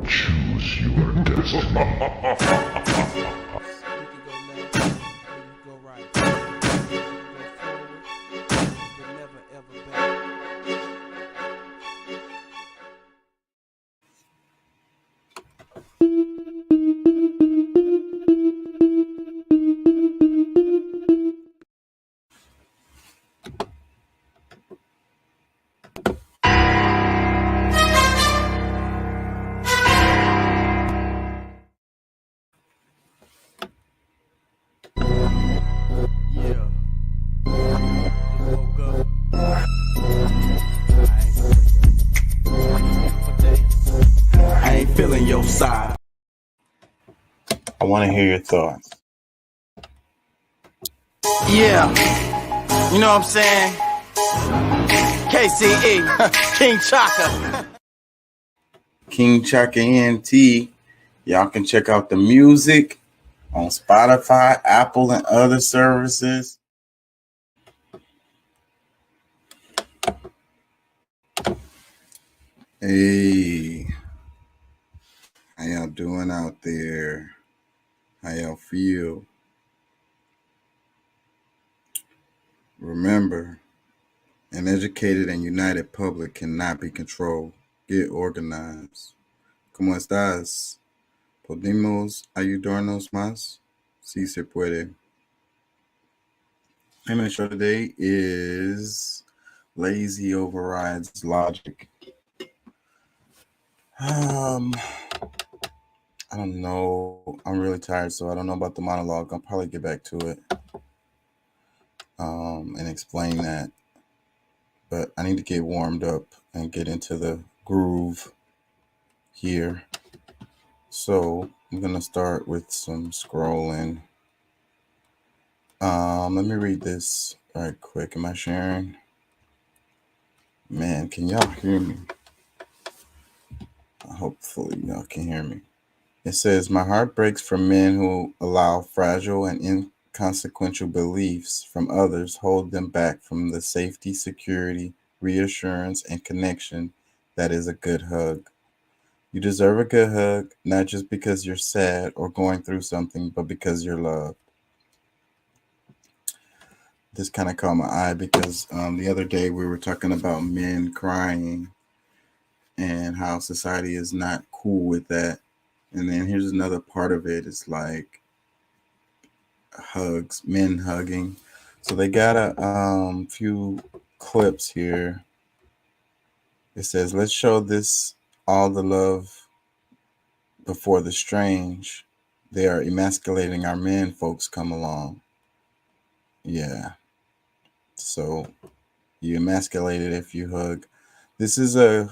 Choose your destiny. I ain't feeling your side. I want to hear your thoughts. Yeah, you know what I'm saying? KCE, King Chaka. King Chaka ENT. Y'all can check out the music on Spotify, Apple, and other services. Hey, how y'all doing out there? How y'all feel? Remember, an educated and united public cannot be controlled. Get organized. ¿Cómo estás? ¿Podemos ayudarnos más? Sí se puede. Name of the show today is Lazy Overrides Logic. I don't know. I'm really tired, so I don't know about the monologue. I'll probably get back to it and explain that. But I need to get warmed up and get into the groove here. So I'm going to start with some scrolling. Let me read this right quick. Am I sharing? Man, can y'all hear me? Hopefully y'all can hear me. It says, my heart breaks for men who allow fragile and inconsequential beliefs from others hold them back from the safety, security, reassurance, and connection that is a good hug. You deserve a good hug, not just because you're sad or going through something, but because you're loved. This kind of caught my eye because the other day we were talking about men crying and how society is not cool with that. And then here's another part of it. It's like hugs, men hugging. So they got a few clips here. It says, let's show this all the love before the strange. They are emasculating our men, folks come along. Yeah. So you emasculated if you hug. This is a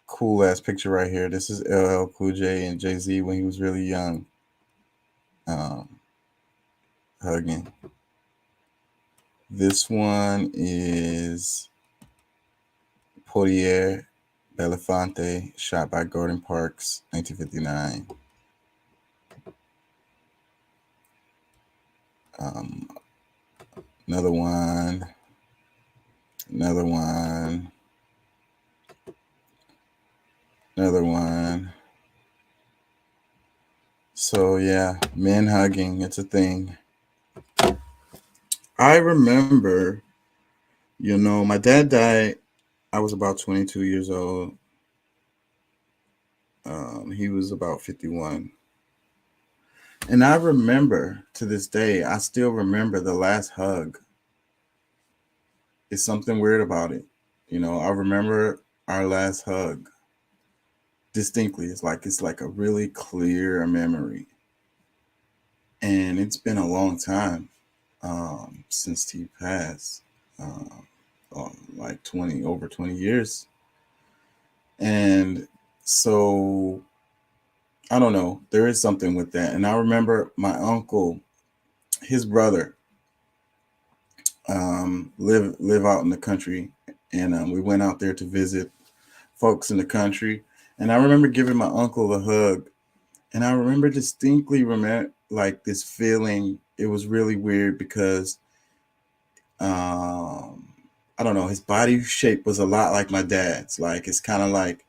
cool ass picture right here. This is LL Cool J and Jay-Z when he was really young. Hugging. This one is Poitier Belafonte, shot by Gordon Parks, 1959. Another one. Another one. Another one. So yeah, men hugging, it's a thing. I remember, my dad died. I was about 22 years old. He was about 51. And I remember to this day, I still remember the last hug. It's something weird about it. I remember our last hug distinctly. It's like a really clear memory. And it's been a long time since he passed. Like over 20 years. And so I don't know. There is something with that. And I remember my uncle, his brother, live out in the country, and we went out there to visit folks in the country. And I remember giving my uncle a hug, and I remember distinctly like this feeling. It was really weird because um I don't know, his body shape was a lot like my dad's. Like it's kind of like,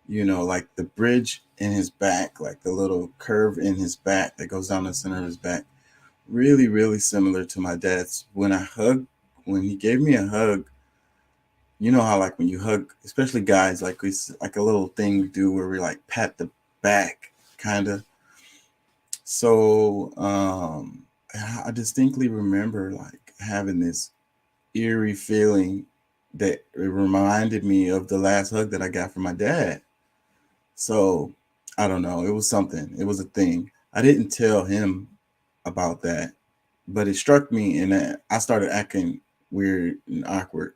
like the bridge in his back, like the little curve in his back that goes down the center of his back. Really, really similar to my dad's. When he gave me a hug, you know how like when you hug, especially guys, like it's like a little thing we do where we like pat the back, kind of. So I distinctly remember like having this eerie feeling that it reminded me of the last hug that I got from my dad. So I don't know. It was something. It was a thing. I didn't tell him about that, but it struck me, and I started acting weird and awkward.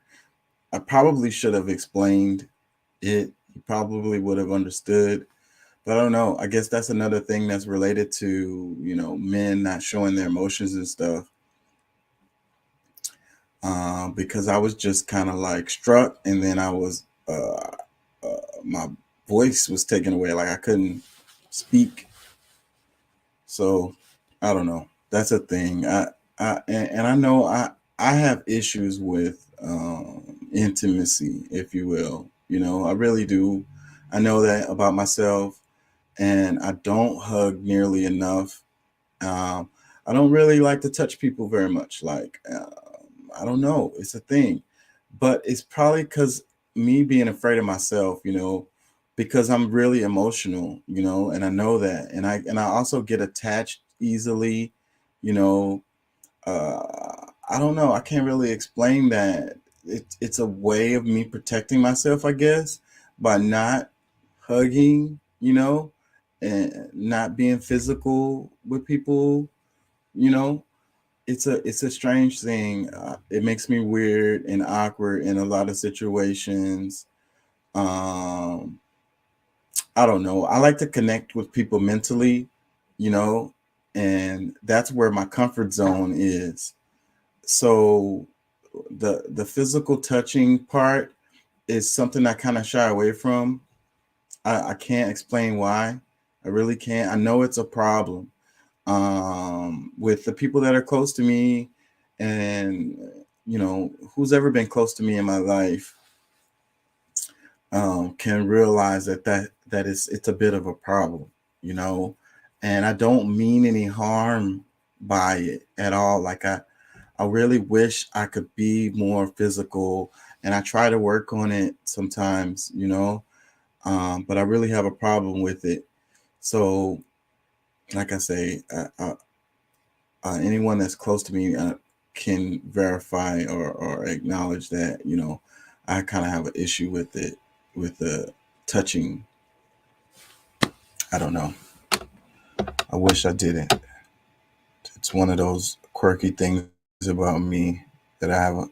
I probably should have explained it. He probably would have understood, but I don't know. I guess that's another thing that's related to, men not showing their emotions and stuff. Because I was just kind of like struck, and then my voice was taken away. Like I couldn't speak. So I don't know. That's a thing. And I know I have issues with intimacy, if you will. I really do. I know that about myself, and I don't hug nearly enough. Um, I don't really like to touch people very much. Like I don't know. It's a thing, but it's probably because me being afraid of myself. Because I'm really emotional. And I know that, and I also get attached easily. You know, I don't know. I can't really explain that. It's a way of me protecting myself, I guess, by not hugging. And not being physical with people. You know, it's a strange thing. It makes me weird and awkward in a lot of situations. Um, I don't know. I like to connect with people mentally, you know, and that's where my comfort zone is. So the physical touching part is something I kind of shy away from. I can't explain why. I really can't. I know it's a problem with the people that are close to me, and who's ever been close to me in my life can realize that it's a bit of a problem, you know, and I don't mean any harm by it at all. Like I really wish I could be more physical, and I try to work on it sometimes, but I really have a problem with it. So, like I say, anyone that's close to me can verify or acknowledge that I kind of have an issue with it, with the touching. I don't know. I wish I didn't. It's one of those quirky things about me that I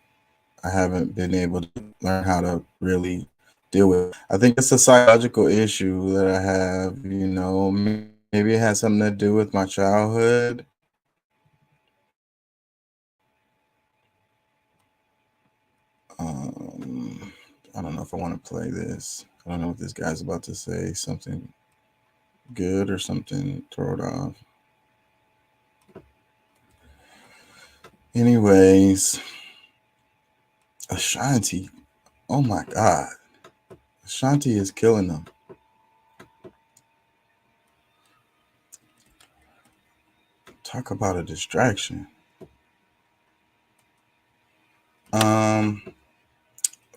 haven't been able to learn how to really deal with. I think it's a psychological issue that I have. Maybe it has something to do with my childhood. Um, I don't know if I want to play this. I don't know if this guy's about to say something good or something. Throw it off. Anyways, Ashanti. Oh my God. Ashanti is killing them. Talk about a distraction. Um,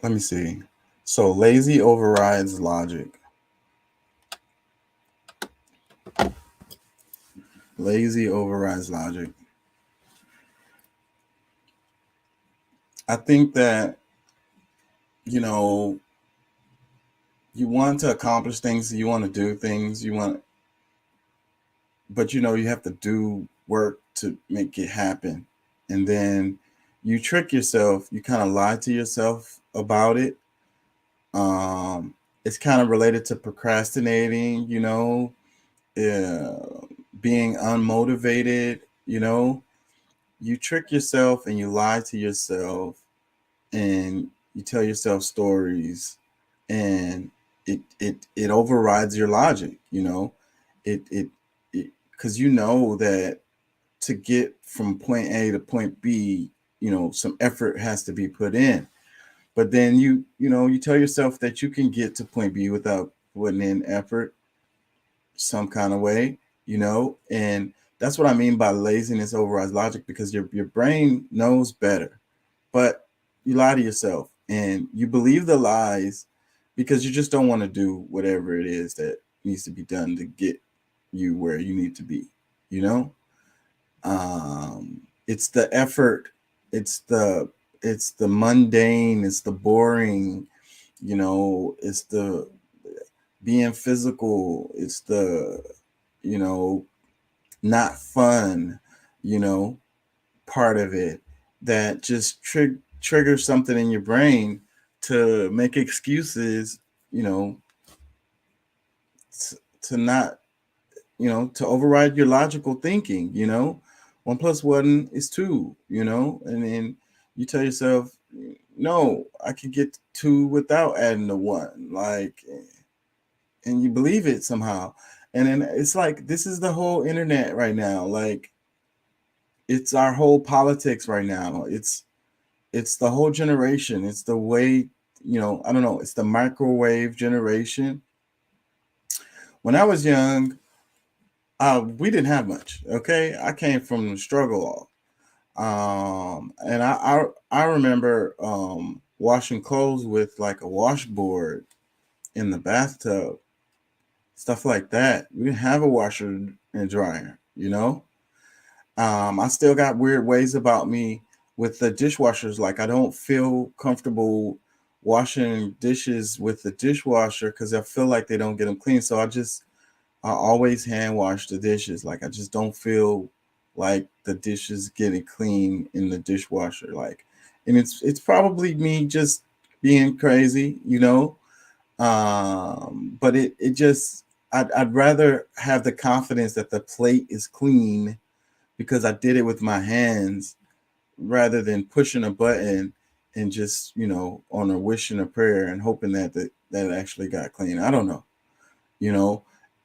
Let me see. So lazy overrides logic. Lazy overrides logic. I think that, you know, you want to accomplish things, you want to do things, but you have to do work to make it happen. And then you trick yourself, you kind of lie to yourself about it. It's kind of related to procrastinating, uh, being unmotivated, you trick yourself and you lie to yourself and you tell yourself stories, and it overrides your logic. It because you know that to get from point A to point B, some effort has to be put in. But then you tell yourself that you can get to point B without putting in effort some kind of way, and that's what I mean by laziness overrides logic, because your brain knows better, but you lie to yourself and you believe the lies because you just don't want to do whatever it is that needs to be done to get you where you need to be, you know? It's the effort, it's the mundane, it's the boring, it's the being physical, it's the, not fun, part of it that just triggers something in your brain to make excuses, to not, to override your logical thinking, 1+1 is 2, and then you tell yourself, no, I can get 2 without adding the 1, like, and you believe it somehow. And then it's like, this is the whole internet right now. Like, it's our whole politics right now. It's the whole generation. It's the way, I don't know, it's the microwave generation. When I was young, we didn't have much. Okay. I came from the struggle. And I remember washing clothes with like a washboard in the bathtub, stuff like that. We didn't have a washer and dryer, I still got weird ways about me with the dishwashers. Like, I don't feel comfortable washing dishes with the dishwasher because I feel like they don't get them clean. So I always hand wash the dishes. Like, I just don't feel like the dishes getting clean in the dishwasher. Like, and it's probably me just being crazy, but it just, I'd rather have the confidence that the plate is clean because I did it with my hands, rather than pushing a button and just, on a wish and a prayer and hoping that that actually got clean. I don't know.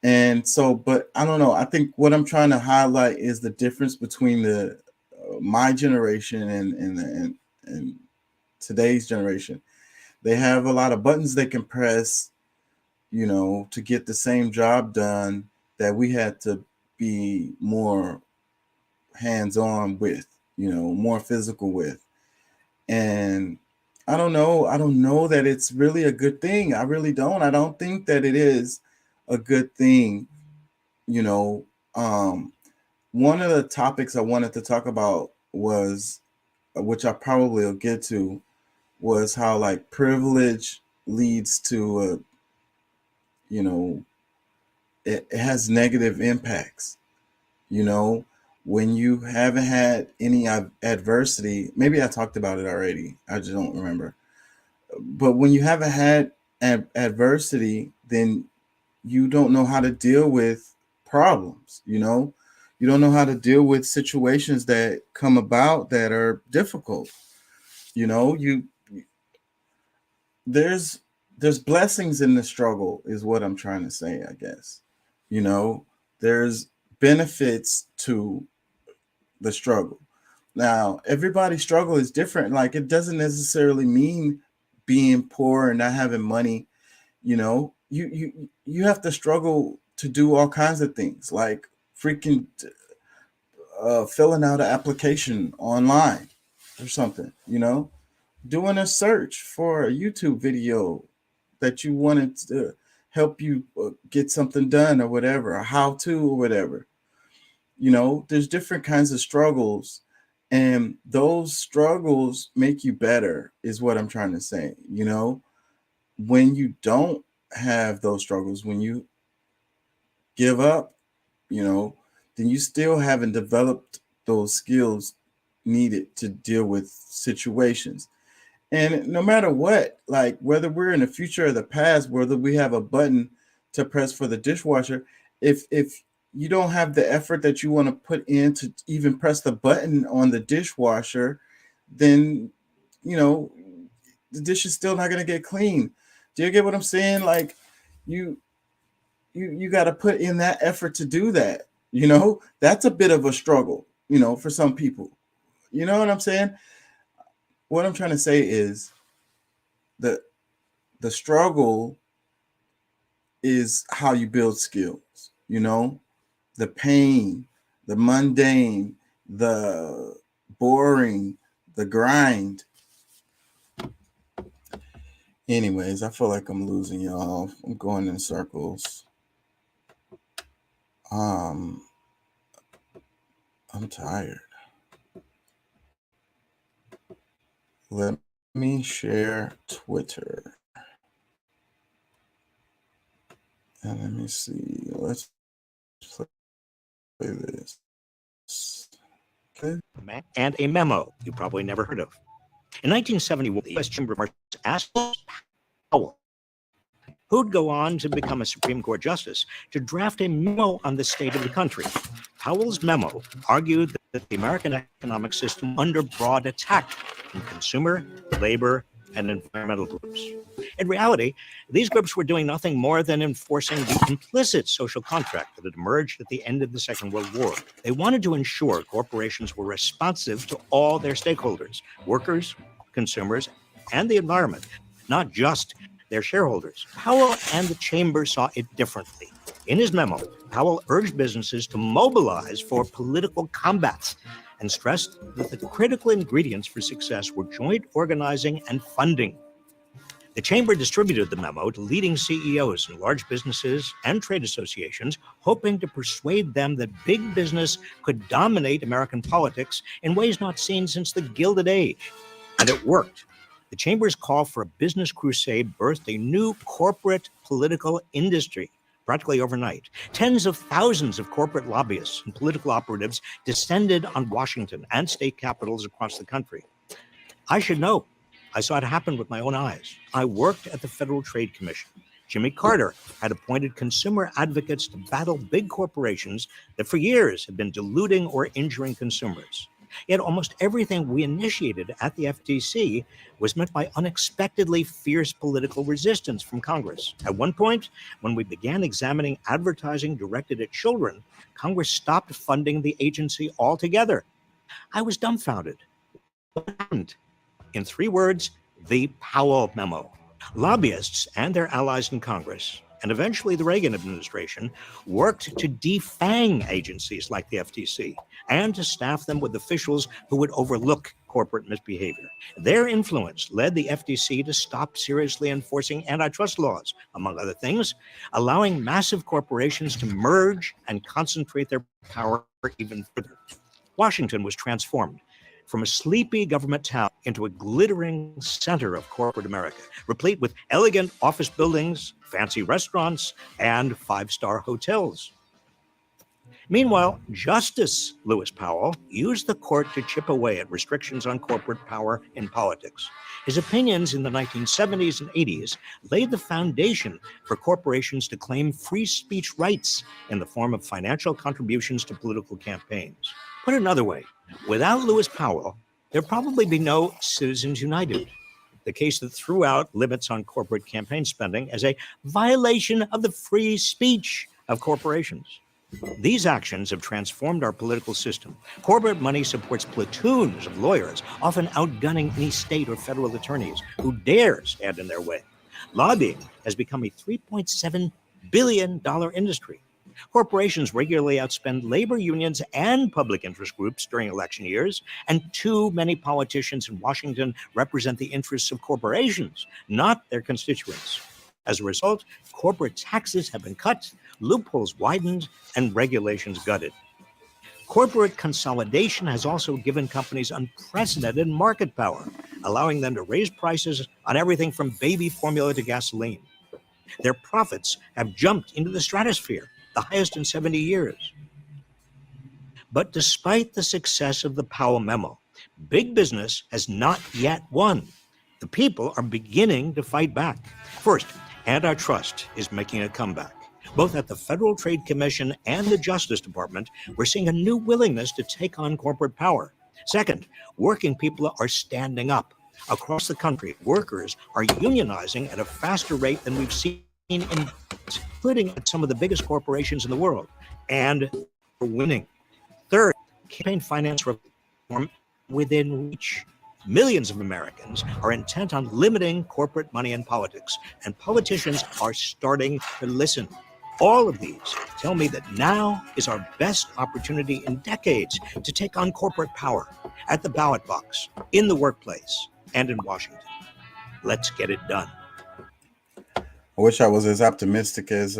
And so, but I don't know. I think what I'm trying to highlight is the difference between the my generation and today's generation. They have a lot of buttons they can press, to get the same job done that we had to be more hands-on with, more physical with. And I don't know that it's really a good thing. I really don't. I don't think that it is a good thing. One of the topics I wanted to talk about was, which I probably will get to, was how like privilege leads to it has negative impacts. When you haven't had any adversity, maybe I talked about it already, I just don't remember. But when you haven't had adversity, then you don't know how to deal with problems. You don't know how to deal with situations that come about that are difficult. You there's blessings in the struggle, is what I'm trying to say, I guess. There's benefits to the struggle. Now, everybody's struggle is different. Like, it doesn't necessarily mean being poor and not having money. You have to struggle to do all kinds of things, like freaking filling out an application online or something, doing a search for a YouTube video that you wanted to help you get something done or whatever, a how to or whatever. There's different kinds of struggles, and those struggles make you better, is what I'm trying to say. When you don't have those struggles, when you give up, then you still haven't developed those skills needed to deal with situations. And no matter what, like whether we're in the future or the past, whether we have a button to press for the dishwasher, if you don't have the effort that you want to put in to even press the button on the dishwasher, then the dish is still not going to get clean. Do you get what I'm saying? Like, you got to put in that effort to do that. That's a bit of a struggle. for some people. You know what I'm saying? What I'm trying to say is that the struggle is how you build skills, the pain, the mundane, the boring, the grind. Anyways, I feel like I'm losing y'all. I'm going in circles. I'm tired. Let me share Twitter. And let me see. Let's play this. Okay. And a memo you probably never heard of. In 1971, the U.S. Chamber of Commerce asked Powell, who'd go on to become a Supreme Court justice, to draft a memo on the state of the country. Powell's memo argued that the American economic system was under broad attack from consumer, labor, and environmental groups. In reality, these groups were doing nothing more than enforcing the implicit social contract that had emerged at the end of the Second World War. They wanted to ensure corporations were responsive to all their stakeholders, workers, consumers, and the environment, not just their shareholders. Powell and the chamber saw it differently. In his memo, Powell urged businesses to mobilize for political combats and stressed that the critical ingredients for success were joint organizing and funding. The chamber distributed the memo to leading CEOs in large businesses and trade associations, hoping to persuade them that big business could dominate American politics in ways not seen since the Gilded Age. And it worked. The chamber's call for a business crusade birthed a new corporate political industry. Practically overnight, tens of thousands of corporate lobbyists and political operatives descended on Washington and state capitals across the country. I should know. I saw it happen with my own eyes. I worked at the Federal Trade Commission. Jimmy Carter had appointed consumer advocates to battle big corporations that for years had been diluting or injuring consumers. Yet almost everything we initiated at the FTC was met by unexpectedly fierce political resistance from Congress. At one point, when we began examining advertising directed at children, Congress stopped funding the agency altogether. I was dumbfounded. What happened? In 3 words, the Powell Memo. Lobbyists and their allies in Congress, and eventually the Reagan administration, worked to defang agencies like the FTC and to staff them with officials who would overlook corporate misbehavior. Their influence led the FTC to stop seriously enforcing antitrust laws, among other things, allowing massive corporations to merge and concentrate their power even further. Washington was transformed from a sleepy government town into a glittering center of corporate America, replete with elegant office buildings, fancy restaurants, and 5-star hotels. Meanwhile, Justice Lewis Powell used the court to chip away at restrictions on corporate power in politics. His opinions in the 1970s and 80s laid the foundation for corporations to claim free speech rights in the form of financial contributions to political campaigns. Put another way, without Lewis Powell, there'd probably be no Citizens United, the case that threw out limits on corporate campaign spending as a violation of the free speech of corporations. These actions have transformed our political system. Corporate money supports platoons of lawyers, often outgunning any state or federal attorneys who dare stand in their way. Lobbying has become a $3.7 billion industry. Corporations regularly outspend labor unions and public interest groups during election years, and too many politicians in Washington represent the interests of corporations, not their constituents. As a result, corporate taxes have been cut, loopholes widened, and regulations gutted. Corporate consolidation has also given companies unprecedented market power, allowing them to raise prices on everything from baby formula to gasoline. Their profits have jumped into the stratosphere, the highest in 70 years. But despite the success of the Powell Memo, big business has not yet won. The people are beginning to fight back. First, antitrust is making a comeback. Both at the Federal Trade Commission and the Justice Department, we're seeing a new willingness to take on corporate power. Second, working people are standing up. Across the country, workers are unionizing at a faster rate than we've seen, including at some of the biggest corporations in the world. And we're winning. Third, campaign finance reform within reach. Millions of Americans are intent on limiting corporate money in politics, and politicians are starting to listen. All of these tell me that now is our best opportunity in decades to take on corporate power at the ballot box, in the workplace, and in Washington. Let's get it done. I wish I was as optimistic as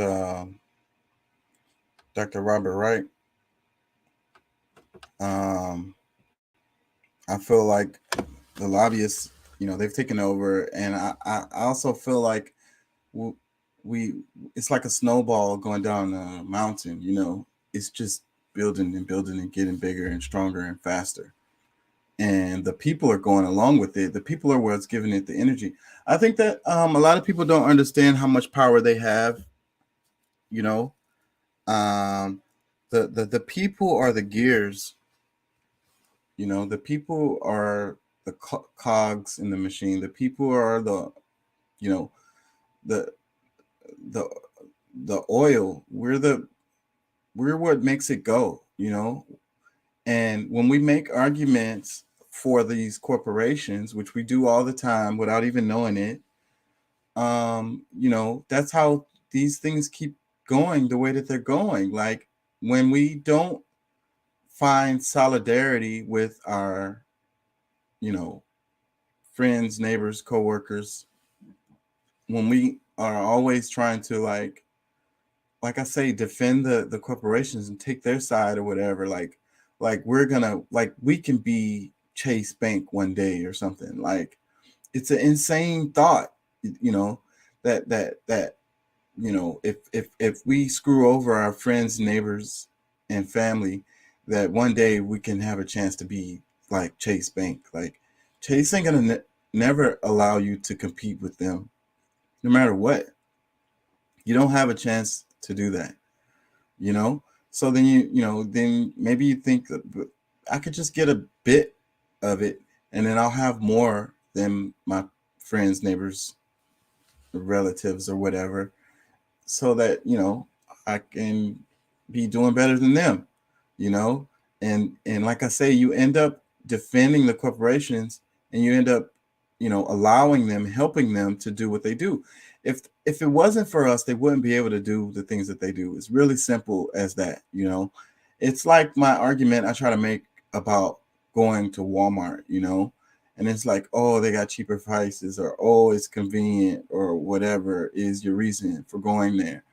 Dr. Robert Wright. I feel like the lobbyists, they've taken over, and I also feel like it's like a snowball going down a mountain. It's just building and building and getting bigger and stronger and faster, and the people are going along with it. The people are what's giving it the energy. I think that a lot of people don't understand how much power they have. The people are the gears. The people are the cogs in the machine. The people are the oil. We're what makes it go. And when we make arguments for these corporations, which we do all the time without even knowing it, that's how these things keep going the way that they're going. Like when we don't find solidarity with our, friends, neighbors, coworkers, when we are always trying to like I say, defend the corporations and take their side or whatever, like we're gonna, like we can be Chase Bank one day or something. Like it's an insane thought, that if we screw over our friends, neighbors, and family, that one day we can have a chance to be like Chase Bank. Like Chase ain't gonna never allow you to compete with them, no matter what. You don't have a chance to do that, So then then maybe you think that I could just get a bit of it, and then I'll have more than my friends, neighbors, relatives, or whatever, so that I can be doing better than them. And like I say, you end up defending the corporations, and you end up allowing them, helping them to do what they do. If it wasn't for us, they wouldn't be able to do the things that they do. It's really simple as that. It's like my argument I try to make about going to Walmart, and it's like, oh, they got cheaper prices, or oh, it's convenient, or whatever is your reason for going there.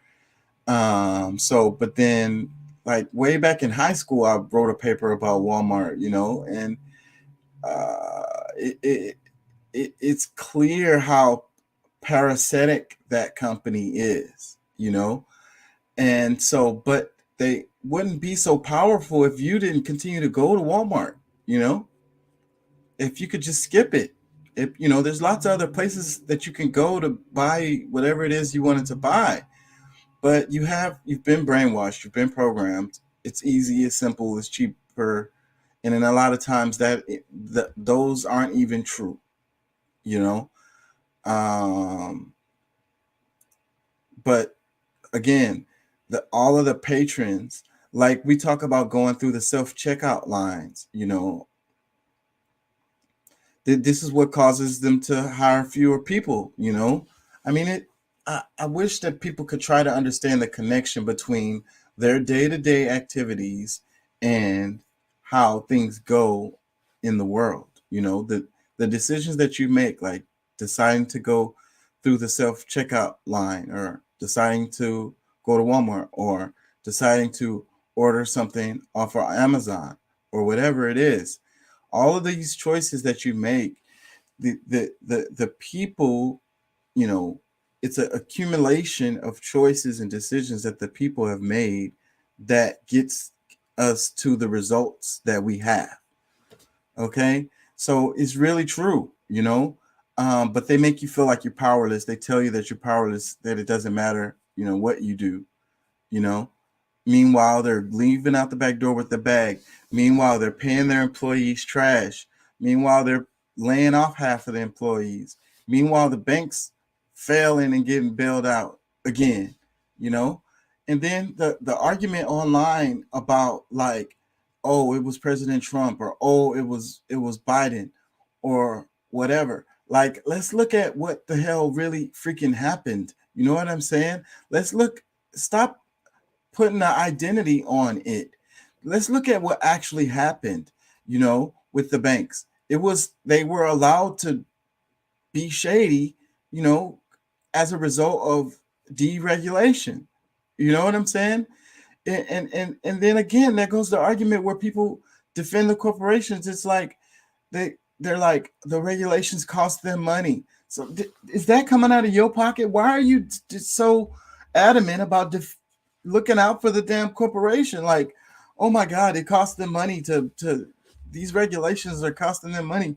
But then, like way back in high school, I wrote a paper about Walmart, and it's clear how parasitic that company is, and so, but they wouldn't be so powerful if you didn't continue to go to Walmart, if you could just skip it. If there's lots of other places that you can go to buy whatever it is you wanted to buy. But you've been brainwashed, you've been programmed. It's easy, it's simple, it's cheaper, and then a lot of times those aren't even true, But again, all of the patrons, like we talk about going through the self-checkout lines, this is what causes them to hire fewer people. I mean, I wish that people could try to understand the connection between their day-to-day activities and how things go in the world. The decisions that you make, like deciding to go through the self-checkout line, or deciding to go to Walmart, or deciding to order something off of Amazon, or whatever it is. All of these choices that you make, the people, it's an accumulation of choices and decisions that the people have made that gets us to the results that we have. Okay. So it's really true, but they make you feel like you're powerless. They tell you that you're powerless, that it doesn't matter, what you do, Meanwhile, they're leaving out the back door with the bag. Meanwhile, they're paying their employees trash. Meanwhile, they're laying off half of the employees. Meanwhile, the bank's failing and getting bailed out again, And then the argument online about like, oh, it was President Trump, or oh, it was Biden, or whatever. Like, let's look at what the hell really freaking happened. You know what I'm saying? Stop putting the identity on it. Let's look at what actually happened, with the banks. They were allowed to be shady, as a result of deregulation. You know what I'm saying? And then again, there goes the argument where people defend the corporations. It's like they're like, the regulations cost them money. So is that coming out of your pocket? Why are you so adamant about looking out for the damn corporation? Like, oh my God, it costs them money to these regulations are costing them money.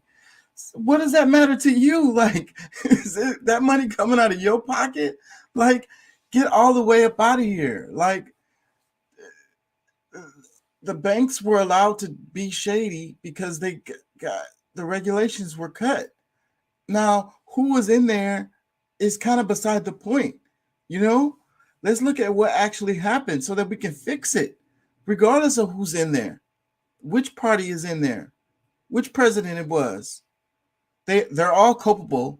What does that matter to you? Like, is that money coming out of your pocket? Like, get all the way up out of here. Like, the banks were allowed to be shady because they got the regulations were cut. Now, who was in there is kind of beside the point. Let's look at what actually happened so that we can fix it, regardless of who's in there, which party is in there, which president it was. They're all culpable.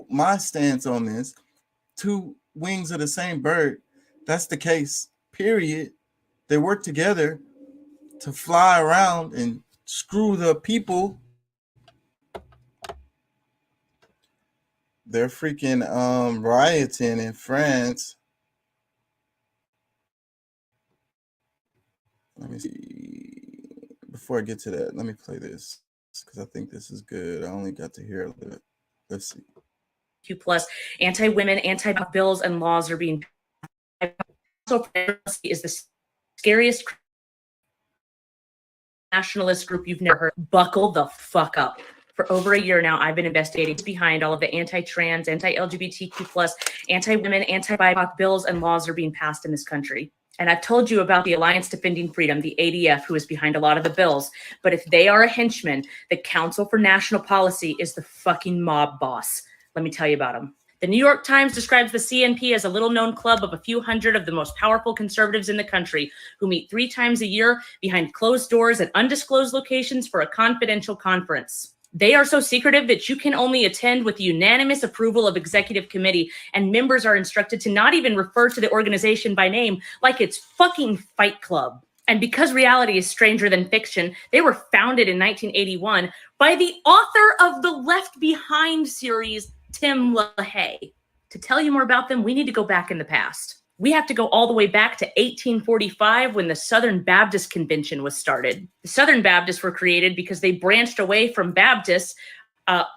My stance on this. Two wings of the same bird. That's the case, period. They work together to fly around and screw the people. They're freaking rioting in France. Let me see. Before I get to that, let me play this because I think this is good. I only got to hear a little bit. Let's see. Plus, anti-women, anti-bills and laws are being is the scariest nationalist group you've never heard. Buckle the fuck up. For over a year now, I've been investigating behind all of the anti-trans, anti-LGBTQ+, anti-women, anti-BIPOC bills and laws are being passed in this country. And I've told you about the Alliance Defending Freedom, the ADF, who is behind a lot of the bills. But if they are a henchman, the Council for National Policy is the fucking mob boss. Let me tell you about them. The New York Times describes the CNP as a little-known club of a few hundred of the most powerful conservatives in the country who meet 3 times a year behind closed doors at undisclosed locations for a confidential conference. They are so secretive that you can only attend with the unanimous approval of executive committee, and members are instructed to not even refer to the organization by name, like it's fucking Fight Club. And because reality is stranger than fiction, they were founded in 1981 by the author of the Left Behind series, Tim LaHaye. To tell you more about them, we need to go back in the past. We have to go all the way back to 1845 when the Southern Baptist Convention was started. The Southern Baptists were created because they branched away from Baptists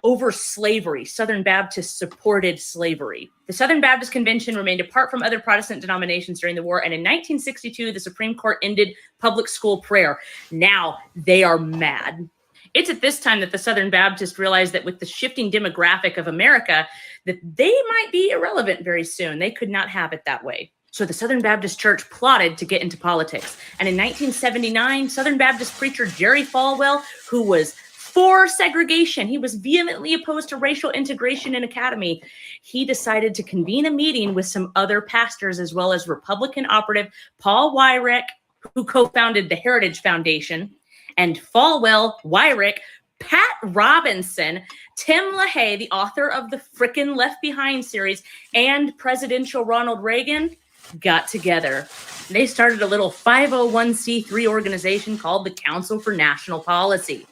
over slavery. Southern Baptists supported slavery. The Southern Baptist Convention remained apart from other Protestant denominations during the war, and in 1962, the Supreme Court ended public school prayer. Now they are mad. It's at this time that the Southern Baptists realized that with the shifting demographic of America, that they might be irrelevant very soon. They could not have it that way. So the Southern Baptist Church plotted to get into politics. And in 1979, Southern Baptist preacher Jerry Falwell, who was for segregation, he was vehemently opposed to racial integration in academy. He decided to convene a meeting with some other pastors, as well as Republican operative Paul Weyrich, who co-founded the Heritage Foundation, and Falwell, Weyrich, Pat Robinson, Tim LaHaye, the author of the frickin' Left Behind series, and presidential Ronald Reagan got together. They started a little 501c3 organization called the Council for National Policy,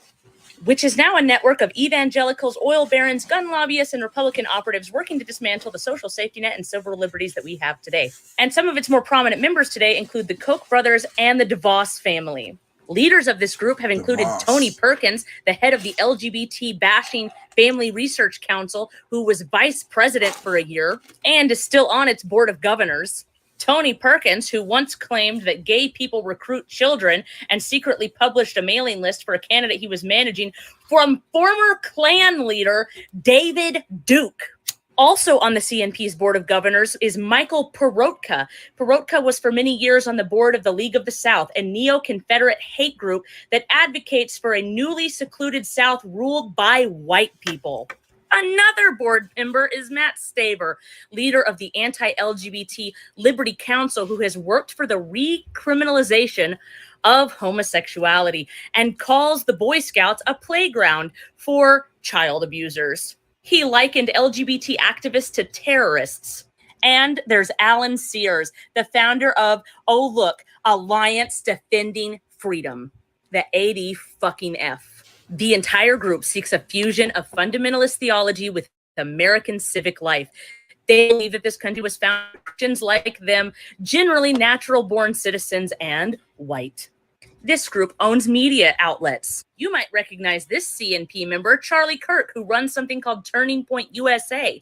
which is now a network of evangelicals, oil barons, gun lobbyists, and Republican operatives working to dismantle the social safety net and civil liberties that we have today. And some of its more prominent members today include the Koch brothers and the DeVos family. Leaders of this group have included Tony Perkins, the head of the LGBT bashing Family Research Council, who was vice president for a year and is still on its board of governors. Tony Perkins, who once claimed that gay people recruit children and secretly published a mailing list for a candidate he was managing from former Klan leader David Duke. Also on the CNP's board of governors is Michael Perotka. Perotka was for many years on the board of the League of the South, a neo-Confederate hate group that advocates for a newly secluded South ruled by white people. Another board member is Matt Staver, leader of the Anti-LGBT Liberty Council, who has worked for the recriminalization of homosexuality and calls the Boy Scouts a playground for child abusers. He likened LGBT activists to terrorists. And there's Alan Sears, the founder of, oh look, Alliance Defending Freedom, the AD-fucking-F. The entire group seeks a fusion of fundamentalist theology with American civic life. They believe that this country was founded by Christians like them, generally natural-born citizens and white. This group owns media outlets. You might recognize this CNP member, Charlie Kirk, who runs something called Turning Point USA.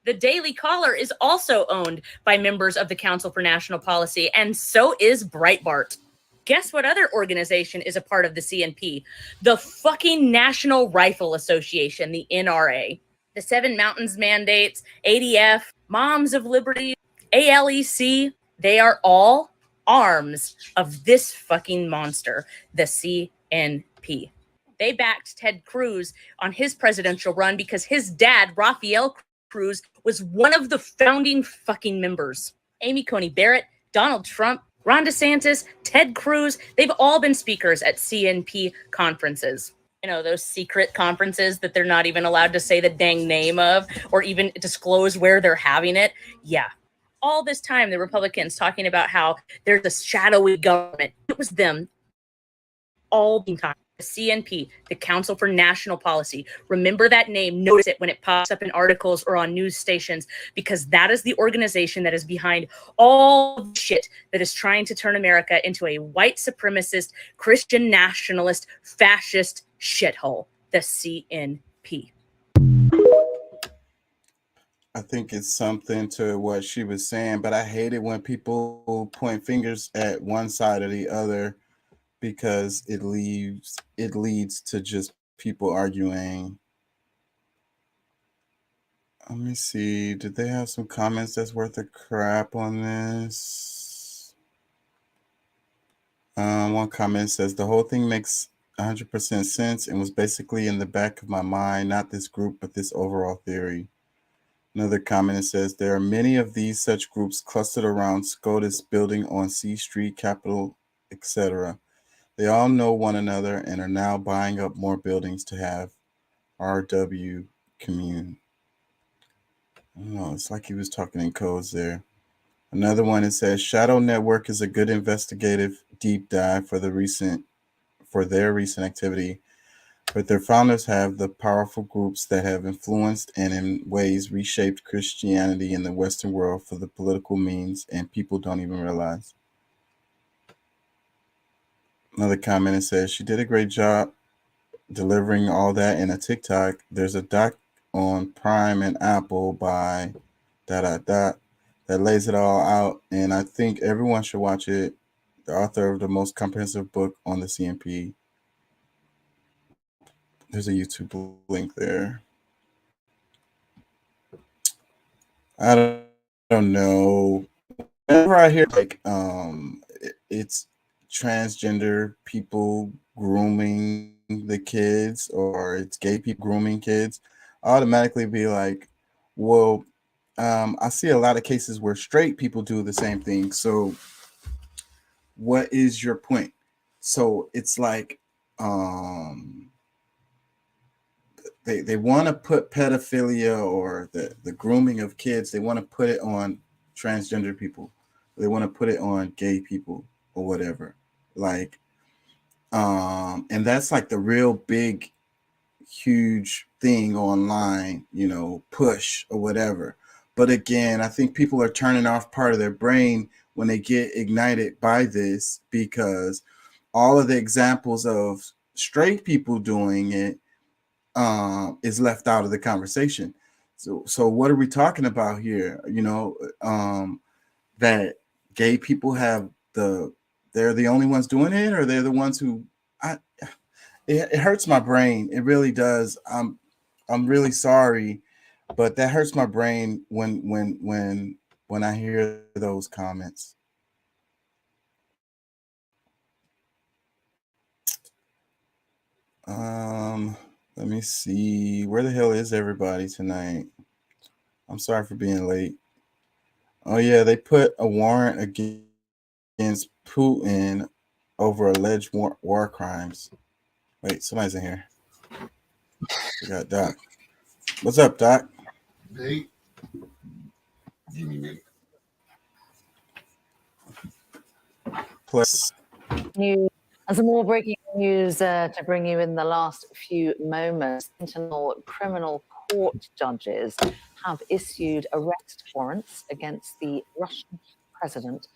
The Daily Caller is also owned by members of the Council for National Policy, and so is Breitbart. Guess what other organization is a part of the CNP? The fucking National Rifle Association, the NRA. The Seven Mountains Mandates, ADF, Moms of Liberty, ALEC, they are all arms of this fucking monster, the CNP. They backed Ted Cruz on his presidential run because his dad, Rafael Cruz, was one of the founding fucking members. Amy Coney Barrett, Donald Trump, Ron DeSantis, Ted Cruz, they've all been speakers at CNP conferences. You know, those secret conferences that they're not even allowed to say the dang name of or even disclose where they're having it. Yeah. All this time, the Republicans talking about how there's a shadowy government. It was them all the time. The CNP, the Council for National Policy. Remember that name. Notice it when it pops up in articles or on news stations, because that is the organization that is behind all the shit that is trying to turn America into a white supremacist, Christian nationalist, fascist shithole. The CNP. I think it's something to what she was saying, but I hate it when people point fingers at one side or the other, because it leads to just people arguing. Let me see. Did they have some comments that's worth a crap on this? One comment says the whole thing makes 100% sense and was basically in the back of my mind, not this group, but this overall theory. Another comment says there are many of these such groups clustered around SCOTUS building on C Street, Capitol, etc. They all know one another and are now buying up more buildings to have RW commune. I don't know, it's like he was talking in codes there. Another one, it says Shadow Network is a good investigative deep dive for their recent activity, but their founders have the powerful groups that have influenced and in ways reshaped Christianity in the Western world for the political means, and people don't even realize. Another comment, it says she did a great job delivering all that in a TikTok. There's a doc on Prime and Apple by ... that lays it all out, and I think everyone should watch it. The author of the most comprehensive book on the CNP. There's a YouTube link there. I don't know. Whenever I hear like it's transgender people grooming the kids, or it's gay people grooming kids, I automatically be like, well, I see a lot of cases where straight people do the same thing. So what is your point? So it's like they want to put pedophilia or the grooming of kids, they want to put it on transgender people. They want to put it on gay people or whatever. Like, and that's like the real big, huge thing online, push or whatever. But again, I think people are turning off part of their brain when they get ignited by this, because all of the examples of straight people doing it is left out of the conversation. So what are we talking about here? That gay people they're the only ones doing it, or they're the ones who it hurts my brain. It really does. I'm really sorry, but that hurts my brain when I hear those comments. Let me see. Where the hell is everybody tonight? I'm sorry for being late. Oh, yeah, they put a warrant against Putin over alleged war crimes. Wait, somebody's in here. We got Doc. What's up, Doc? Hey. Give me a minute. Plus, News. And some more breaking news to bring you in the last few moments. International Criminal Court judges have issued arrest warrants against the Russian President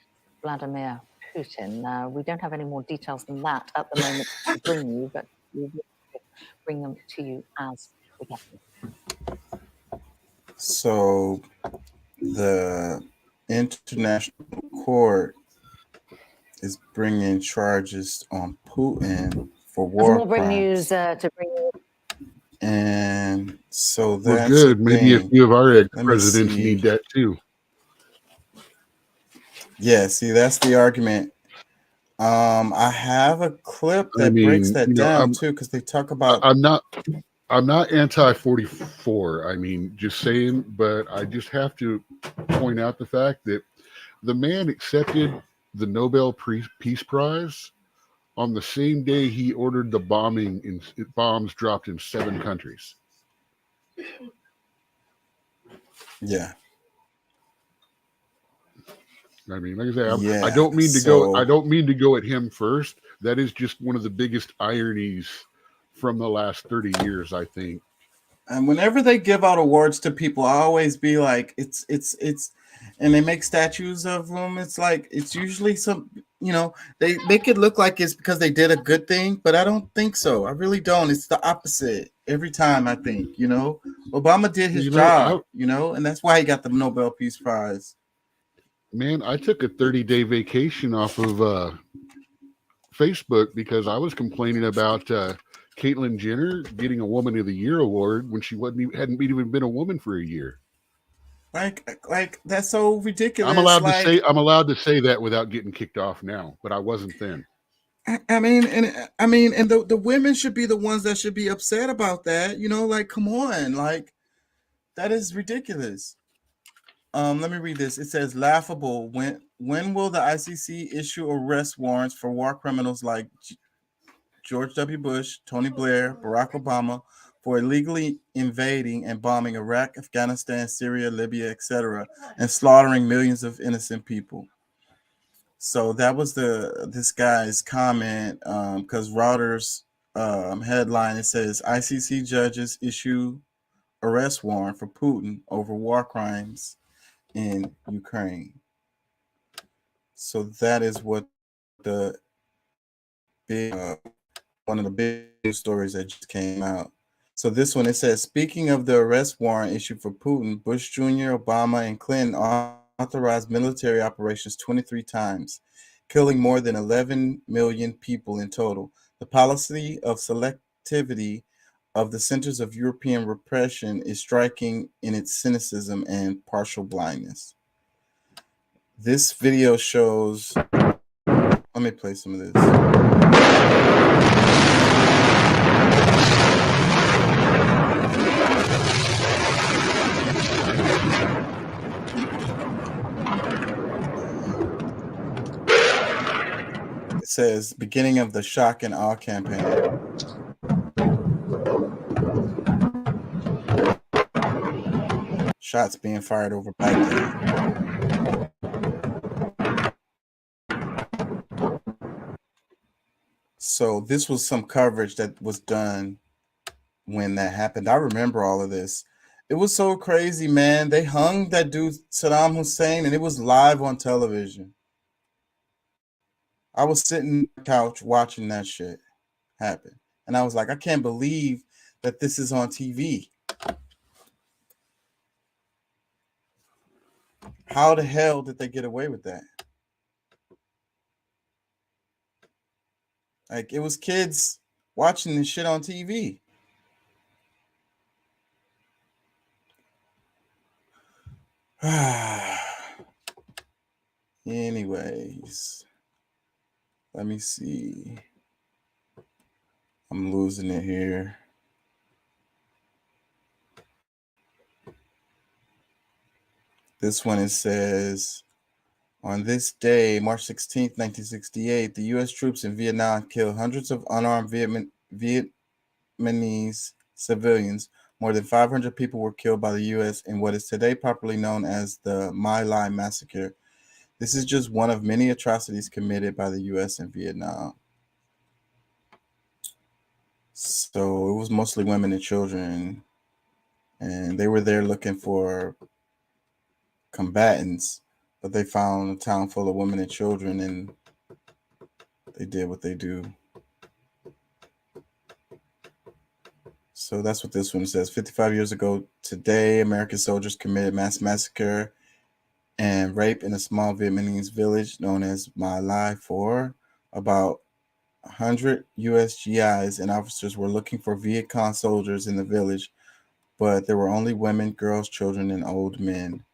Vladimir Putin. We don't have any more details than that at the moment to bring you, but we will bring them to you as we get them. so the International Court is bringing charges on Putin for war Some more breaking crimes. news to bring you. And so Well, that's good. the Maybe a thing. few of our Let me ex-presidents see. need that too. Yeah, see, that's the argument. I have a clip that breaks that down too, because they talk about. I'm not anti-44. I mean, just saying, but I just have to point out the fact that the man accepted the Nobel Peace Prize on the same day he ordered the bombs dropped in 7 countries. Yeah. I mean, like I say, Yeah, I don't mean to so- go. I don't mean to go at him first. That is just one of the biggest ironies from the last 30 years, I think. And whenever they give out awards to people, I always be like, it's, and they make statues of them. It's like, it's usually some, they make it look like it's because they did a good thing, but I don't think so. I really don't. It's the opposite every time, I think, Obama did his job, and that's why he got the Nobel Peace Prize. Man, I took a 30-day vacation off of Facebook because I was complaining about Caitlyn Jenner getting a Woman of the Year award when she hadn't even been a woman for a year. Like that's so ridiculous. I'm allowed to say that without getting kicked off now, but I wasn't then. I mean, and the women should be the ones that should be upset about that. Like, come on, like that is ridiculous. Let me read this. It says, laughable. When will the ICC issue arrest warrants for war criminals like George W. Bush, Tony Blair, Barack Obama for illegally invading and bombing Iraq, Afghanistan, Syria, Libya, etc., and slaughtering millions of innocent people? So that was this guy's comment, because Reuters headline, it says ICC judges issue arrest warrant for Putin over war crimes in Ukraine. So that is what the big one of the big news stories that just came out. So this one, it says, speaking of the arrest warrant issued for Putin, Bush Jr., Obama, and Clinton authorized military operations 23 times, killing more than 11 million people in total. The policy of selectivity of the Centers of European Repression is striking in its cynicism and partial blindness. This video shows, let me play some of this. It says, beginning of the shock and awe campaign. Shots being fired over Baghdad. So this was some coverage that was done when that happened. I remember all of this. It was so crazy, man. They hung that dude Saddam Hussein, and it was live on television. I was sitting on the couch watching that shit happen. And I was like, I can't believe that this is on TV. How the hell did they get away with that? Like, it was kids watching this shit on TV. Anyways, let me see. I'm losing it here. This one, it says, on this day, March 16th, 1968, the U.S. troops in Vietnam killed hundreds of unarmed Vietnamese civilians. More than 500 people were killed by the U.S. in what is today popularly known as the My Lai massacre. This is just one of many atrocities committed by the U.S. in Vietnam. So it was mostly women and children, and they were there looking for combatants, but they found a town full of women and children, and they did what they do. So that's what this one says. 55 years ago today, American soldiers committed mass massacre and rape in a small Vietnamese village known as My Lai for about 100 U.S. GIs and officers were looking for Viet Cong soldiers in the village, but there were only women, girls, children, and old men.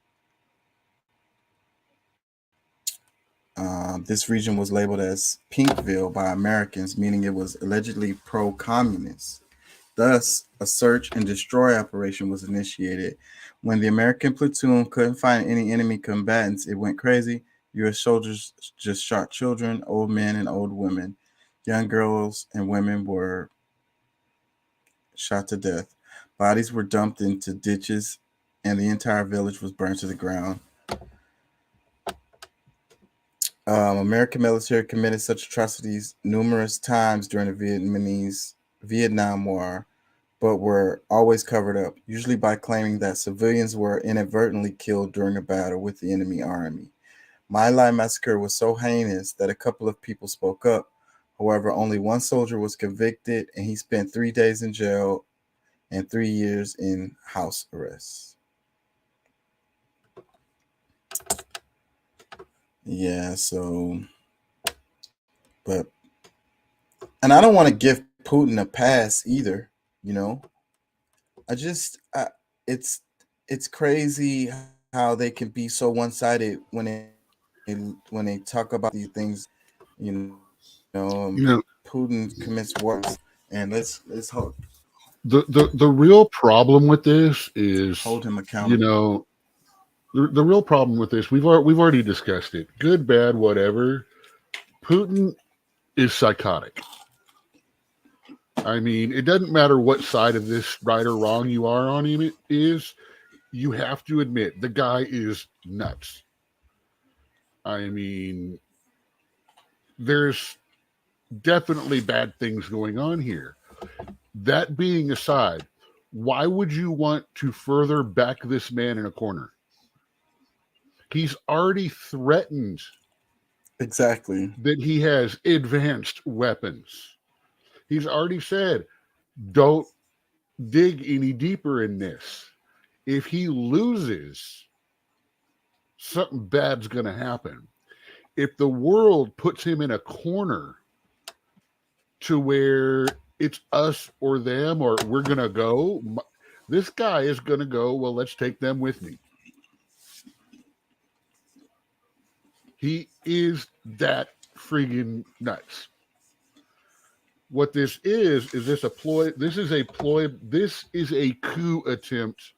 This region was labeled as Pinkville by Americans, meaning it was allegedly pro-communist. Thus, a search and destroy operation was initiated. When the American platoon couldn't find any enemy combatants, it went crazy. U.S. soldiers just shot children, old men, and old women. Young girls and women were shot to death. Bodies were dumped into ditches, and the entire village was burned to the ground. American military committed such atrocities numerous times during the Vietnam War, but were always covered up, usually by claiming that civilians were inadvertently killed during a battle with the enemy army. My Lai massacre was so heinous that a couple of people spoke up. However, only one soldier was convicted, and he spent 3 days in jail and 3 years in house arrest. Yeah, so, but, and I don't want to give Putin a pass either, you know. It's crazy how they can be so one-sided when they talk about these things, you know. Putin commits wars, and let's hold the real problem with this is him accountable. You know, the real problem with this, we've already discussed it. Good, bad, whatever. Putin is psychotic. I mean, it doesn't matter what side of this right or wrong you are on him. It is, you have to admit, the guy is nuts. I mean, there's definitely bad things going on here. That being aside, why would you want to further back this man in a corner? He's already threatened exactly that he has advanced weapons. He's already said, don't dig any deeper in this. If he loses, something bad's going to happen. If the world puts him in a corner to where it's us or them, or we're going to go, this guy is going to go, well, let's take them with me. He is that friggin' nuts. What this is this a ploy? This is a ploy. This is a coup attempt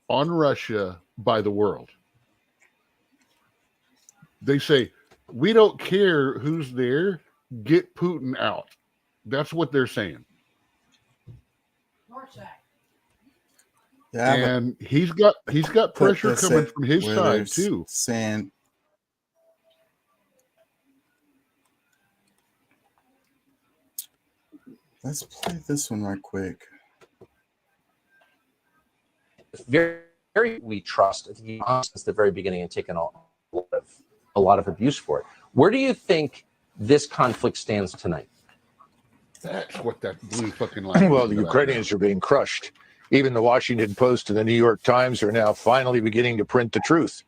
on Russia by the world. They say, we don't care who's there. Get Putin out. That's what they're saying. Yeah, and he's got pressure coming from his side too. Saying, let's play this one right quick. Very, we trust since the very beginning and taken a lot of abuse for it. Where do you think this conflict stands tonight? That's what that blue fucking line. Well, the Ukrainians are being crushed. Even the Washington Post and the New York Times are now finally beginning to print the truth.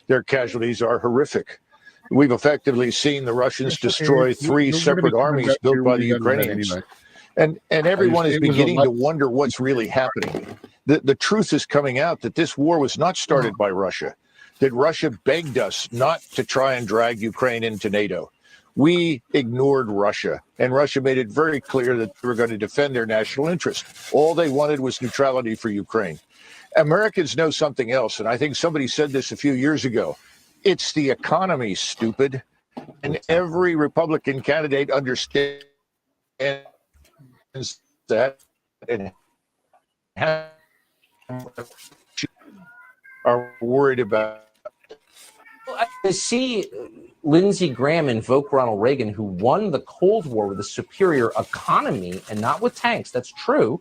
Their casualties are horrific. We've effectively seen the Russians destroy 3 separate armies built by the Ukrainians. And everyone is beginning to wonder what's really happening. The truth is coming out that this war was not started by Russia, that Russia begged us not to try and drag Ukraine into NATO. We ignored Russia, and Russia made it very clear that they were going to defend their national interest. All they wanted was neutrality for Ukraine. Americans know something else, and I think somebody said this a few years ago. It's the economy, stupid. And every Republican candidate understands that and are worried about. I see Lindsey Graham invoke Ronald Reagan, who won the Cold War with a superior economy and not with tanks. That's true.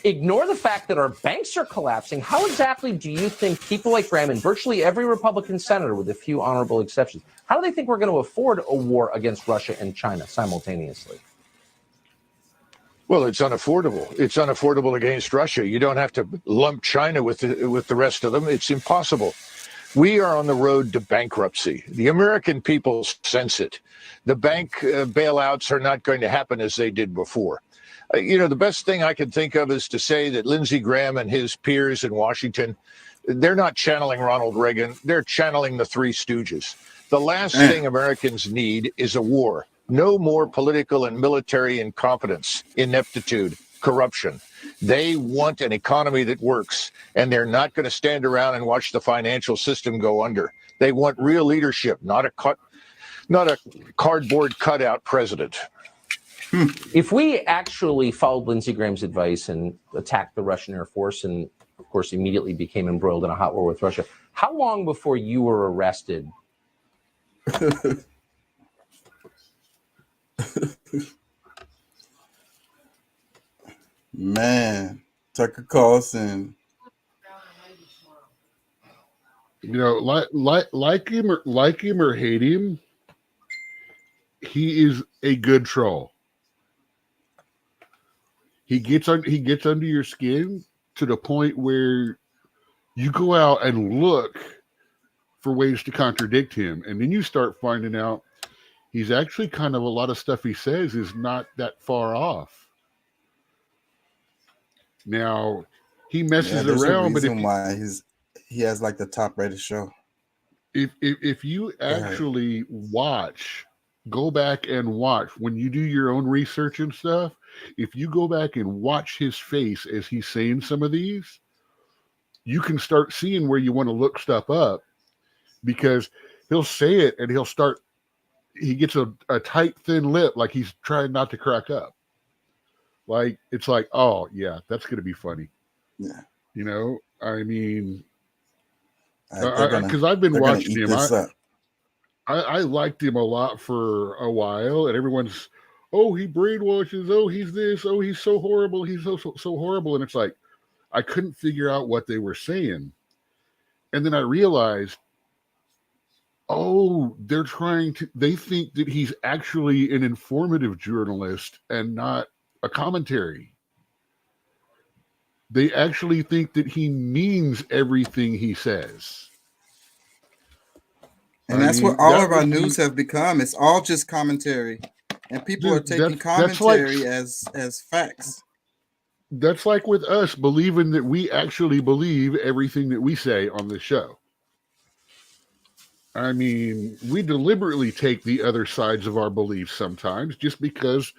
Ignore the fact that our banks are collapsing. How exactly do you think people like Graham and virtually every Republican senator, with a few honorable exceptions, how do they think we're going to afford a war against Russia and China simultaneously? Well, it's unaffordable. It's unaffordable against Russia. You don't have to lump China with the rest of them. It's impossible. We are on the road to bankruptcy. The American people sense it. The bank bailouts are not going to happen as they did before. The best thing I can think of is to say that Lindsey Graham and his peers in Washington, they're not channeling Ronald Reagan. They're channeling the Three Stooges. The last thing Americans need is a war. No more political and military incompetence, ineptitude, corruption. They want an economy that works, and they're not going to stand around and watch the financial system go under. They want real leadership, not a cardboard cutout president. If we actually followed Lindsey Graham's advice and attacked the Russian Air Force and, of course, immediately became embroiled in a hot war with Russia, how long before you were arrested? Man, Tucker Carlson. Like him or hate him, he is a good troll. He gets under your skin to the point where you go out and look for ways to contradict him, and then you start finding out he's actually kind of a lot of stuff he says is not that far off. Now he messes around, but why he has like the top rated show. If you actually go back and watch when you do your own research and stuff, if you go back and watch his face as he's saying some of these, you can start seeing where you want to look stuff up, because he'll say it and he gets a tight, thin lip, like he's trying not to crack up. Like, it's like, oh yeah, that's going to be funny. Yeah. I mean, because I've been watching him. I liked him a lot for a while, and everyone's, oh, he brainwashes, oh, he's this, oh, he's so horrible, he's so horrible. And it's like, I couldn't figure out what they were saying. And then I realized, oh, they think that he's actually an informative journalist and not a commentary. They actually think that he means everything he says. And that's what all of our news have become. It's all just commentary. And people are taking commentary as facts. That's like with us believing that we actually believe everything that we say on this show. I mean, we deliberately take the other sides of our beliefs sometimes just because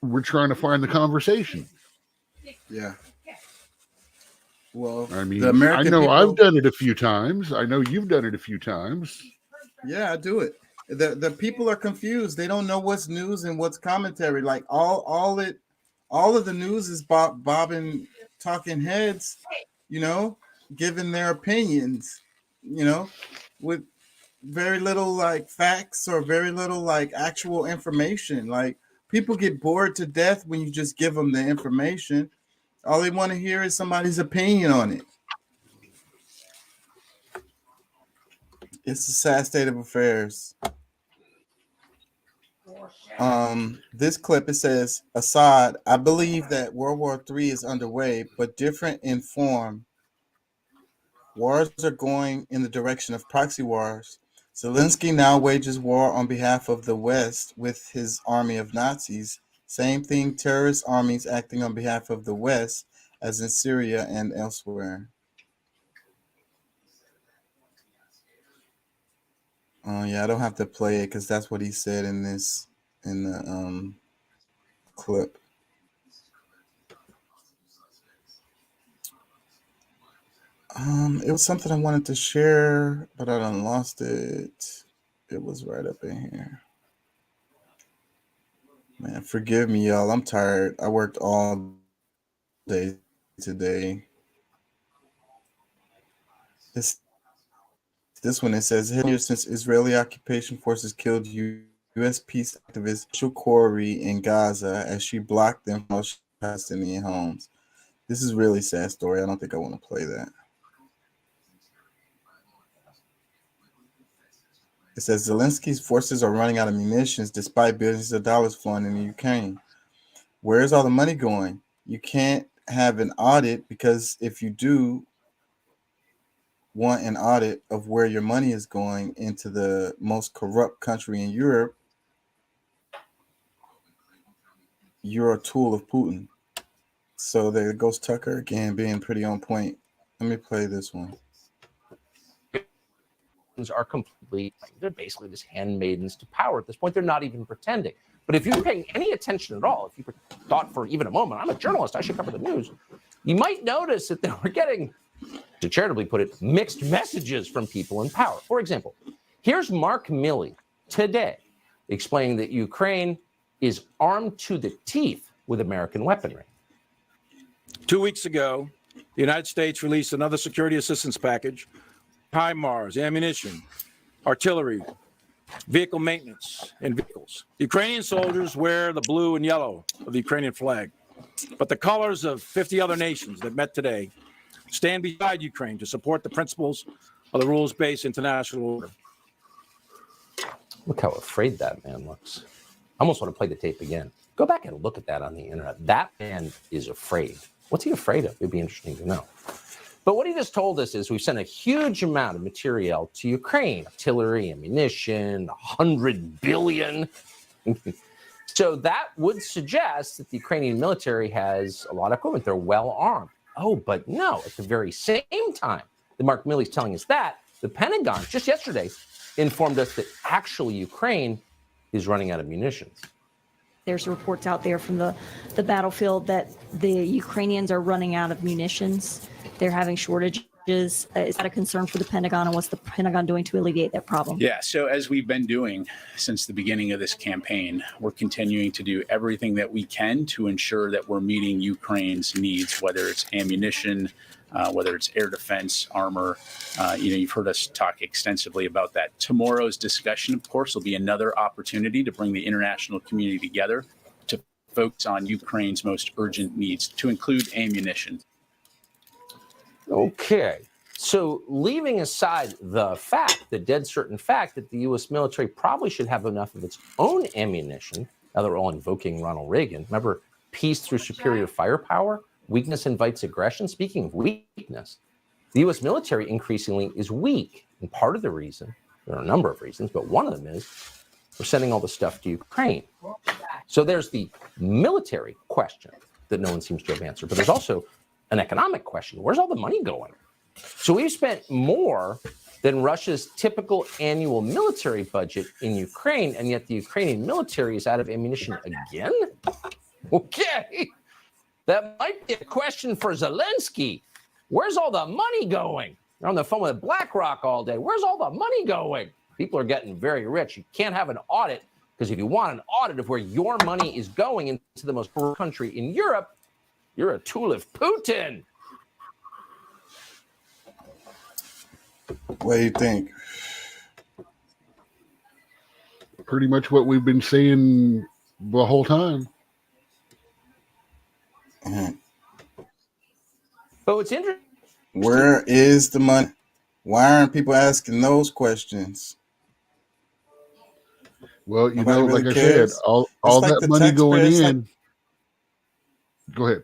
we're trying to find the conversation. Yeah. Well, I mean, I know I've done it a few times. I know you've done it a few times. Yeah, I do it. The people are confused. They don't know what's news and what's commentary. Like all of the news is bobbing talking heads, giving their opinions, with very little like facts or very little like actual information. Like, people get bored to death when you just give them the information. All they want to hear is somebody's opinion on it. It's a sad state of affairs. This clip, it says, Assad, I believe that World War III is underway, but different in form. Wars are going in the direction of proxy wars. Zelensky now wages war on behalf of the West with his army of Nazis. Same thing, terrorist armies acting on behalf of the West, as in Syria and elsewhere. Oh yeah, I don't have to play it because that's what he said in the clip. It was something I wanted to share, but I done lost it. It was right up in here. Man, forgive me, y'all. I'm tired. I worked all day today. This one, it says, here since Israeli occupation forces killed U.S. peace activist Shukori in Gaza as she blocked them from Palestinian homes. This is a really sad story. I don't think I want to play that. It says Zelensky's forces are running out of munitions despite billions of dollars flowing in Ukraine. Where's all the money going? You can't have an audit, because if you do want an audit of where your money is going into the most corrupt country in Europe, you're a tool of Putin. So there goes Tucker again, being pretty on point. Let me play this one. Are completely, they're basically just handmaidens to power at this point. They're not even pretending. But if you're paying any attention at all, if you thought for even a moment, I'm a journalist, I should cover the news, you might notice that they were getting, to charitably put it, mixed messages from people in power. For example, here's Mark Milley today explaining that Ukraine is armed to the teeth with American weaponry. 2 weeks ago, the United States released another security assistance package, HIMARS, ammunition, artillery, vehicle maintenance, and vehicles. The Ukrainian soldiers wear the blue and yellow of the Ukrainian flag, but the colors of 50 other nations that met today stand beside Ukraine to support the principles of the rules-based international order. Look how afraid that man looks. I almost want to play the tape again. Go back and look at that on the internet. That man is afraid. What's he afraid of? It'd be interesting to know. But what he just told us is we've sent a huge amount of material to Ukraine, artillery, ammunition, 100 billion. So that would suggest that the Ukrainian military has a lot of equipment. They're well armed. Oh, but no, at the very same time that Mark Milley's telling us that, the Pentagon just yesterday informed us that actually Ukraine is running out of munitions. There's reports out there from the battlefield that the Ukrainians are running out of munitions. They're having shortages. Is that a concern for the Pentagon, and what's the Pentagon doing to alleviate that problem? Yeah, so as we've been doing since the beginning of this campaign, we're continuing to do everything that we can to ensure that we're meeting Ukraine's needs, whether it's ammunition, whether it's air defense, armor. You've heard us talk extensively about that. Tomorrow's discussion, of course, will be another opportunity to bring the international community together to focus on Ukraine's most urgent needs, to include ammunition. Okay, so leaving aside the fact, the dead certain fact that the U.S. military probably should have enough of its own ammunition, now they're all invoking Ronald Reagan. Remember, peace through superior firepower, weakness invites aggression. Speaking of weakness, the U.S. military increasingly is weak. And part of the reason, there are a number of reasons, but one of them is we're sending all the stuff to Ukraine. So there's the military question that no one seems to have answered, but there's also an economic question. Where's all the money going? So we've spent more than Russia's typical annual military budget in Ukraine, and yet the Ukrainian military is out of ammunition again? Okay. That might be a question for Zelensky. Where's all the money going? You're on the phone with BlackRock all day. Where's all the money going? People are getting very rich. You can't have an audit, because if you want an audit of where your money is going into the most poor country in Europe, you're a tool of Putin. What do you think? Pretty much what we've been saying the whole time. Mhm. But what's interesting, Where is the money? Why aren't people asking those questions? Well, you Nobody know, really like cares. I said, all like that the money going taxpayers, like- in. Go ahead.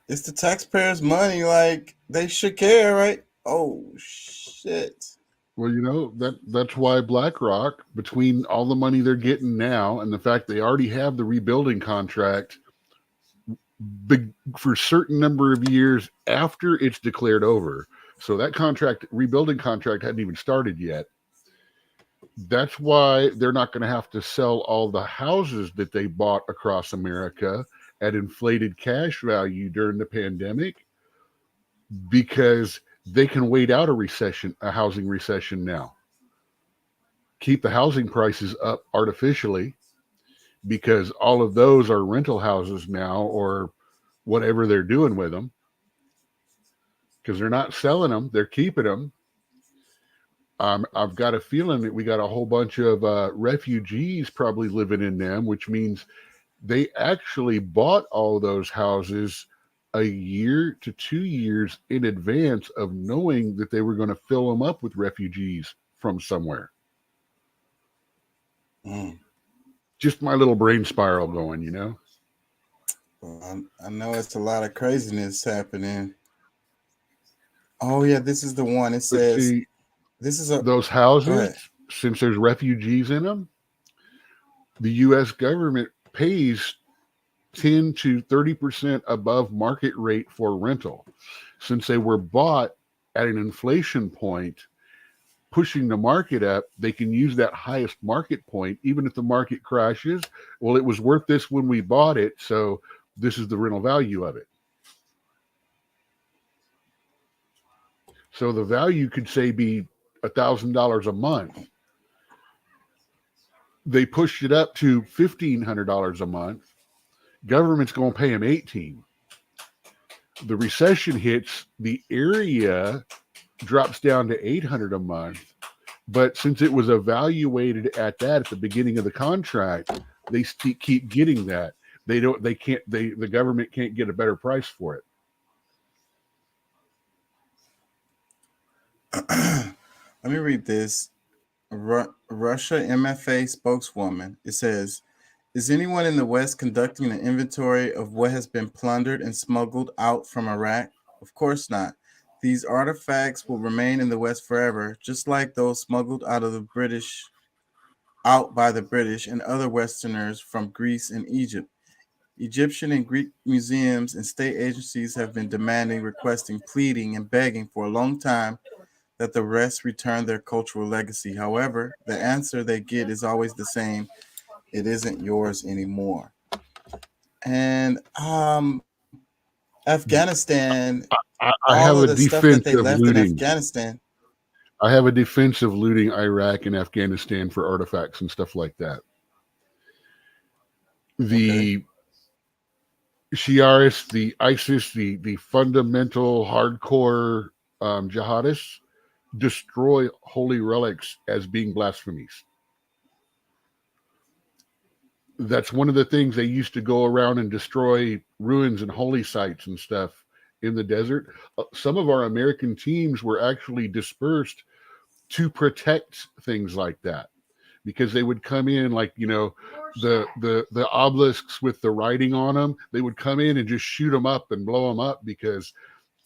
It's the taxpayers' money. Like, they should care, right? Oh, shit. Well, you know, that's why BlackRock, between all the money they're getting now and the fact they already have the rebuilding contract for a certain number of years after it's declared over. So that rebuilding contract hadn't even started yet. That's why they're not going to have to sell all the houses that they bought across America at inflated cash value during the pandemic. because they can wait out a recession, a housing recession now. Keep the housing prices up artificially because all of those are rental houses now or whatever they're doing with them because they're not selling them, they're keeping them. I've got a feeling that we got a whole bunch of refugees probably living in them, which means they actually bought all those houses a year to 2 years in advance of knowing that they were going to fill them up with refugees from somewhere. Just my little brain spiral going, you know? Well, I know it's a lot of craziness happening. Oh yeah, this is the one. It But says see, this is those go houses, ahead. since there's refugees in them, the U.S. government pays 10 to 30% above market rate for rental. Since they were bought at an inflation point, pushing the market up, they can use that highest market point, even if the market crashes. Well, it was worth this when we bought it, so this is the rental value of it. So the value could say be $1,000 a month. They pushed it up to $1,500 a month. Government's going to pay them $1,800. The recession hits, the area drops down to $800 a month. But since it was evaluated at that at the beginning of the contract, they keep getting that. The government can't get a better price for it. Let me read this. Russia MFA spokeswoman. It says, is anyone in the West conducting an inventory of what has been plundered and smuggled out from Iraq? Of course not. These artifacts will remain in the West forever, just like those smuggled out by the British and other Westerners from Greece and Egypt. Egyptian and Greek museums and state agencies have been demanding, requesting, pleading, and begging for a long time that the West return their cultural legacy. However, the answer they get is always the same. It isn't yours anymore. And Afghanistan, I all have of a the stuff that defense they of left in looting. Afghanistan. I have a defense of looting Iraq and Afghanistan for artifacts and stuff like that. The Shiarists, the ISIS, the fundamental hardcore jihadists destroy holy relics as being blasphemies. That's one of the things they used to go around and destroy ruins and holy sites and stuff in the desert. Some of our American teams were actually dispersed to protect things like that, because they would come in, like, you know, the obelisks with the writing on them, they would come in and just shoot them up and blow them up, because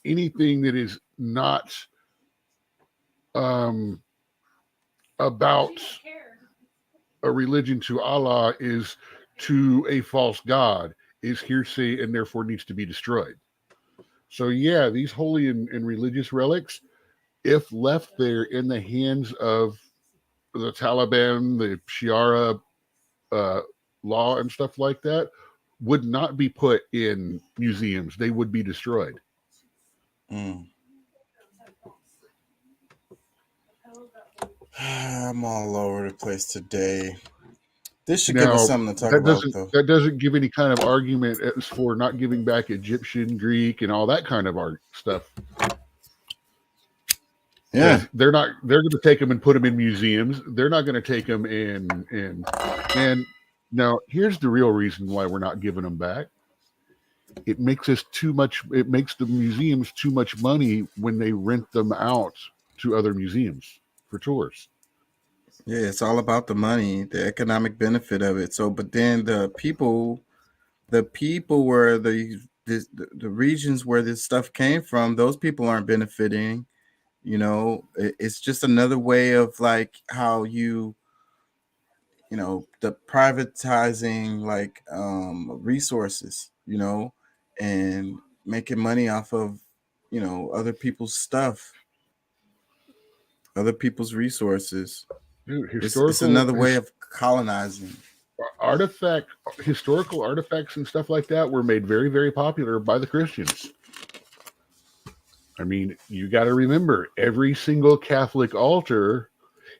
anything that is not about a religion to Allah is to a false god, is hearsay and therefore needs to be destroyed. So yeah, these holy and religious relics, if left there in the hands of the Taliban, the Sharia law and stuff like that, would not be put in museums. They would be destroyed. I'm all over the place today. This should give us something to talk about, though. That doesn't give any kind of argument as for not giving back Egyptian, Greek, and all that kind of art stuff. Yeah, they're going to take them and put them in museums. They're not going to take them in. And now here's the real reason why we're not giving them back. It makes us too much. It makes the museums too much money when they rent them out to other museums for tours. Yeah, it's all about the money, the economic benefit of it. So, but then the people where the regions where this stuff came from, those people aren't benefiting. You know, it's just another way of like how the privatizing like resources, you know, and making money off of, you know, other people's stuff, other people's resources. Dude, It's another way of colonizing. Historical artifacts and stuff like that were made very, very popular by the Christians. I mean, you got to remember, every single Catholic altar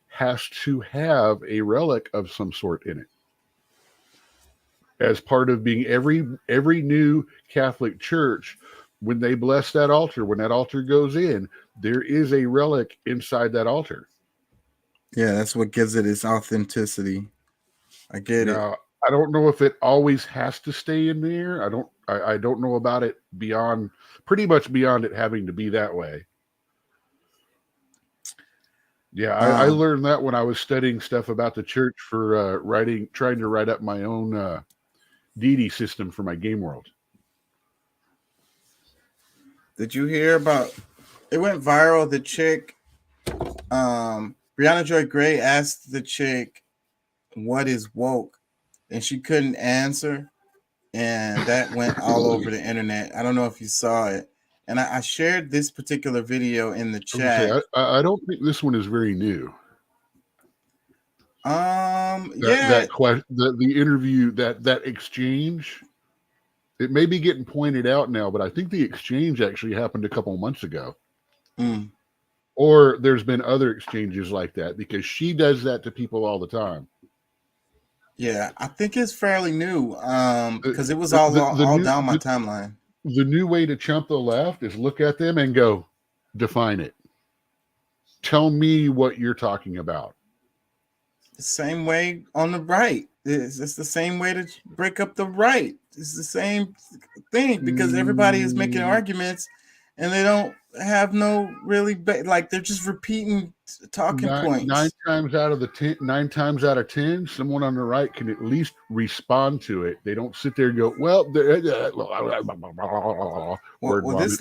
has to have a relic of some sort in it. As part of being every new Catholic church, when they bless that altar, when that altar goes in, there is a relic inside that altar. Yeah, that's what gives it its authenticity. I get it. Now, I don't know if it always has to stay in there. I don't know about it pretty much beyond it having to be that way. Yeah, I learned that when I was studying stuff about the church for trying to write up my own deity system for my game world. Did you hear about it? Went viral. The chick, Brianna Joy Gray asked the chick, "What is woke?" and she couldn't answer, and that went all over the internet. I don't know if you saw it, and I shared this particular video in the chat. I don't think this one is very new. Yeah, the interview, that exchange, it may be getting pointed out now, but I think the exchange actually happened a couple months ago. Or there's been other exchanges like that, because she does that to people all the time. Yeah, I think it's fairly new because it was all down my timeline. The new way to chump the left is look at them and go, define it. Tell me what you're talking about. The same way on the right. It's the same way to break up the right. It's the same thing, because everybody is making arguments and they don't have no really like they're just repeating talking points. 9 times out of 10, someone on the right can at least respond to it. They don't sit there and go, well, this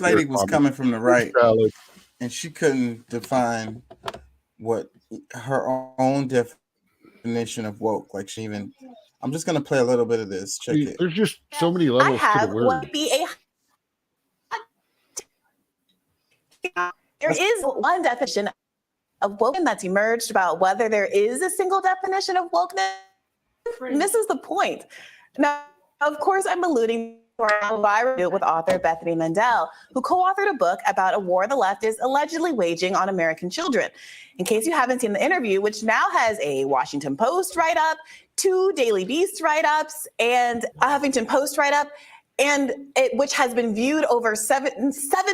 lady was coming from the right, and she couldn't define what her own definition of woke. Like I'm just gonna play a little bit of this. Check it. There's just so many levels to the word. There is one definition of woke that's emerged about whether there is a single definition of wokeness. And this is the point. Now, of course, I'm alluding to our viral with author Bethany Mandel, who co-authored a book about a war the left is allegedly waging on American children. In case you haven't seen the interview, which now has a Washington Post write-up, 2 Daily Beast write-ups, and a Huffington Post write-up, which has been viewed over 7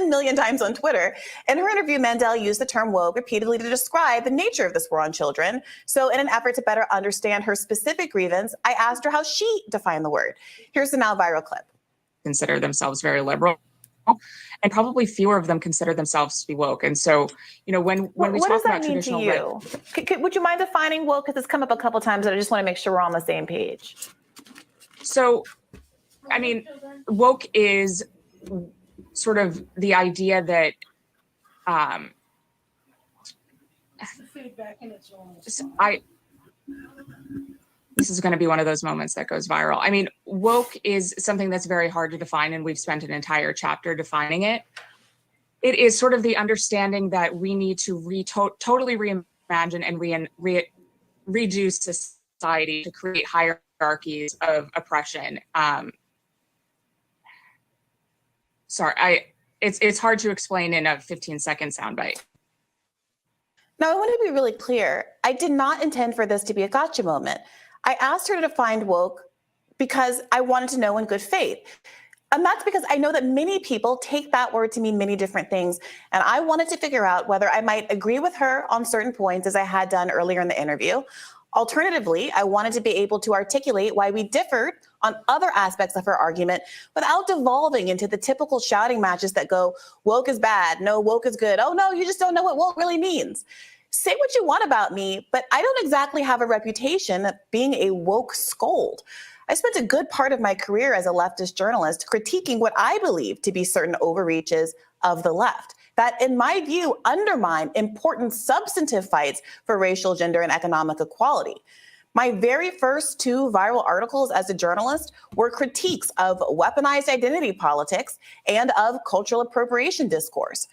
million times on Twitter. In her interview, Mandel used the term woke repeatedly to describe the nature of this war on children. So in an effort to better understand her specific grievance, I asked her how she defined the word. Here's the now viral clip. Consider themselves very liberal, and probably fewer of them consider themselves to be woke. And so, when we talk about traditional, what does that mean to you? Would you mind defining woke? Because it's come up a couple times, and I just want to make sure we're on the same page. So, I mean, woke is sort of the idea that this is going to be one of those moments that goes viral. I mean, woke is something that's very hard to define, and we've spent an entire chapter defining it. It is sort of the understanding that we need to totally reimagine and redo society to create hierarchies of oppression. It's hard to explain in a 15-second soundbite. Now, I want to be really clear. I did not intend for this to be a gotcha moment. I asked her to define woke because I wanted to know in good faith. And that's because I know that many people take that word to mean many different things. And I wanted to figure out whether I might agree with her on certain points, as I had done earlier in the interview. Alternatively, I wanted to be able to articulate why we differed on other aspects of her argument without devolving into the typical shouting matches that go, woke is bad, no, woke is good. Oh no, you just don't know what woke really means. Say what you want about me, but I don't exactly have a reputation of being a woke scold. I spent a good part of my career as a leftist journalist critiquing what I believe to be certain overreaches of the left that, in my view, undermine important substantive fights for racial, gender, and economic equality. My very first 2 viral articles as a journalist were critiques of weaponized identity politics and of cultural appropriation discourse.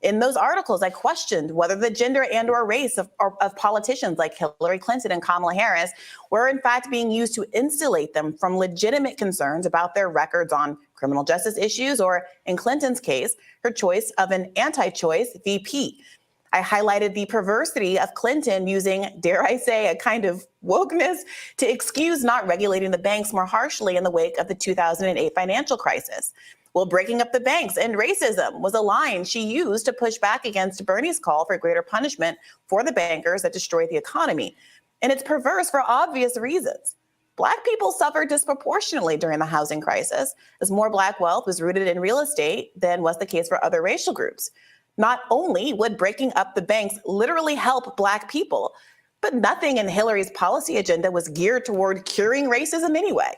In those articles, I questioned whether the gender and or race of politicians like Hillary Clinton and Kamala Harris were in fact being used to insulate them from legitimate concerns about their records on criminal justice issues, or in Clinton's case, her choice of an anti-choice VP. I highlighted the perversity of Clinton using, dare I say, a kind of wokeness to excuse not regulating the banks more harshly in the wake of the 2008 financial crisis. Well, breaking up the banks and racism was a line she used to push back against Bernie's call for greater punishment for the bankers that destroyed the economy. And it's perverse for obvious reasons. Black people suffered disproportionately during the housing crisis, as more Black wealth was rooted in real estate than was the case for other racial groups. Not only would breaking up the banks literally help Black people, but nothing in Hillary's policy agenda was geared toward curing racism anyway.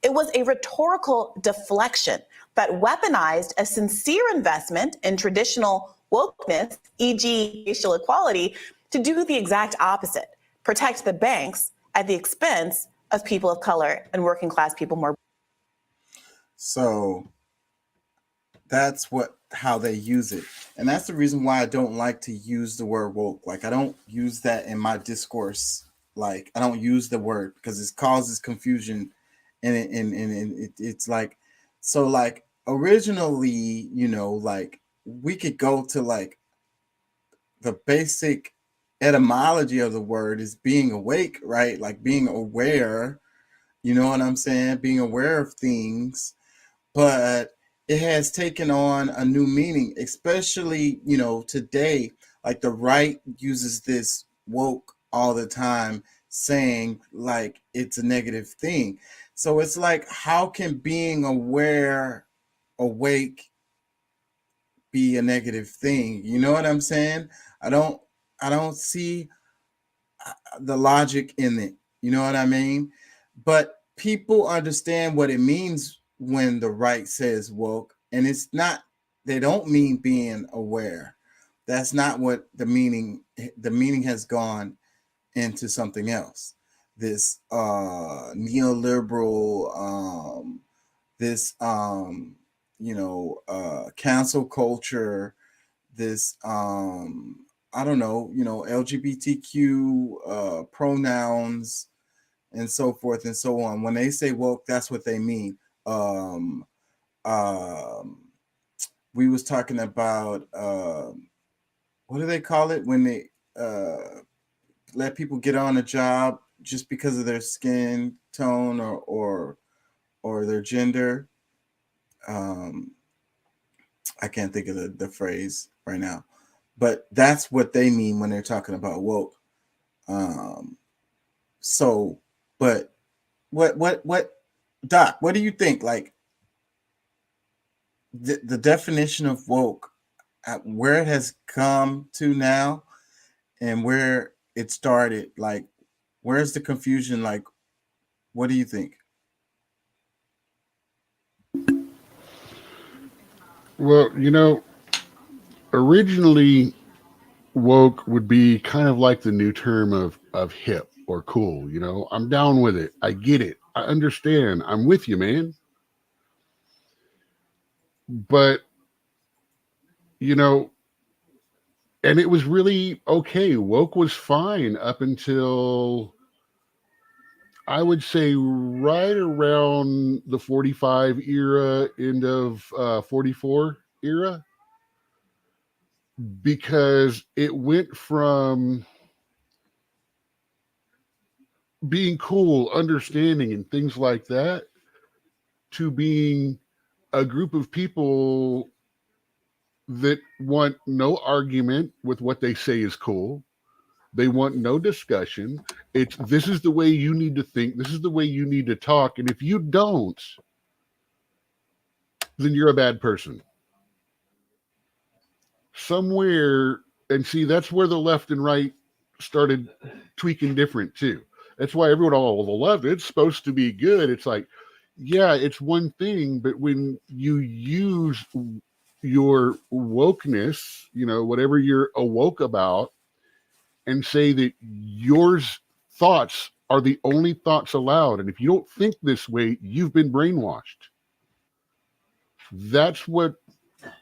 It was a rhetorical deflection that weaponized a sincere investment in traditional wokeness, e.g. racial equality, to do the exact opposite, protect the banks at the expense of people of color and working class people more. So that's how they use it. And that's the reason why I don't like to use the word woke. Like, I don't use that in my discourse. Like, I don't use the word because it causes confusion. And it's like, so like originally, like we could go to like the basic etymology of the word is being awake, right? Like being aware, you know what I'm saying? Being aware of things, but it has taken on a new meaning, especially, today, like the right uses this woke all the time, saying like it's a negative thing. So it's like, how can being awake be a negative thing? You know what I'm saying? I don't see the logic in it. You know what I mean? But people understand what it means when the right says woke, and it's not, they don't mean being aware. That's not what the meaning has gone into something else. This neoliberal, this cancel culture, this I don't know, LGBTQ pronouns and so forth and so on. When they say woke, that's what they mean. We was talking about what do they call it when they let people get on a job just because of their skin tone or their gender. I can't think of the phrase right now, but that's what they mean when they're talking about woke. So, but what, Doc, what do you think? Like the definition of woke, where it has come to now and where it started, like, where's the confusion? Like, what do you think? Well, originally woke would be kind of like the new term of hip or cool. I'm down with it. I get it. I understand. I'm with you, man. But, and it was really okay. Woke was fine up until, I would say, right around the 45 era, end of 44 era, because it went from being cool, understanding, and things like that, to being a group of people that want no argument with what they say is cool. They want no discussion. This is the way you need to think. This is the way you need to talk. And if you don't, then you're a bad person. Somewhere, and see, that's where the left and right started tweaking different too. That's why everyone, the left, it's supposed to be good. It's like, yeah, it's one thing, but when you use your wokeness, whatever you're awoke about, and say that yours thoughts are the only thoughts allowed, and if you don't think this way, you've been brainwashed. That's what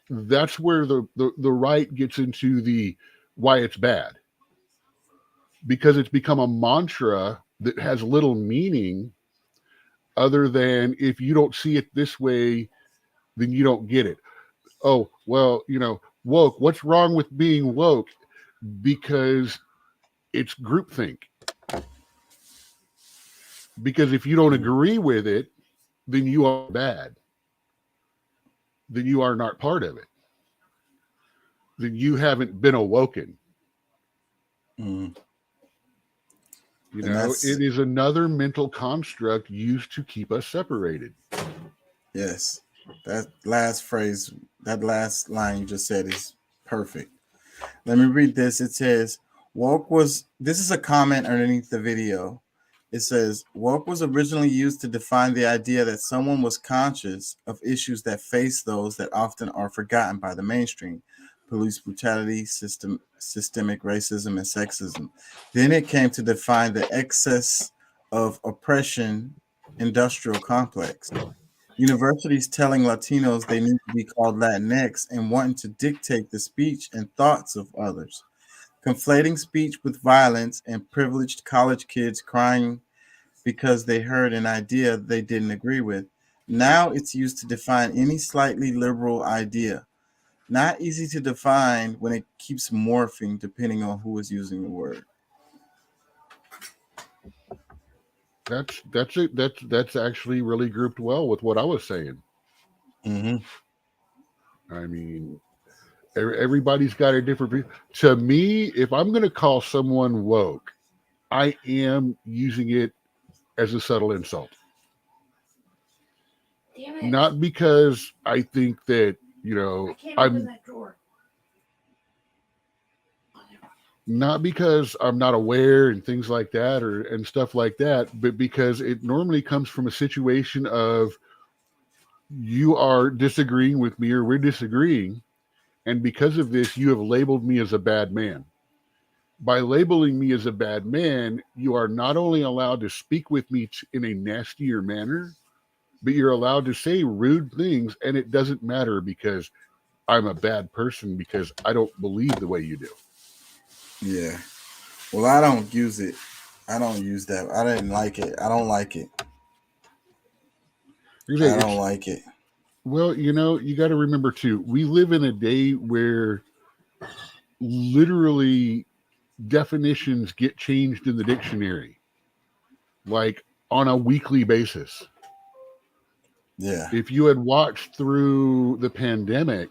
that's where the right gets into the why it's bad, because it's become a mantra that has little meaning other than if you don't see it this way, then you don't get it. Oh, well, woke. What's wrong with being woke? Because it's groupthink. Because if you don't agree with it, then you are bad. Then you are not part of it. Then you haven't been awoken. Mm. It is another mental construct used to keep us separated. Yes. That last phrase, that last line you just said is perfect. Let me read this. It says, this is a comment underneath the video. It says, woke was originally used to define the idea that someone was conscious of issues that face those that often are forgotten by the mainstream. Police brutality, systemic racism, and sexism. Then it came to define the excess of oppression industrial complex. Universities telling Latinos they need to be called Latinx and wanting to dictate the speech and thoughts of others. Conflating speech with violence and privileged college kids crying because they heard an idea they didn't agree with. Now it's used to define any slightly liberal idea. Not easy to define when it keeps morphing depending on who is using the word. That's it. That's actually really grouped well with what I was saying. Mm-hmm. I mean, everybody's got a different view. To me, if I'm going to call someone woke, I am using it as a subtle insult. Damn it. Not because I think that, not because I'm not aware and things like that and stuff like that, but because it normally comes from a situation of you are disagreeing with me or we're disagreeing. And because of this, you have labeled me as a bad man. By labeling me as a bad man, you are not only allowed to speak with me in a nastier manner, but you're allowed to say rude things. And it doesn't matter because I'm a bad person because I don't believe the way you do. Yeah. Well, I don't use it. I don't use that. I didn't like it. I don't like it. I don't like it. Well, you got to remember too, we live in a day where literally definitions get changed in the dictionary, like on a weekly basis. Yeah. If you had watched through the pandemic,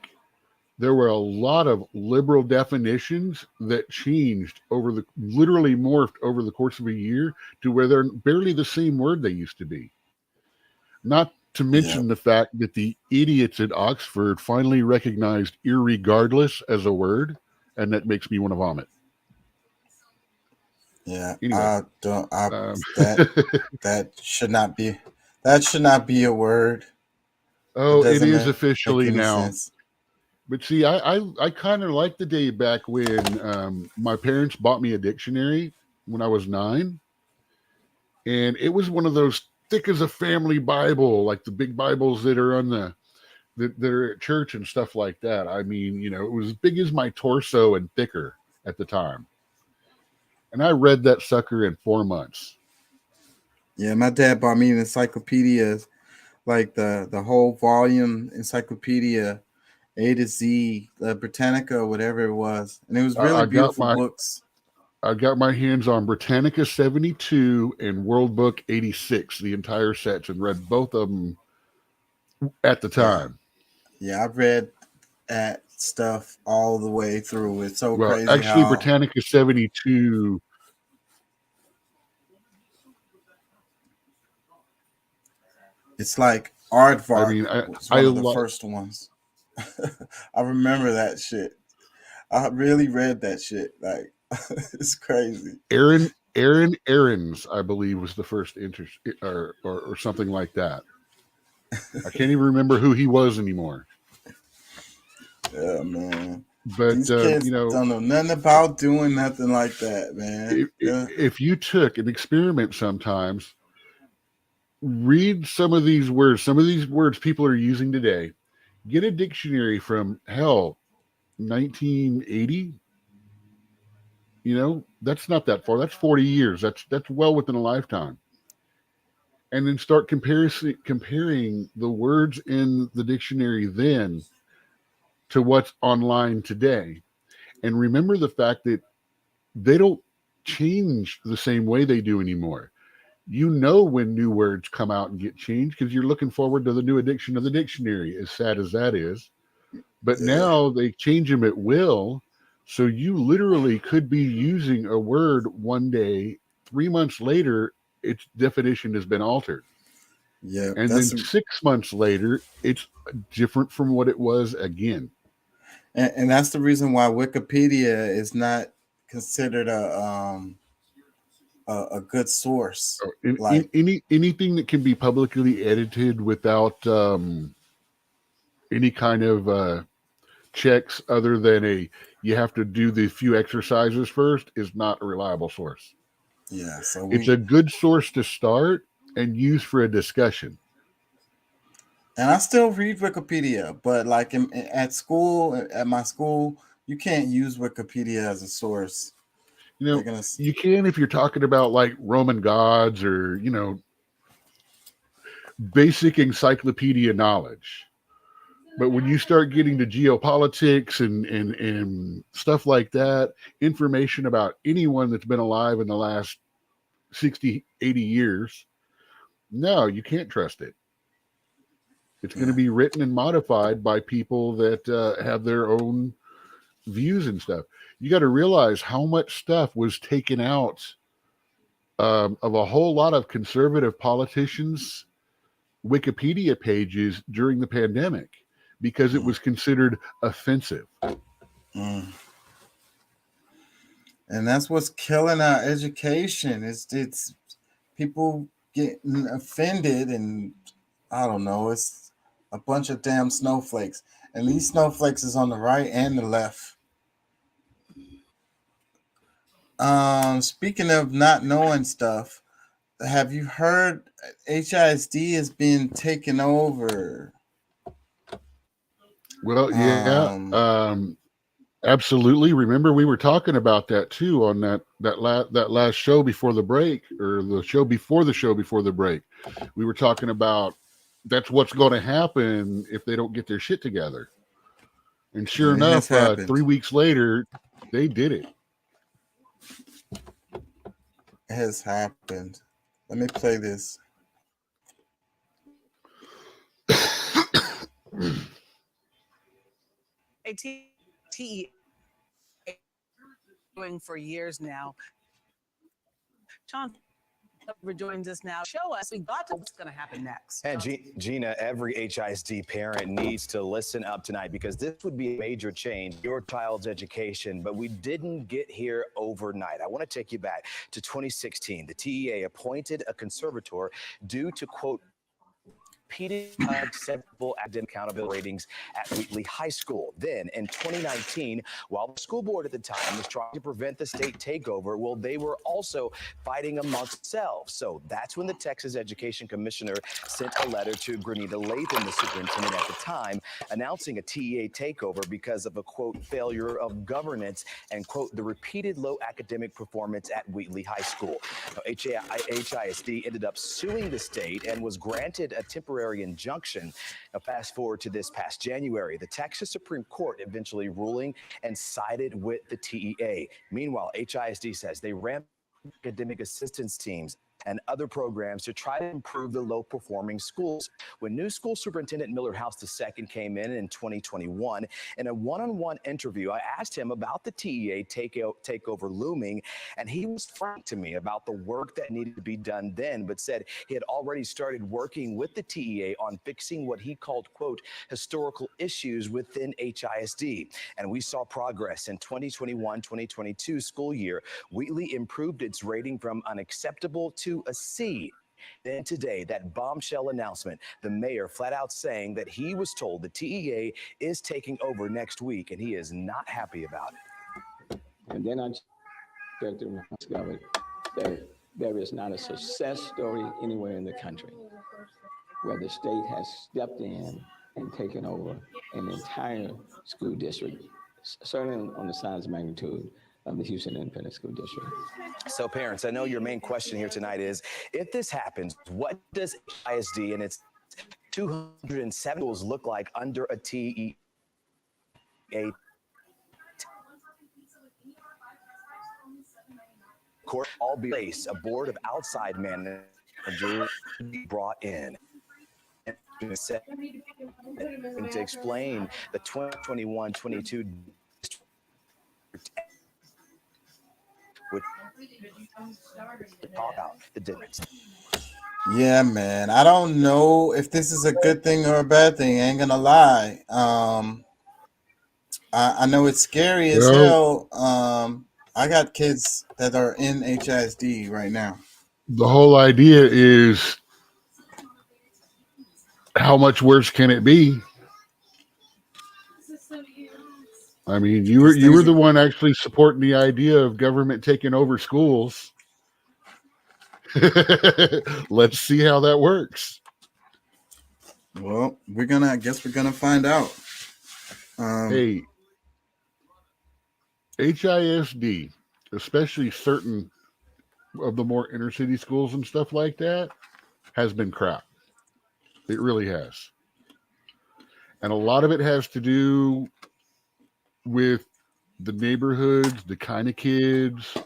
there were a lot of liberal definitions that changed literally morphed over the course of a year to where they're barely the same word they used to be. Not to mention the fact that the idiots at Oxford finally recognized irregardless as a word, and that makes me want to vomit. Yeah, anyway, that should not be. That should not be a word. Oh, it is officially now. Sense. But see, I kind of like the day back when my parents bought me a dictionary when I was 9, and it was one of those thick as a family Bible, like the big Bibles that are on that are at church and stuff like that. I mean, it was as big as my torso and thicker at the time. And I read that sucker in 4 months. Yeah, my dad bought me an encyclopedia, like the whole volume encyclopedia, A to Z, Britannica, whatever it was. And it was really beautiful books. I got my hands on Britannica 72 and World Book 86, the entire sets, and read both of them at the time. Yeah, I've read that stuff all the way through. It's so crazy. Actually, Britannica 72. It's like Aardvark. I mean, was one of the first ones. I remember that shit. I really read that shit. Like, it's crazy. Aaron Aarons, I believe, was the first or something like that. I can't even remember who he was anymore. Yeah, man. But these kids don't know nothing about doing nothing like that, man. If you took an experiment sometimes, read some of these words people are using today, Get a dictionary from hell, 1980. You know, that's not that far. That's 40 years. That's well within a lifetime. And then start comparing the words in the dictionary then to what's online today. And remember the fact that they don't change the same way they do anymore. You know when new words come out and get changed because you're looking forward to the new edition of the dictionary, as sad as that is. But now they change them at will. So you literally could be using a word one day, 3 months later, its definition has been altered. Yeah. And then 6 months later, it's different from what it was again. And that's the reason why Wikipedia is not considered a good source. Anything that can be publicly edited without any kind of checks other than you have to do the few exercises first is not a reliable source. Yeah, so it's a good source to start and use for a discussion. And I still read Wikipedia, but like at school, at my school, you can't use Wikipedia as a source. You know, you can if you're talking about like Roman gods or, you know, basic encyclopedia knowledge. But when you start getting to geopolitics and stuff like that, information about anyone that's been alive in the last 60, 80 years, no, you can't trust it. It's going to be written and modified by people that have their own views and stuff. You got to realize how much stuff was taken out of a whole lot of conservative politicians' Wikipedia pages during the pandemic because it was considered offensive. And that's what's killing our education. It's people getting offended, and I don't know, it's a bunch of damn snowflakes. And these snowflakes is on the right and the left. Speaking of not knowing stuff, have you heard HISD is being taken over? Well, yeah, absolutely. Remember, we were talking about that too on that last show before the break, or the show before the break. We were talking about that's what's going to happen if they don't get their shit together. And sure enough, 3 weeks later, they did it. It has happened. Let me play this. TE doing for years now. John joins us now. Show us what's going to happen next. And Gina, every HISD parent needs to listen up tonight because this would be a major change in your child's education, but we didn't get here overnight. I want to take you back to 2016. The TEA appointed a conservator due to, quote, repeated unacceptable academic accountability ratings at Wheatley High School. Then in 2019, while the school board at the time was trying to prevent the state takeover, well, they were also fighting amongst themselves. So that's when the Texas Education Commissioner sent a letter to Grenita Lathan, the superintendent at the time, announcing a TEA takeover because of a, quote, failure of governance and, quote, the repeated low academic performance at Wheatley High School. Now, HISD ended up suing the state and was granted a temporary injunction. Now, fast forward to this past January, the Texas Supreme Court eventually ruling and sided with the TEA. Meanwhile, HISD says they ramped academic assistance teams and other programs to try to improve the low-performing schools. When new school superintendent Miller House II came in 2021, in a one-on-one interview, I asked him about the TEA takeover looming, and he was frank to me about the work that needed to be done then, but said he had already started working with the TEA on fixing what he called, quote, historical issues within HISD. And we saw progress in 2021-2022 school year. Wheatley improved its rating from unacceptable to a C. Then today, that bombshell announcement, the mayor flat out saying that he was told the TEA is taking over next week, and he is not happy about it. And then I checked and discovered that there is not a success story anywhere in the country where the state has stepped in and taking over an entire school district, certainly on the size and magnitude of the Houston Independent School District. So parents, I know your main question here tonight is, if this happens, what does ISD and its 207 schools look like under a TEA? Court all be placed, a board of outside managers brought in to explain the 2021-22 which talk about the difference. Yeah, man. I don't know if this is a good thing or a bad thing. I ain't gonna lie. I know it's scary as hell. I got kids that are in HISD right now. The whole idea is, how much worse can it be? I mean, you were the one actually supporting the idea of government taking over schools. Let's see how that works. Well, I guess we're gonna find out. Hey, HISD, especially certain of the more inner city schools and stuff like that, has been crap. It really has. And a lot of it has to do with the neighborhoods, the kind of kids,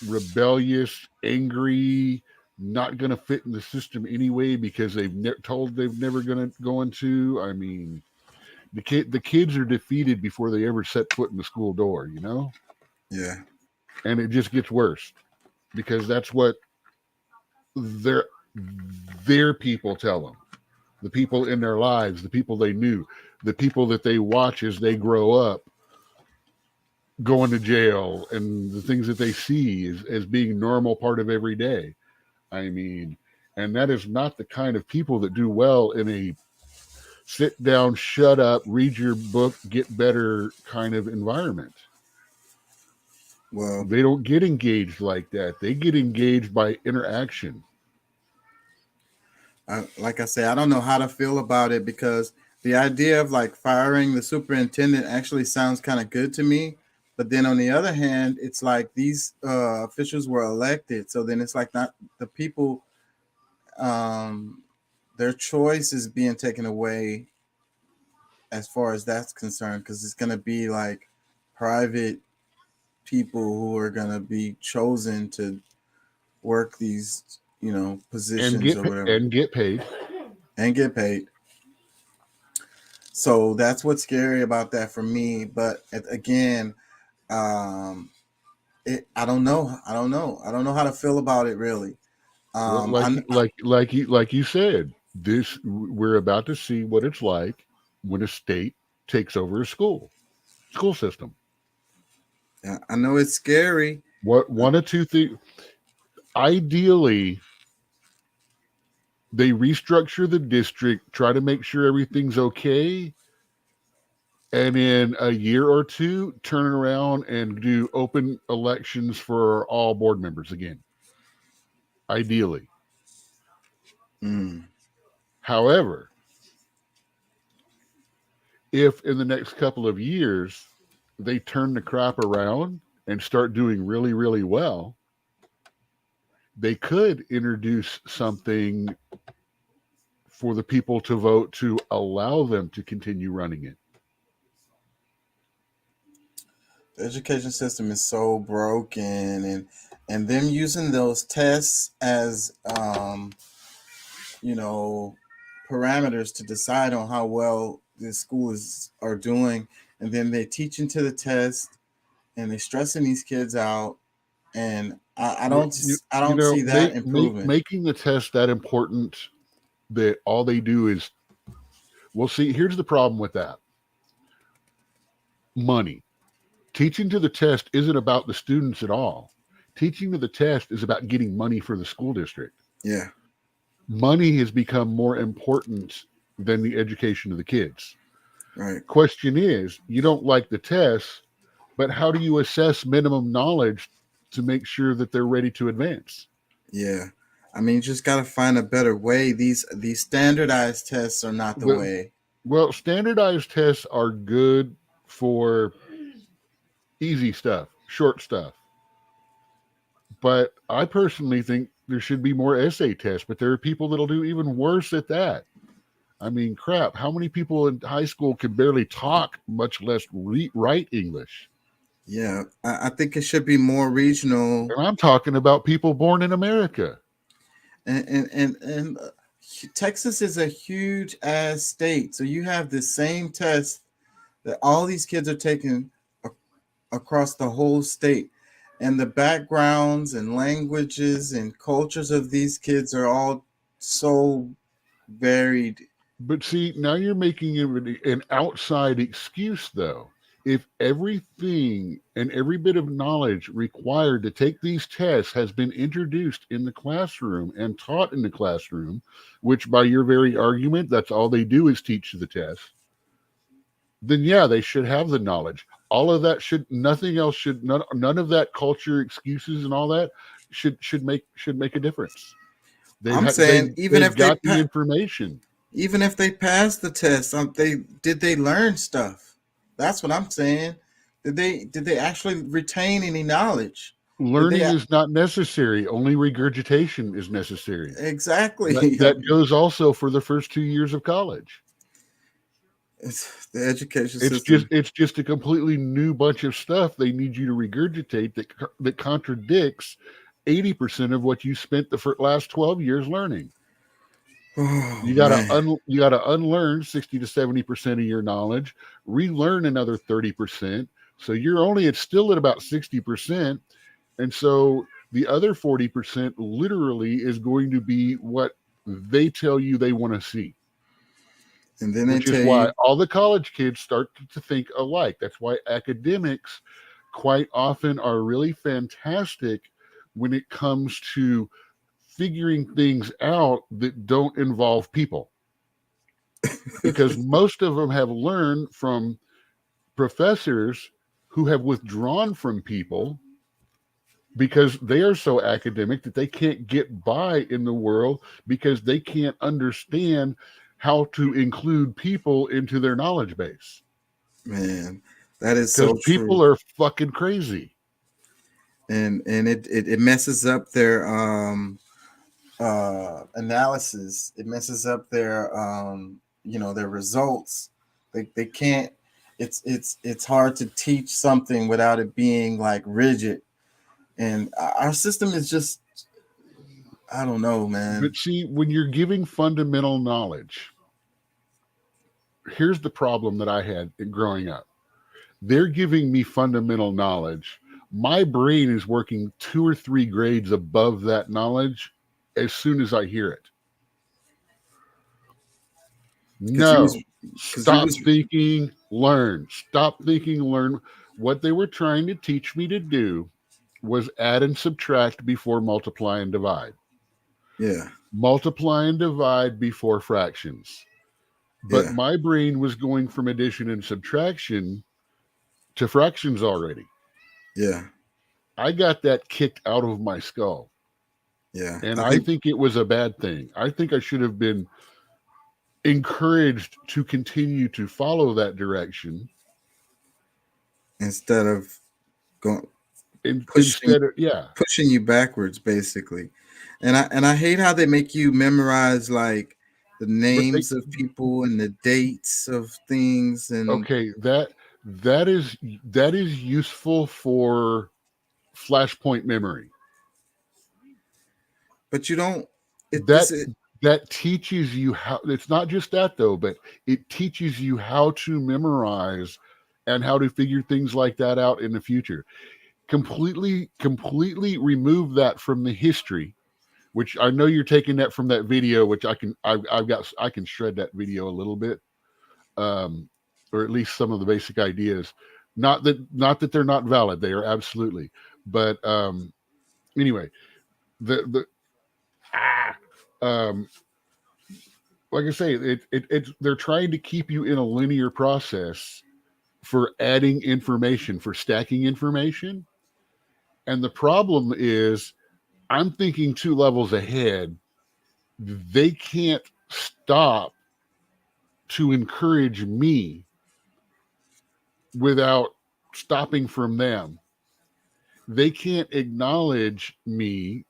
rebellious, angry, not going to fit in the system anyway because they've told they've never going to go into. I mean, the kids are defeated before they ever set foot in the school door, you know? Yeah. And it just gets worse because that's what their people tell them. The people in their lives, the people they knew, the people that they watch as they grow up going to jail, and the things that they see as being normal part of every day. I mean, and that is not the kind of people that do well in a sit down, shut up, read your book, get better kind of environment. Well, they don't get engaged like that. They get engaged by interaction. Like I say, I don't know how to feel about it because the idea of like firing the superintendent actually sounds kind of good to me. But then on the other hand, it's like these officials were elected. So then it's like not the people, their choice is being taken away as far as that's concerned, because it's going to be like private people who are going to be chosen to work these, positions or whatever. And get paid. And get paid. So that's what's scary about that for me. But again, I don't know. I don't know how to feel about it really. Like you said, we're about to see what it's like when a state takes over a school system. Yeah, I know it's scary. One of two things. Ideally, they restructure the district, try to make sure everything's okay, and in a year or two, turn around and do open elections for all board members again. Ideally. However, if in the next couple of years they turn the crap around and start doing really, really well, they could introduce something for the people to vote to allow them to continue running it. The education system is so broken, and them using those tests as parameters to decide on how well the schools are doing, and then they teach into the test and they're stressing these kids out, and I don't see that improving. Making the test that important that all they do is, well, see, here's the problem with that. Money. Teaching to the test isn't about the students at all. Teaching to the test is about getting money for the school district. Yeah. Money has become more important than the education of the kids. Right. Question is, you don't like the tests, but how do you assess minimum knowledge to make sure that they're ready to advance? Yeah. I mean, you just got to find a better way. These standardized tests are not the Well, way. Well, standardized tests are good for easy stuff, short stuff. But I personally think there should be more essay tests, but there are people that'll do even worse at that. I mean, crap, how many people in high school can barely talk, much less write English? Yeah, I think it should be more regional. And I'm talking about people born in America. And Texas is a huge ass state. So you have the same test that all these kids are taking across the whole state. And the backgrounds and languages and cultures of these kids are all so varied. But see, now you're making an outside excuse, though. If everything and every bit of knowledge required to take these tests has been introduced in the classroom and taught in the classroom, which by your very argument, that's all they do is teach the test, then yeah, they should have the knowledge. All of that should, nothing else should, none of that culture excuses and all that should make a difference. I'm saying even if got the information, even if they pass the test, did they learn stuff? That's what I'm saying. Did they actually retain any knowledge? Learning is not necessary. Only regurgitation is necessary. Exactly. That goes also for the first 2 years of college. It's the education system. It's just a completely new bunch of stuff they need you to regurgitate that contradicts 80% of what you spent the last 12 years learning. Oh, you gotta unlearn 60 to 70% of your knowledge, relearn another 30%. So you're still at about 60%. And so the other 40% literally is going to be what they tell you they want to see. And then which is why all the college kids start to think alike. That's why academics quite often are really fantastic when it comes to figuring things out that don't involve people. Because most of them have learned from professors who have withdrawn from people because they are so academic that they can't get by in the world because they can't understand how to include people into their knowledge base. Man, that is so true. People are fucking crazy. And it messes up their analysis. It messes up their their results. They can't. It's hard to teach something without it being like rigid. And our system is just, I don't know, man. But see, when you're giving fundamental knowledge, here's the problem that I had growing up. They're giving me fundamental knowledge. My brain is working 2 or 3 grades above that knowledge as soon as I hear it. No, stop thinking, learn. Stop thinking, learn. What they were trying to teach me to do was add and subtract before multiply and divide. Yeah. Multiply and divide before fractions. But my brain was going from addition and subtraction to fractions already. Yeah. I got that kicked out of my skull. Yeah. And I think it was a bad thing. I think I should have been encouraged to continue to follow that direction instead of going pushing you backwards, basically. And I hate how they make you memorize like the names of people and the dates of things. And okay, that is useful for flashpoint memory. But you don't. That teaches you how. It's not just that though, but it teaches you how to memorize and how to figure things like that out in the future. Completely remove that from the history, which I know you're taking that from that video, which I can shred that video a little bit, or at least some of the basic ideas. Not that they're not valid; they are absolutely. But anyway, like I say, they're trying to keep you in a linear process for adding information, for stacking information. And the problem is I'm thinking 2 levels ahead. They can't stop to encourage me without stopping from them. They can't acknowledge me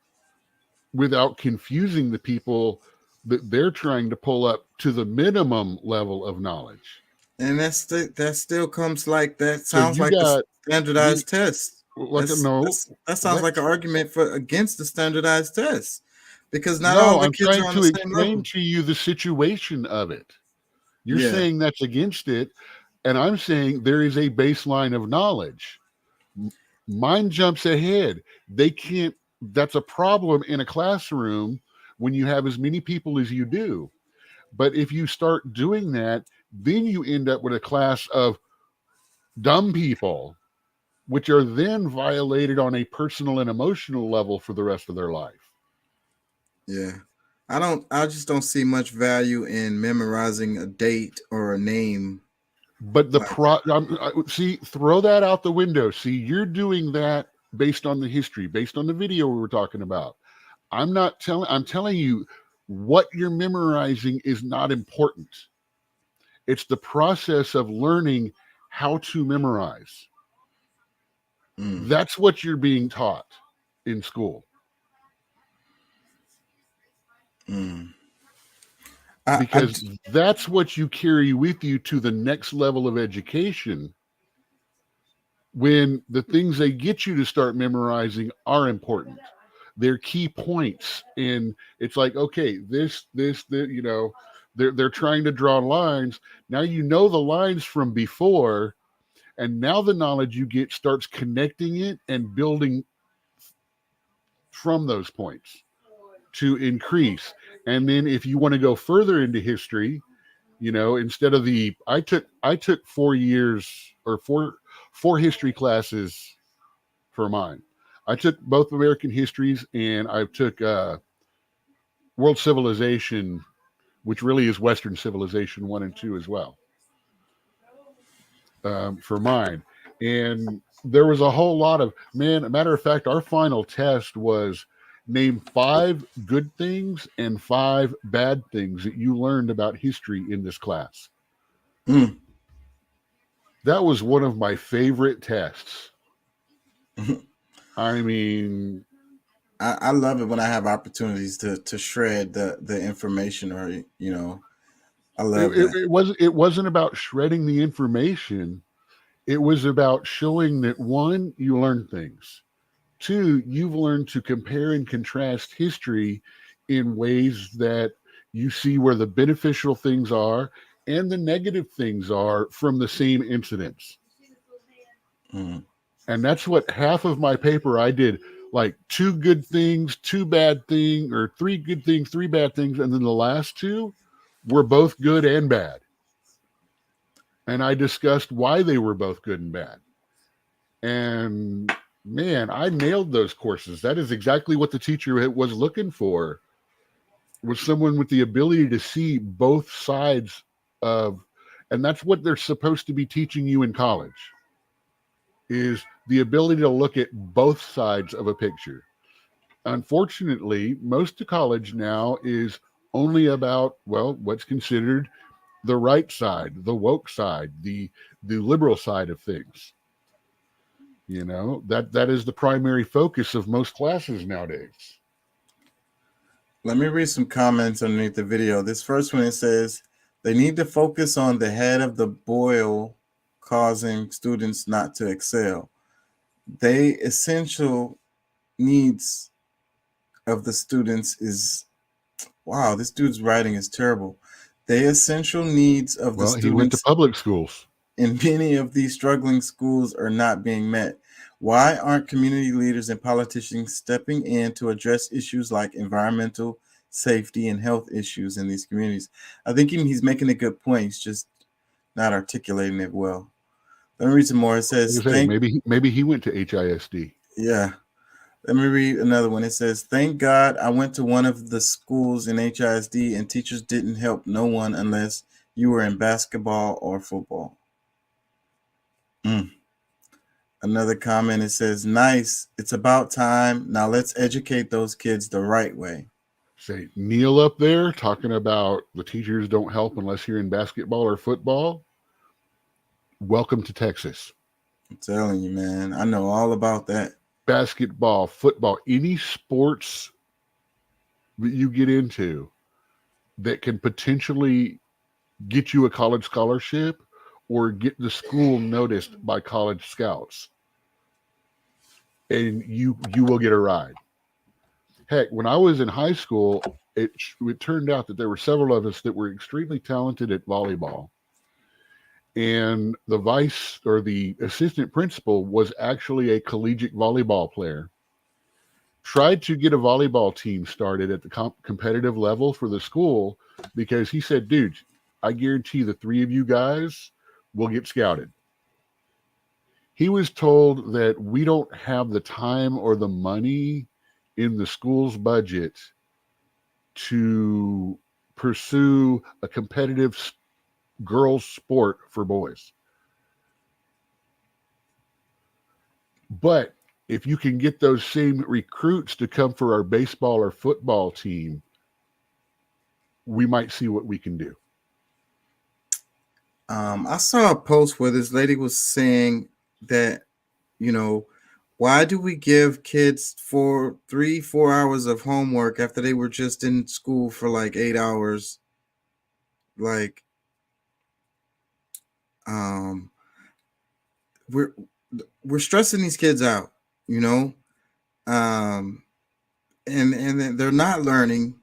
without confusing the people that they're trying to pull up to the minimum level of knowledge. And that still comes like that So sounds you like the got standardized test. like no. That sounds like an argument against the standardized test, because not No, all the I'm kids trying are on to the same level. explain to you the situation of it. You're Yeah. saying that's against it, and I'm saying there is a baseline of knowledge. Mine jumps ahead. They can't. That's a problem in a classroom when you have as many people as you do. But if you start doing that, then you end up with a class of dumb people, which are then violated on a personal and emotional level for the rest of their life. Yeah. I just don't see much value in memorizing a date or a name. But see, throw that out the window. See, you're doing that based on the history, based on the video we were talking about. I'm telling you what you're memorizing is not important. It's the process of learning how to memorize. That's what you're being taught in school. Because that's what you carry with you to the next level of education, when the things they get you to start memorizing are important. They're key points. And it's like, okay, this, you know, they're trying to draw lines. Now you know the lines from before, and now the knowledge you get starts connecting it and building from those points to increase. And then if you want to go further into history, you know, instead of I took 4 years or four history classes for mine. I took both American histories, and I took world civilization, which really is Western civilization 1 and 2 as well, for mine. And there was a whole lot of, a matter of fact, our final test was name 5 good things and 5 bad things that you learned about history in this class. That was one of my favorite tests. I mean, I love it when I have opportunities to shred the information, or, you know, I love that. It wasn't about shredding the information. It was about showing that, 1, you learn things. 2, you've learned to compare and contrast history in ways that you see where the beneficial things are and the negative things are from the same incidents. And that's what half of my paper I did, like 2 good things, 2 bad things, or 3 good things, 3 bad things. And then the last 2 were both good and bad. And I discussed why they were both good and bad. And man, I nailed those courses. That is exactly what the teacher was looking for, was someone with the ability to see both sides of, and that's what they're supposed to be teaching you in college, is the ability to look at both sides of a picture. Unfortunately, most of college now is only about, well, what's considered the right side, the woke side, the liberal side of things. You know, that is the primary focus of most classes nowadays. Let me read some comments underneath the video. This first one, it says, they need to focus on the head of the boil causing students not to excel. They essential needs of the students is, wow, this dude's writing is terrible. The essential needs of the students. He went to public schools. In many of these struggling schools are not being met. Why aren't community leaders and politicians stepping in to address issues like environmental safety and health issues in these communities? I think he's making a good point. He's just not articulating it well. Let me read some more. It says, maybe he went to HISD. Yeah. Let me read another one. It says, thank God I went to one of the schools in HISD and teachers didn't help no one unless you were in basketball or football. Another comment, it says, nice. It's about time. Now let's educate those kids the right way. Say Neil up there talking about the teachers don't help unless you're in basketball or football. Welcome to Texas. I'm telling you, man. I know all about that. Basketball, football, any sports that you get into that can potentially get you a college scholarship or get the school noticed by college scouts, and you will get a ride. Heck, when I was in high school, it turned out that there were several of us that were extremely talented at volleyball, and the vice or the assistant principal was actually a collegiate volleyball player. Tried to get a volleyball team started at the competitive level for the school because he said, dude, I guarantee the three of you guys will get scouted. He was told that we don't have the time or the money in the school's budget to pursue a competitive girls' sport for boys. But if you can get those same recruits to come for our baseball or football team, we might see what we can do. I saw a post where this lady was saying that, you know, why do we give kids 3-4 hours of homework after they were just in school for like 8 hours? Like, we're stressing these kids out, you know, and they're not learning.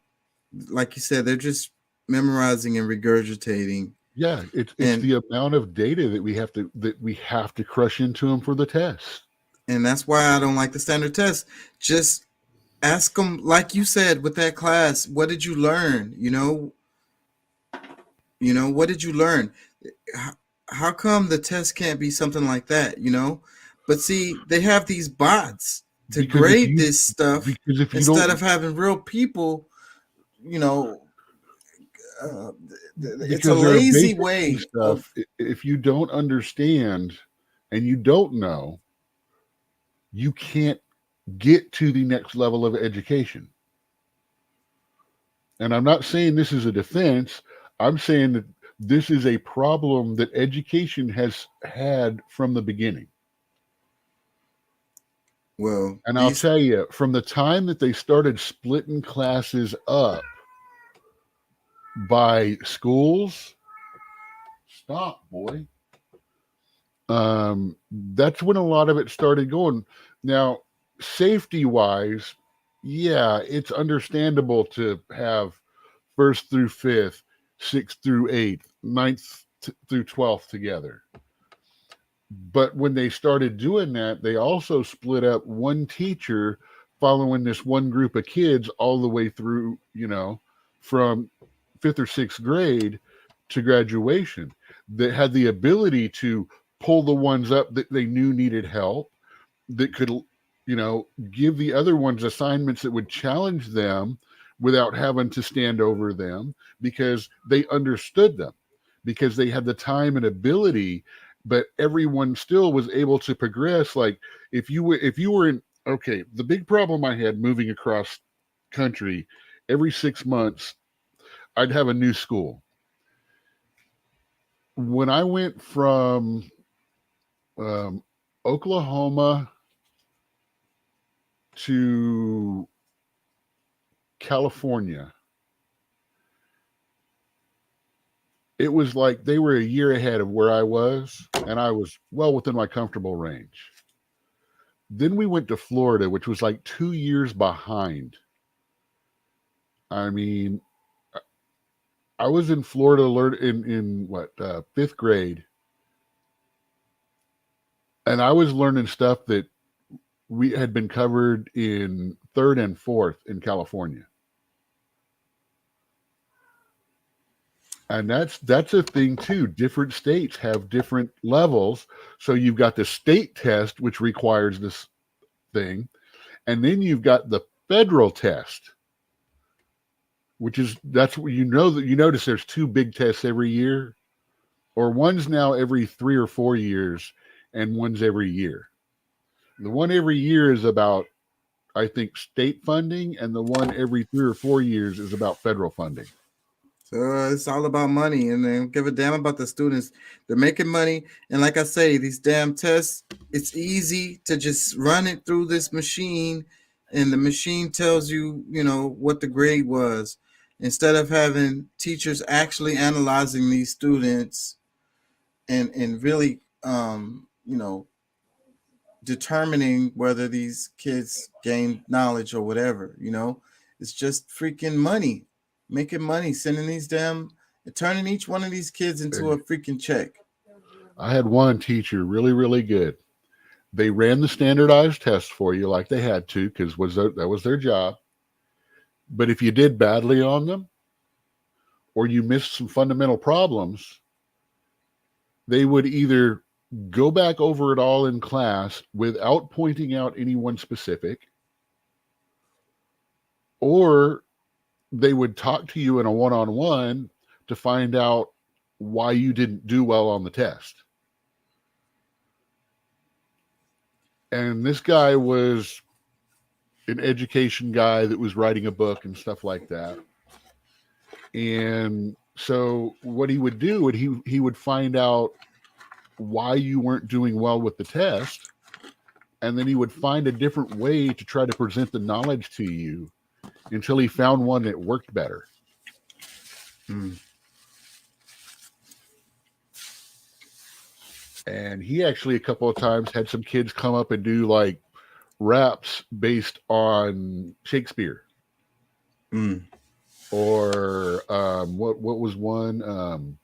Like you said, they're just memorizing and regurgitating. Yeah, it's the amount of data that we have to crush into them for the test. And that's why I don't like the standard test. Just ask them, like you said with that class, what did you learn? You know, what did you learn? How come the test can't be something like that, you know? But see, they have these bots to grade this stuff instead of having real people, you know. It's a lazy way. Stuff. If you don't understand and you don't know, you can't get to the next level of education. And I'm not saying this is a defense. I'm saying that this is a problem that education has had from the beginning. Well, and I'll tell you, from the time that they started splitting classes up by schools, stop, boy. That's when a lot of it started going. Now, safety-wise, yeah, it's understandable to have 1st through 5th, 6th through 8th, 9th through 12th together. But when they started doing that, they also split up one teacher following this one group of kids all the way through, you know, from 5th or 6th grade to graduation, that had the ability to pull the ones up that they knew needed help, that could, you know, give the other ones assignments that would challenge them without having to stand over them, because they understood them, because they had the time and ability. But everyone still was able to progress. Like if you were in, okay, the big problem I had moving across country, every 6 months, I'd have a new school. When I went from Oklahoma to California, it was like they were a year ahead of where I was, and I was well within my comfortable range. Then we went to Florida, which was like 2 years behind. I mean, I was in Florida in 5th grade, and I was learning stuff that we had been covered in 3rd and 4th in California. And that's a thing too. Different states have different levels. So you've got the state test, which requires this thing, and then you've got the federal test, that's what you notice there's 2 big tests every year, or one's now every 3 or 4 years, and one's every year. The one every year is about, I think, state funding, and the one every 3 or 4 years is about federal funding. So it's all about money, and they don't give a damn about the students. They're making money, and like I say, these damn tests, it's easy to just run it through this machine, and the machine tells you, you know, what the grade was, instead of having teachers actually analyzing these students and really, you know, determining whether these kids gain knowledge or whatever. You know, it's just freaking money, making money, sending these damn, turning each one of these kids into a freaking check. I had one teacher really, really good. They ran the standardized test for you like they had to, because that was their job. But if you did badly on them, or you missed some fundamental problems, they would either go back over it all in class without pointing out anyone specific, or they would talk to you in a one-on-one to find out why you didn't do well on the test. And this guy was an education guy that was writing a book and stuff like that. And so what he would do, he would find out why you weren't doing well with the test, and then he would find a different way to try to present the knowledge to you until he found one that worked better. And he actually a couple of times had some kids come up and do like raps based on Shakespeare. Or what was one?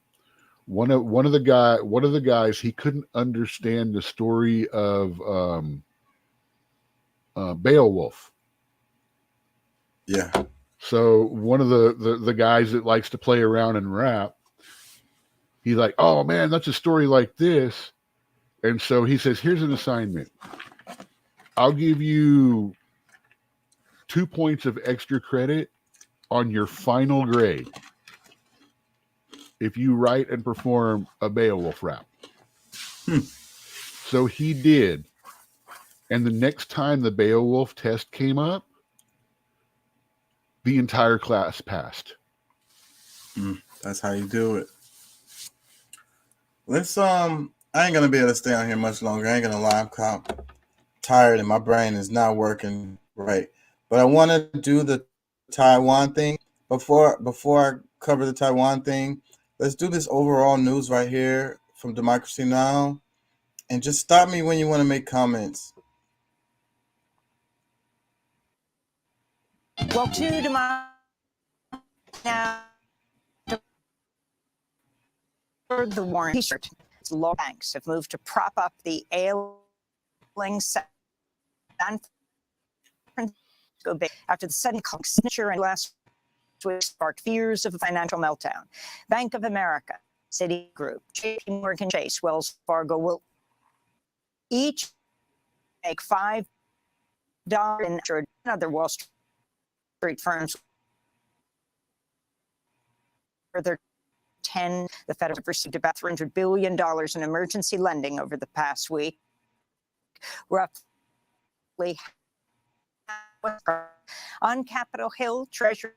One of the guys, he couldn't understand the story of Beowulf. Yeah. So one of the guys that likes to play around and rap, he's like, "Oh man, that's a story like this," and so he says, "Here's an assignment. I'll give you 2 points of extra credit on your final grade if you write and perform a Beowulf rap." So he did. And the next time the Beowulf test came up, the entire class passed. That's how you do it. Let's I ain't gonna be able to stay on here much longer. I ain't gonna lie, I'm tired and my brain is not working right. But I want to do the Taiwan thing. Before I cover the Taiwan thing, let's do this overall news right here from Democracy Now! And just stop me when you want to make comments. Well, to Democracy Now! The Warren T-shirt. Law banks have moved to prop up the ailing San Francisco Bay after the sudden signature and last week sparked fears of a financial meltdown. Bank of America, Citigroup, JP Morgan Chase, Wells Fargo will each make $5 and other Wall Street firms further 10. The Fed have received about $300 billion in emergency lending over the past week. Roughly on Capitol Hill, Treasury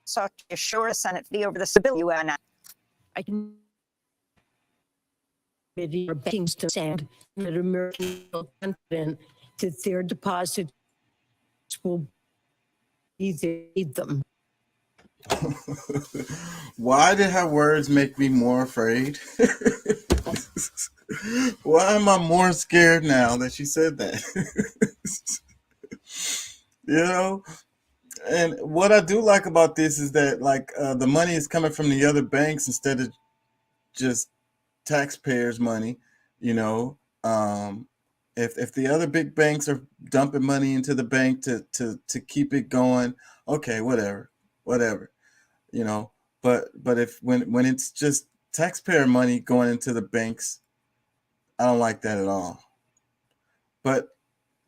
sought to assure the Senate over the bill. I can banking to stand that Americans are confident that their deposits will be them. Why did her words make me more afraid? Why am I more scared now that she said that? You know? And what I do like about this is that like the money is coming from the other banks instead of just taxpayers' money, you know. If the other big banks are dumping money into the bank to keep it going, okay, whatever, you know. But if when it's just taxpayer money going into the banks, I don't like that at all. But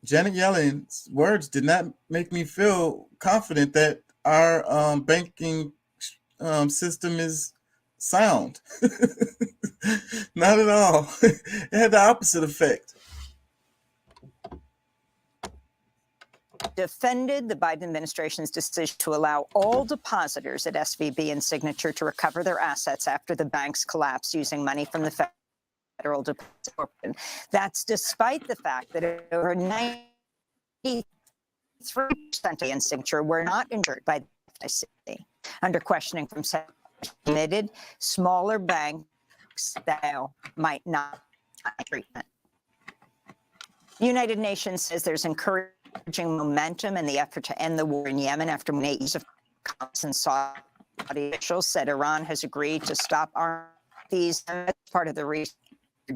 Janet Yellen's words did not make me feel confident that our banking system is sound. Not at all. It had the opposite effect. Defended the Biden administration's decision to allow all depositors at SVB and Signature to recover their assets after the banks collapsed using money from the Federal Deposit Corporation. That's despite the fact that over 93% in Signature were not injured by the FDIC. Under questioning from admitted, smaller banks that might not have treatment. The United Nations says there's encouraging momentum in the effort to end the war in Yemen after 8 years of conflicts, and Saudi officials said Iran has agreed to stop arms. These as part of the recent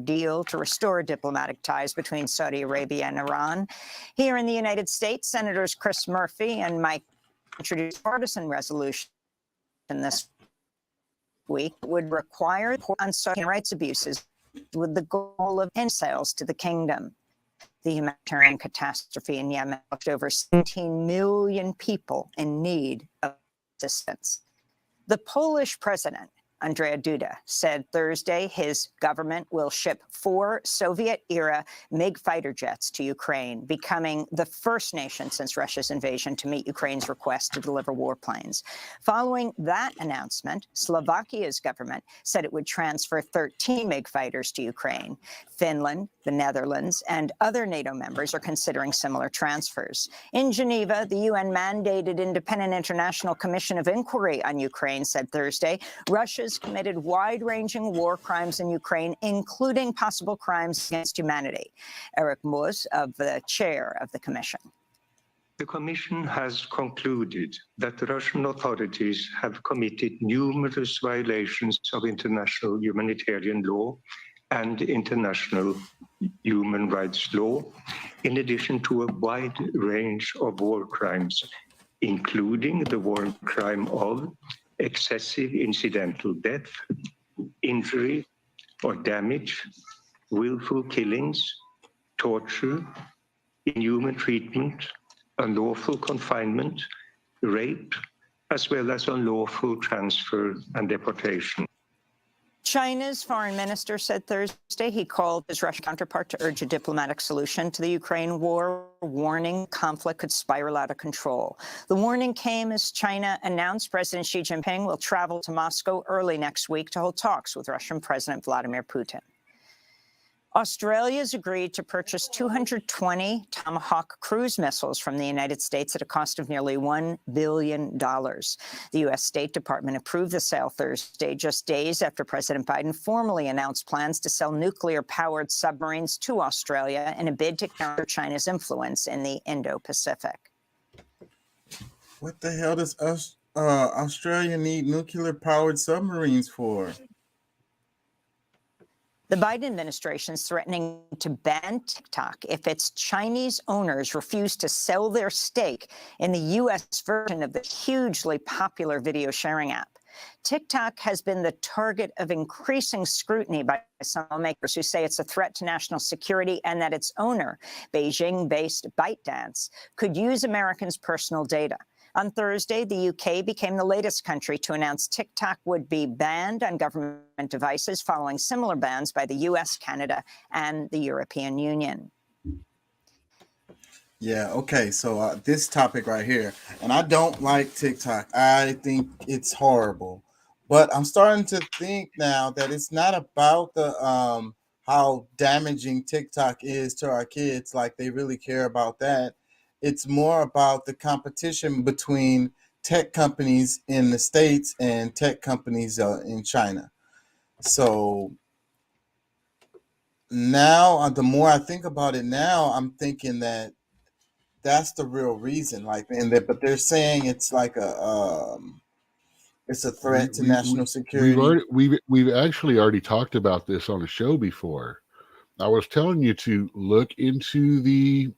deal to restore diplomatic ties between Saudi Arabia and Iran. Here in the United States, Senators Chris Murphy and Mike introduced a partisan resolution this week would require on Saudi rights abuses with the goal of end sales to the kingdom. The humanitarian catastrophe in Yemen left over 17 million people in need of assistance. The Polish president, Andrzej Duda, said Thursday his government will ship 4 Soviet-era MiG fighter jets to Ukraine, becoming the first nation since Russia's invasion to meet Ukraine's request to deliver warplanes. Following that announcement, Slovakia's government said it would transfer 13 MiG fighters to Ukraine. Finland, the Netherlands, and other NATO members are considering similar transfers. In Geneva, the UN-mandated Independent International Commission of Inquiry on Ukraine said Thursday Russia's committed wide-ranging war crimes in Ukraine, including possible crimes against humanity. Eric Moos, the chair of the commission. The Commission has concluded that the Russian authorities have committed numerous violations of international humanitarian law and international human rights law, in addition to a wide range of war crimes, including the war crime of excessive incidental death, injury or damage, willful killings, torture, inhuman treatment, unlawful confinement, rape, as well as unlawful transfer and deportation. China's foreign minister said Thursday he called his Russian counterpart to urge a diplomatic solution to the Ukraine war, warning conflict could spiral out of control. The warning came as China announced President Xi Jinping will travel to Moscow early next week to hold talks with Russian President Vladimir Putin. Australia's agreed to purchase 220 Tomahawk cruise missiles from the United States at a cost of nearly $1 billion. The U.S. State Department approved the sale Thursday, just days after President Biden formally announced plans to sell nuclear-powered submarines to Australia in a bid to counter China's influence in the Indo-Pacific. What the hell does Australia need nuclear-powered submarines for? The Biden administration is threatening to ban TikTok if its Chinese owners refuse to sell their stake in the U.S. version of the hugely popular video sharing app. TikTok has been the target of increasing scrutiny by some lawmakers who say it's a threat to national security and that its owner, Beijing-based ByteDance, could use Americans' personal data. On Thursday, the UK became the latest country to announce TikTok would be banned on government devices following similar bans by the US, Canada, and the European Union. Yeah, okay, so this topic right here, and I don't like TikTok. I think it's horrible. But I'm starting to think now that it's not about the how damaging TikTok is to our kids, like they really care about that. It's more about the competition between tech companies in the States and tech companies in China. So now, the more I think about it now, I'm thinking that that's the real reason. Like, but they're saying it's like it's a threat to national security. We've actually already talked about this on the show before. I was telling you to look into the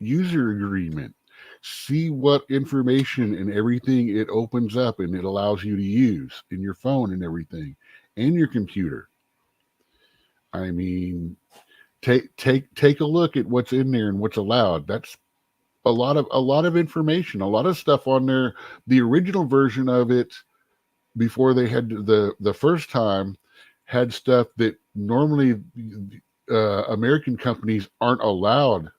user agreement, see what information and everything it opens up and it allows you to use in your phone and everything and your computer. I mean, take a look at what's in there and what's allowed. That's a lot of information, a lot of stuff on there. The original version of it before they had the first time had stuff that normally American companies aren't allowed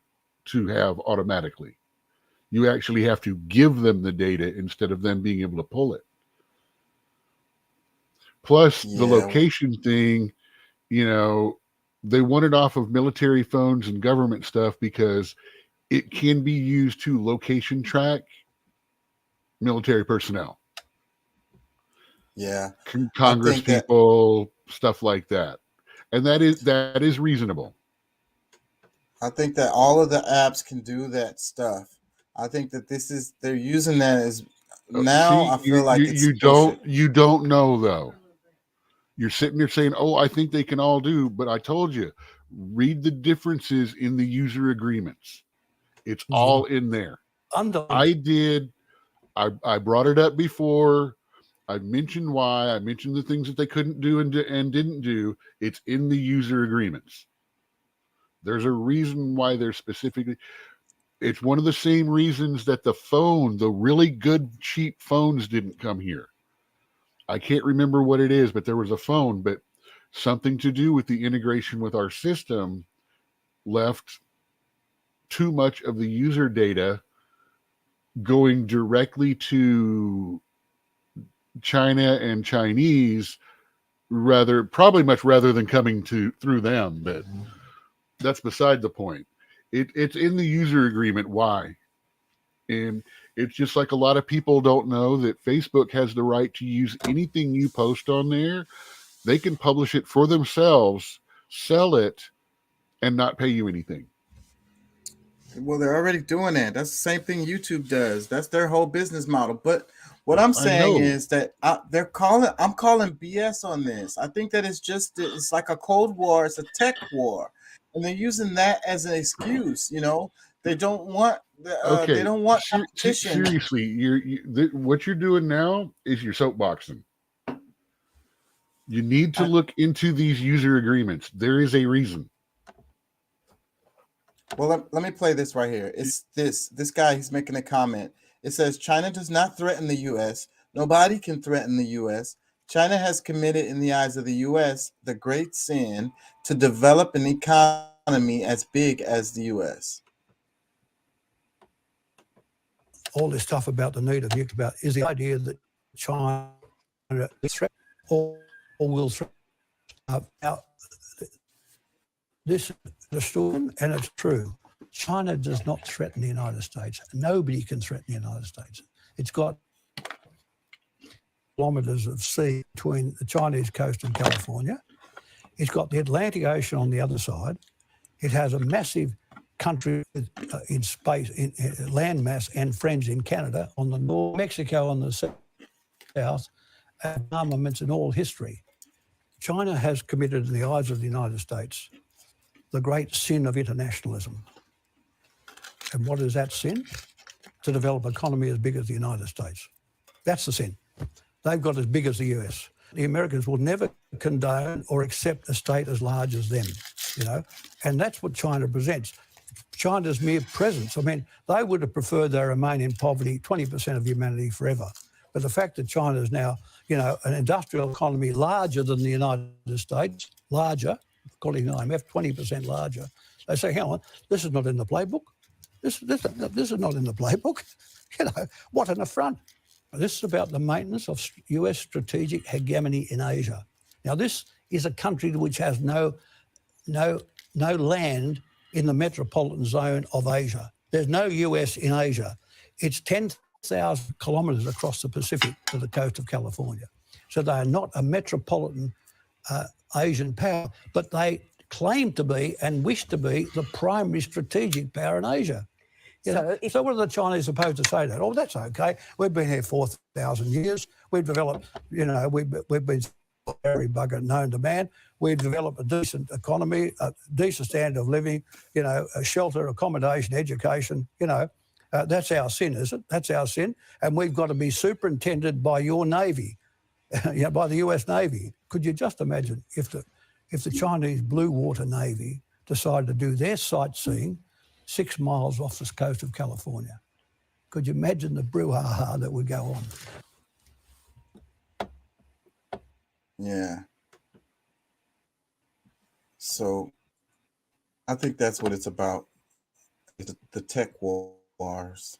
to have automatically. You actually have to give them the data instead of them being able to pull it. Plus the location thing, you know, they want it off of military phones and government stuff because it can be used to location track military personnel. Yeah. Congress people, stuff like that. And that is reasonable. I think that all of the apps can do that stuff. I think that they're using that as now. I feel like you don't know though. You're sitting there saying, "Oh, I think they can all do," but I told you, read the differences in the user agreements. It's all in there. I brought it up before. I mentioned why. I mentioned the things that they couldn't do and didn't do. It's in the user agreements. There's a reason why they're specifically. It's one of the same reasons that the really good, cheap phones didn't come here. I can't remember what it is, but there was a phone, but something to do with the integration with our system left too much of the user data going directly to China and Chinese probably much rather than coming through them, but that's beside the point. It's in the user agreement why. And it's just like a lot of people don't know that Facebook has the right to use anything you post on there. They can publish it for themselves, sell it, and not pay you anything. Well, they're already doing that. That's the same thing YouTube does. That's their whole business model. But what I'm saying is that I'm calling BS on this. I think that it's like a Cold War. It's a tech war. And they're using that as an excuse, you know. They don't want they don't want competition. Seriously, what you're doing now is you're soapboxing. You need to look into these user agreements. There is a reason. Well, let me play this right here. It's this guy. He's making a comment. It says China does not threaten the U.S. Nobody can threaten the U.S. China has committed, in the eyes of the U.S., the great sin to develop an economy as big as the U.S. All this stuff about the need of nuclear is the idea that China is threat or will threaten. Now, this is understood, and it's true. China does not threaten the United States. Nobody can threaten the United States. It's got kilometers of sea between the Chinese coast and California. It's got the Atlantic Ocean on the other side. It has a massive country in space, in land mass, and friends in Canada on the north, Mexico on the south, and armaments in all history. China has committed, in the eyes of the United States, the great sin of internationalism. And what is that sin? To develop an economy as big as the United States. That's the sin. They've got as big as the US. The Americans will never condone or accept a state as large as them, you know, and that's what China presents. China's mere presence. I mean, they would have preferred they remain in poverty, 20% of humanity forever. But the fact that China is now, you know, an industrial economy larger than the United States, larger, according to IMF, 20% larger. They say, hang on, this is not in the playbook. This is not in the playbook. You know, what an affront. This is about the maintenance of US strategic hegemony in Asia. Now, this is a country which has no land in the metropolitan zone of Asia. There's no US in Asia. It's 10,000 kilometres across the Pacific to the coast of California. So they are not a metropolitan Asian power, but they claim to be and wish to be the primary strategic power in Asia. So what are the Chinese supposed to say to that? Oh, that's okay. We've been here 4,000 years. We've developed, you know, we've been every bugger known to man. We've developed a decent economy, a decent standard of living, you know, a shelter, accommodation, education, you know. That's our sin, is it? That's our sin. And we've got to be superintended by your Navy, you know, by the US Navy. Could you just imagine if the Chinese Blue Water Navy decided to do their sightseeing 6 miles off the coast of California? Could you imagine the brouhaha that would go on? Yeah. So I think that's what it's about. The tech wars.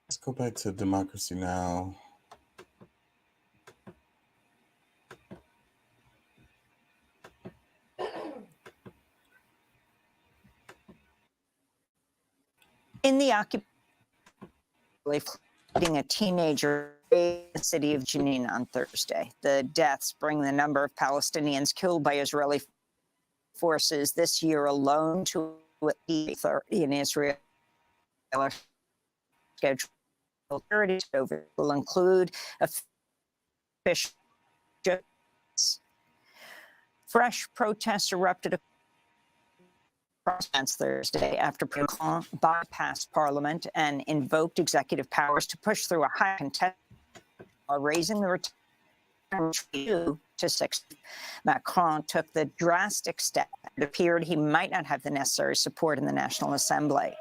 Let's go back to Democracy Now. In the occupation, a teenager in the city of Jenin on Thursday. The deaths bring the number of Palestinians killed by Israeli forces this year alone to 30 in Israel. Scheduled will include officials. Fresh protests erupted across Thursday after Macron bypassed Parliament and invoked executive powers to push through a high contest while raising the return to 6. Macron took the drastic step. It appeared he might not have the necessary support in the National Assembly.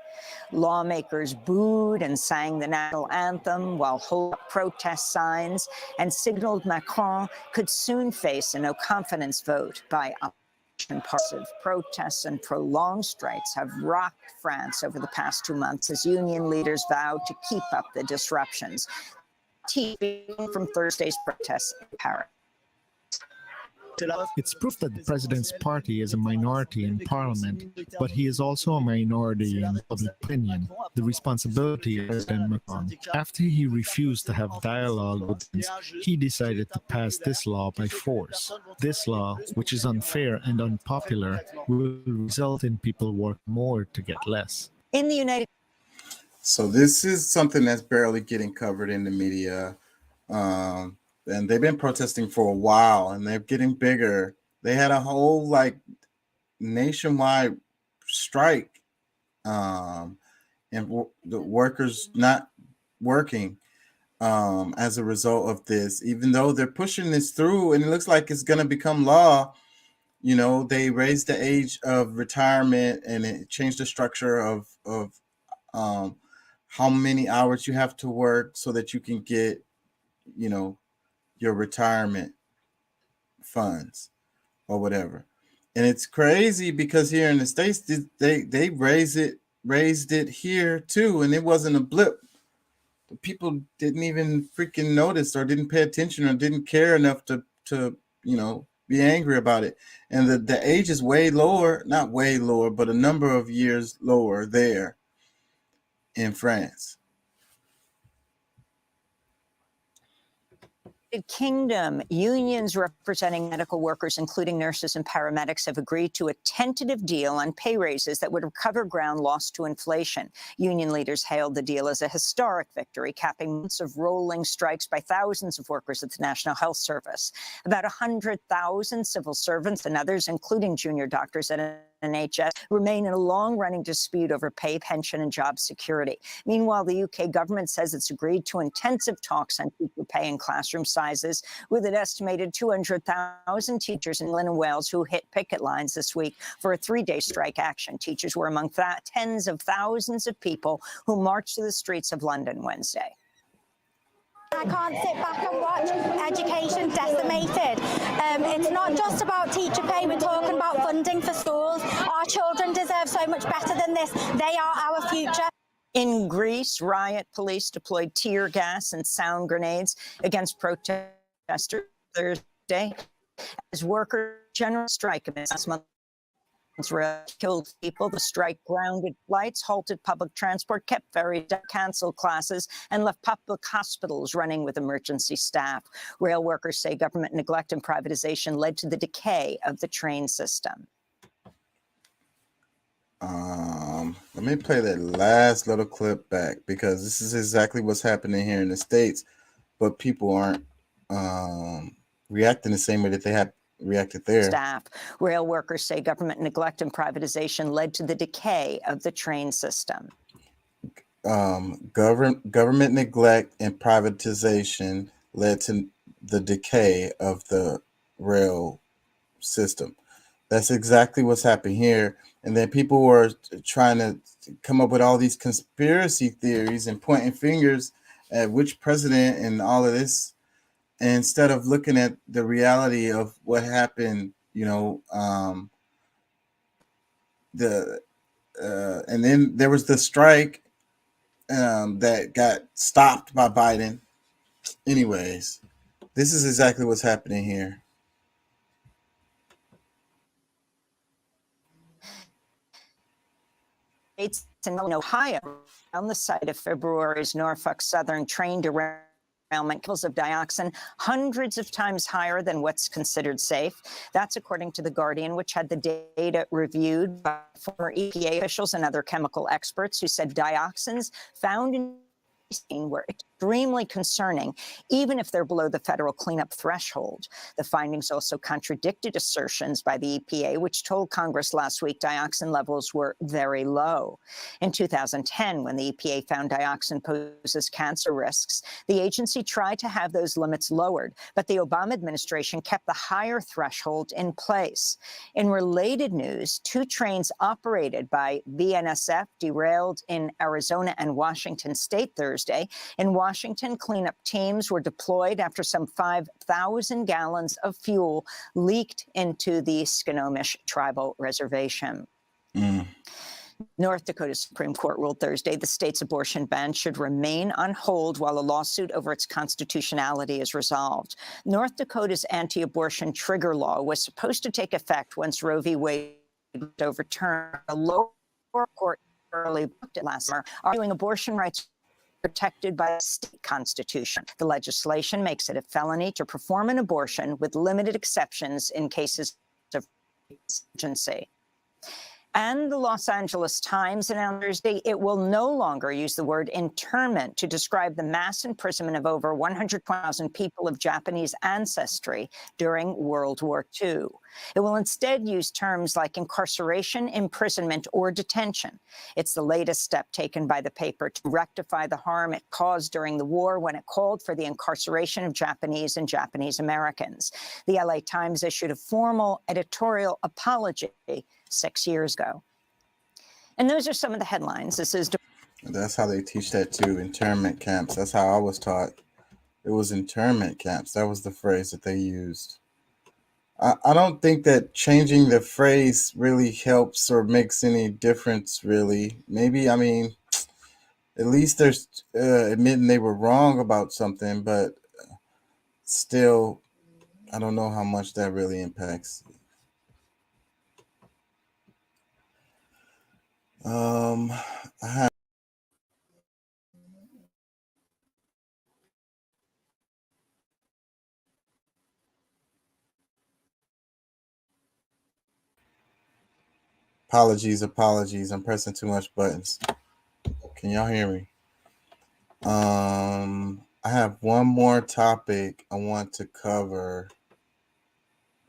Lawmakers booed and sang the national anthem while holding up protest signs and signaled Macron could soon face a no-confidence vote by opposition parties. Protests and prolonged strikes have rocked France over the past 2 months as union leaders vowed to keep up the disruptions. TV from Thursday's protests in Paris. It's proof that the president's party is a minority in parliament, but he is also a minority in public opinion. The responsibility of President Macron. After he refused to have dialogue with us, he decided to pass this law by force. This law, which is unfair and unpopular, will result in people work more to get less. In the United So this is something that's barely getting covered in the media. And they've been protesting for a while and they're getting bigger. They had a whole nationwide strike and the workers not working as a result of this, even though they're pushing this through and it looks like it's going to become law. You know, they raised the age of retirement and it changed the structure of how many hours you have to work so that you can get, your retirement funds or whatever. And it's crazy because here in the States, they raised it here too. And it wasn't a blip. The people didn't even freaking notice or didn't pay attention or didn't care enough to be angry about it. And the age is way lower, not way lower, but a number of years lower there in France. Kingdom, unions representing medical workers, including nurses and paramedics, have agreed to a tentative deal on pay raises that would recover ground lost to inflation. Union leaders hailed the deal as a historic victory, capping months of rolling strikes by thousands of workers at the National Health Service. About 100,000 civil servants and others, including junior doctors at NHS, remain in a long-running dispute over pay, pension, and job security. Meanwhile, the UK government says it's agreed to intensive talks on teacher pay and classroom sizes, with an estimated 200,000 teachers in England and Wales who hit picket lines this week for a 3-day strike action. Teachers were among tens of thousands of people who marched to the streets of London Wednesday. I can't sit back and watch education decimated. It's not just about teacher pay, we're talking about funding for schools. Our children deserve so much better than this. They are our future. In Greece, riot police deployed tear gas and sound grenades against protesters Thursday as workers' general strike last month killed people. The strike grounded flights, halted public transport, kept ferries, canceled classes, and left public hospitals running with emergency staff. Rail workers say government neglect and privatization led to the decay of the train system. Let me play that last little clip back because this is exactly what's happening here in the States, but people aren't reacting the same way that they have reacted there. Staff. Rail workers say government neglect and privatization led to the decay of the train system. Government neglect and privatization led to the decay of the rail system. That's exactly what's happening here. And then people were trying to come up with all these conspiracy theories and pointing fingers at which president and all of this instead of looking at the reality of what happened, and then there was the strike that got stopped by Biden. Anyways, this is exactly what's happening here. States in Ohio on the site of February's Norfolk Southern train derailment, levels of dioxin hundreds of times higher than what's considered safe. That's according to The Guardian, which had the data reviewed by former EPA officials and other chemical experts who said dioxins found in were extremely concerning, even if they're below the federal cleanup threshold. The findings also contradicted assertions by the EPA, which told Congress last week dioxin levels were very low. In 2010, when the EPA found dioxin poses cancer risks, the agency tried to have those limits lowered, but the Obama administration kept the higher threshold in place. In related news, 2 trains operated by BNSF derailed in Arizona and Washington state Thursday. In Washington, cleanup teams were deployed after some 5,000 gallons of fuel leaked into the Snohomish Tribal Reservation. North Dakota Supreme Court ruled Thursday the state's abortion ban should remain on hold while a lawsuit over its constitutionality is resolved. North Dakota's anti-abortion trigger law was supposed to take effect once Roe v. Wade was overturned. A lower court early booked it last summer, arguing abortion rights protected by the state constitution. The legislation makes it a felony to perform an abortion with limited exceptions in cases of emergency. And the Los Angeles Times announced Thursday it will no longer use the word internment to describe the mass imprisonment of over 100,000 people of Japanese ancestry during World War II. It will instead use terms like incarceration, imprisonment, or detention. It's the latest step taken by the paper to rectify the harm it caused during the war when it called for the incarceration of Japanese and Japanese Americans. The LA Times issued a formal editorial apology 6 years ago. And those are some of the headlines. That's how they teach that too, internment camps. That's how I was taught. It was internment camps. That was the phrase that they used. I don't think that changing the phrase really helps or makes any difference, really. Maybe, at least they're admitting they were wrong about something, but still, I don't know how much that really impacts. I have apologies. I'm pressing too much buttons. Can y'all hear me? I have one more topic I want to cover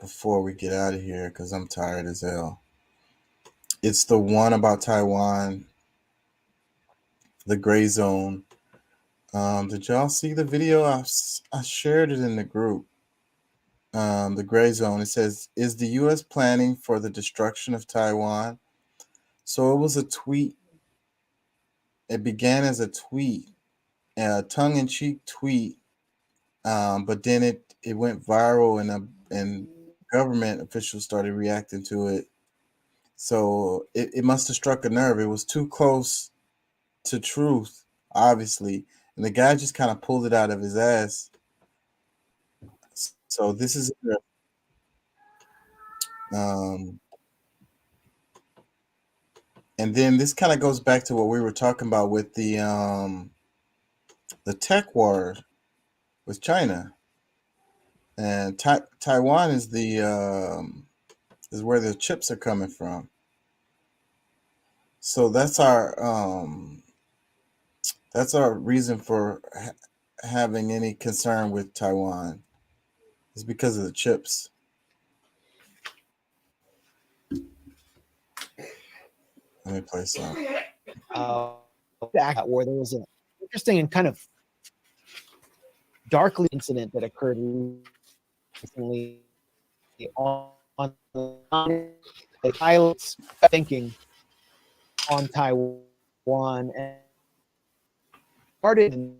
before we get out of here because I'm tired as hell. It's the one about Taiwan, the gray zone. Did y'all see the video? I shared it in the group. The gray zone. It says, is the U.S. planning for the destruction of Taiwan? So it was a tweet. It began as a tweet, a tongue-in-cheek tweet, but then it went viral and government officials started reacting to it. So it must have struck a nerve. It was too close to truth, obviously. And the guy just kind of pulled it out of his ass. So this is and then this kind of goes back to what we were talking about with the tech war with China. And Taiwan is is where the chips are coming from. So that's our reason for having any concern with Taiwan. It's because of the chips. Let me play some. Where there was an interesting and kind of darkly incident that occurred recently on the pilots thinking on Taiwan and started in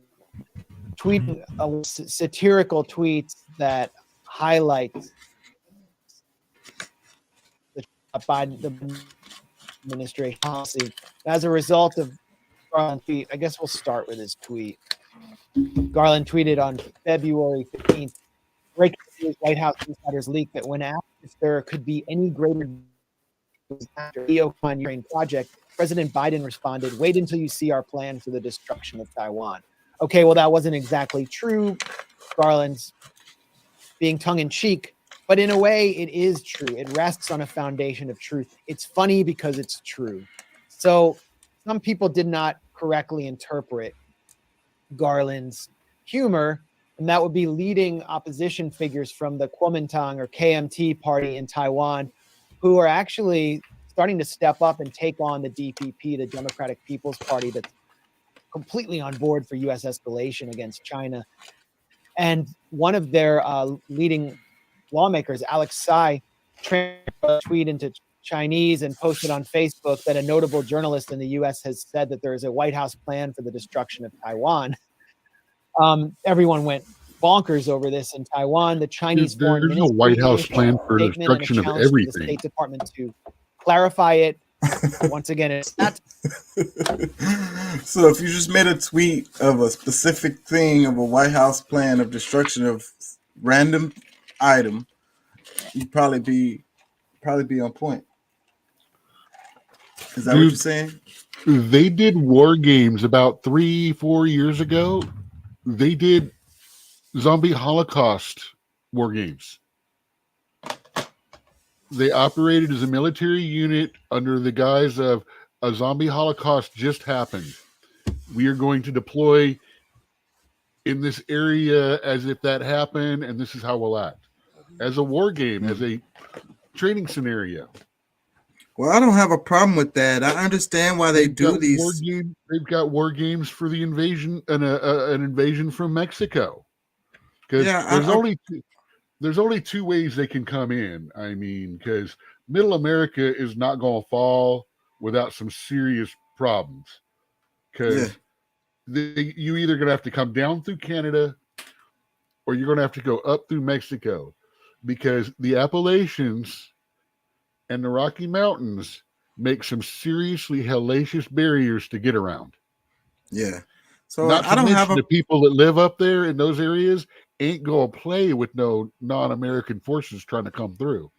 tweeting satirical tweets that highlight the Biden administration policy. As a result of Garland tweet, I guess we'll start with his tweet. Garland tweeted on February 15th, breaking news, White House insiders leaked that when asked if there could be any greater after the Ukraine project, President Biden responded, "Wait until you see our plan for the destruction of Taiwan." Okay, well, that wasn't exactly true. Garland's being tongue-in-cheek, but in a way, it is true. It rests on a foundation of truth. It's funny because it's true. So some people did not correctly interpret Garland's humor, and that would be leading opposition figures from the Kuomintang or KMT party in Taiwan, who are actually starting to step up and take on the DPP, the Democratic People's Party, that's completely on board for U.S. escalation against China. And one of their leading lawmakers, Alex Tsai, translated a tweet into Chinese and posted on Facebook that a notable journalist in the U.S. has said that there is a White House plan for the destruction of Taiwan. Everyone went bonkers over this in Taiwan. The Chinese foreign There's no ministry White House issued a plan for statement and a destruction of challenge to the everything. State Department to clarify it. Once again, it's not. So if you just made a tweet of a specific thing of a White House plan of destruction of random item, you'd probably be on point. Is that what you're saying? They did war games about 3-4 years ago. They did zombie Holocaust war games. They operated as a military unit under the guise of a zombie Holocaust just happened. We are going to deploy in this area as if that happened, and this is how we'll act. As a war game, as a training scenario. Well, I don't have a problem with that. I understand why they do these. They've got war games for the invasion and an invasion from Mexico. Because there's only two ways they can come in. I mean, because Middle America is not going to fall without some serious problems. Because you either going to have to come down through Canada, or you're going to have to go up through Mexico, because the Appalachians and the Rocky Mountains make some seriously hellacious barriers to get around. Yeah. So Not to I don't mention have the people that live up there in those areas ain't going to play with no non-American forces trying to come through.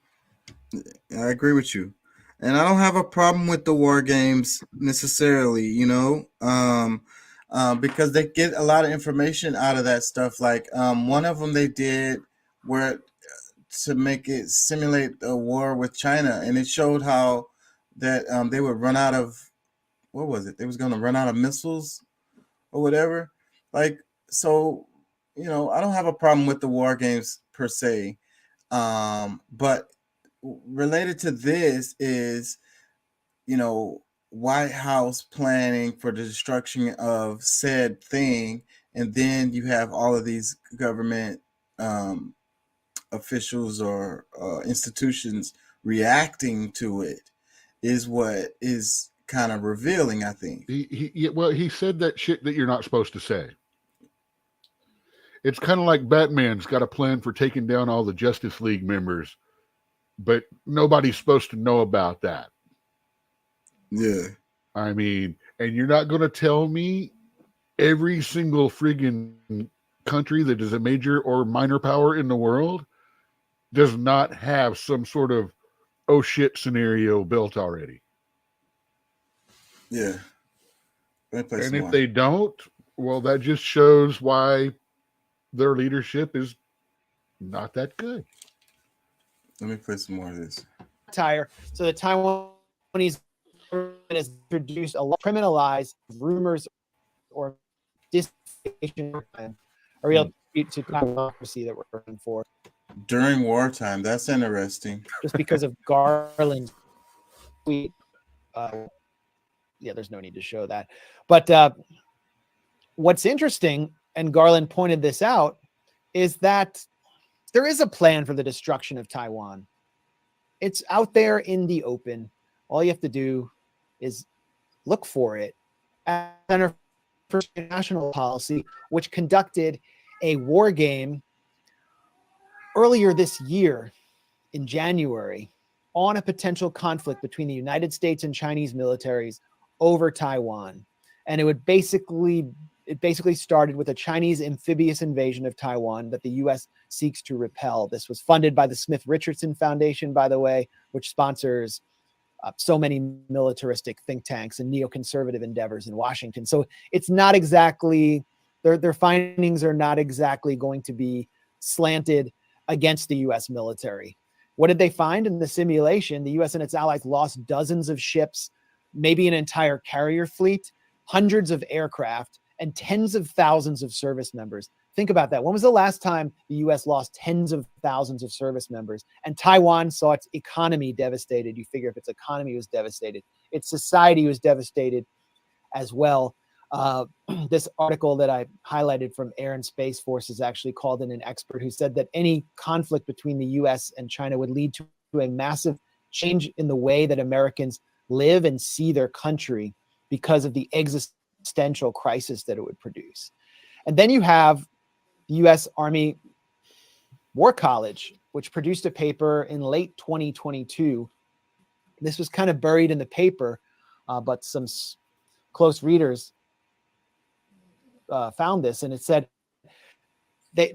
I agree with you. And I don't have a problem with the war games necessarily, because they get a lot of information out of that stuff. Like one of them they did where to make it simulate a war with China, and it showed how that they would run out of, what was it? They was going to run out of missiles or whatever. Like, so, I don't have a problem with the war games per se. But related to this is, White House planning for the destruction of said thing. And then you have all of these government officials or institutions reacting to it is what is kind of revealing, I think. He said that shit that you're not supposed to say. It's kind of like Batman's got a plan for taking down all the Justice League members, but nobody's supposed to know about that. Yeah. I mean, and you're not going to tell me every single friggin' country that is a major or minor power in the world does not have some sort of oh shit scenario built already. Yeah. And if they don't, well, that just shows why their leadership is not that good. Let me play some more of this. So the Taiwanese government has introduced a criminalized rumors or disinformation, a real treat to democracy that we're looking for. During wartime, that's interesting. Just because of Garland's tweet. There's no need to show that. But what's interesting, and Garland pointed this out, is that there is a plan for the destruction of Taiwan. It's out there in the open. All you have to do is look for it. Center for International Policy, which conducted a war game earlier this year in January on a potential conflict between the United States and Chinese militaries over Taiwan. And it basically started with a Chinese amphibious invasion of Taiwan that the U.S. seeks to repel. This was funded by the Smith Richardson Foundation, by the way, which sponsors so many militaristic think tanks and neoconservative endeavors in Washington. So it's not exactly, their findings are not exactly going to be slanted against the U.S. military. What did they find in the simulation? The U.S. and its allies lost dozens of ships, maybe an entire carrier fleet, hundreds of aircraft, and tens of thousands of service members. Think about that. When was the last time the U.S. lost tens of thousands of service members and Taiwan saw its economy devastated? You figure if its economy was devastated, its society was devastated as well. This article that I highlighted from Air and Space Forces actually called in an expert who said that any conflict between the U.S. and China would lead to a massive change in the way that Americans live and see their country because of the existential crisis that it would produce. And then you have the U.S. Army War College, which produced a paper in late 2022. This was kind of buried in the paper, but some close readers found this, and it said they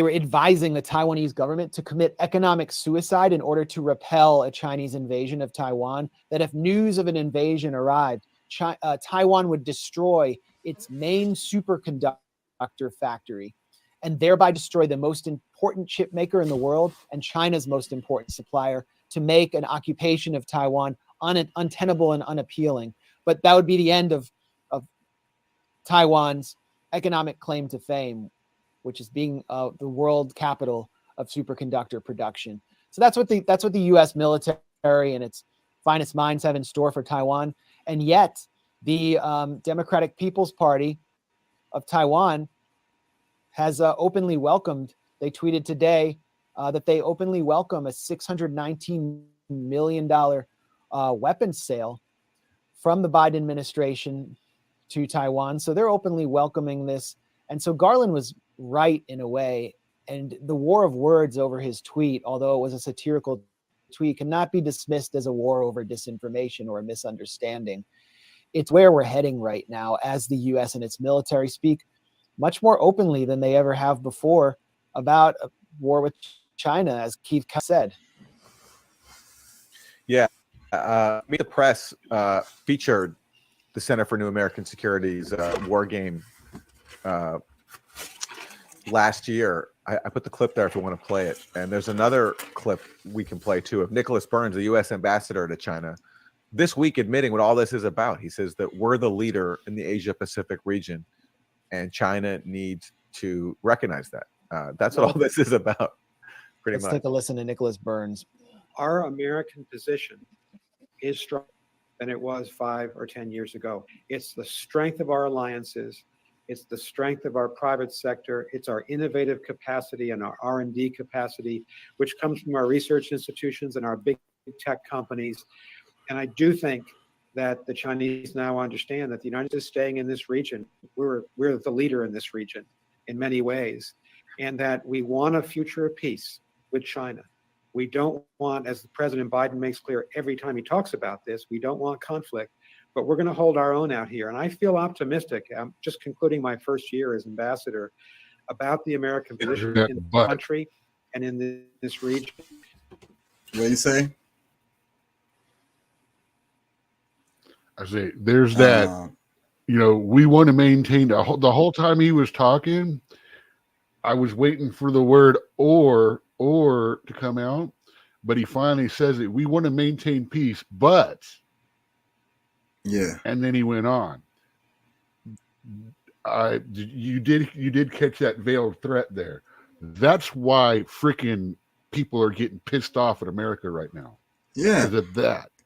were advising the Taiwanese government to commit economic suicide in order to repel a Chinese invasion of Taiwan, that if news of an invasion arrived, Taiwan would destroy its main superconductor factory and thereby destroy the most important chip maker in the world and China's most important supplier, to make an occupation of Taiwan untenable and unappealing. But that would be the end of Taiwan's economic claim to fame, which is being the world capital of superconductor production. So that's what the U.S. military and its finest minds have in store for Taiwan. And yet, the Democratic People's Party of Taiwan has openly welcomed. They tweeted today that they openly welcome a $619 million weapons sale from the Biden administration to Taiwan. So they're openly welcoming this. And so Garland was right in a way. And the war of words over his tweet, although it was a satirical tweet, cannot be dismissed as a war over disinformation or a misunderstanding. It's where we're heading right now as the U.S. and its military speak much more openly than they ever have before about a war with China, as Keith said. Yeah. Meet the Press featured the Center for New American Security's war game last year. I put the clip there if you want to play it. And there's another clip we can play too of Nicholas Burns, the U.S. ambassador to China, this week admitting what all this is about. He says that we're the leader in the Asia Pacific region and China needs to recognize that. That's what all this is about, pretty much. Let's take a listen to Nicholas Burns. Our American position is stronger than it was 5 or 10 years ago. It's the strength of our alliances. It's the strength of our private sector. It's our innovative capacity and our R&D capacity, which comes from our research institutions and our big tech companies. And I do think that the Chinese now understand that the United States staying in this region, we're the leader in this region in many ways, and that we want a future of peace with China. We don't want, as President Biden makes clear every time he talks about this, we don't want conflict, but we're going to hold our own out here. And I feel optimistic. I'm just concluding my first year as ambassador about the American position in the country and in this region. What do you say? I say, there's that, we want to maintain the whole time he was talking, I was waiting for the word or to come out, but he finally says it. We want to maintain peace, but yeah. And then he went on. You did catch that veiled threat there. That's why freaking people are getting pissed off at America right now. Yeah. Because of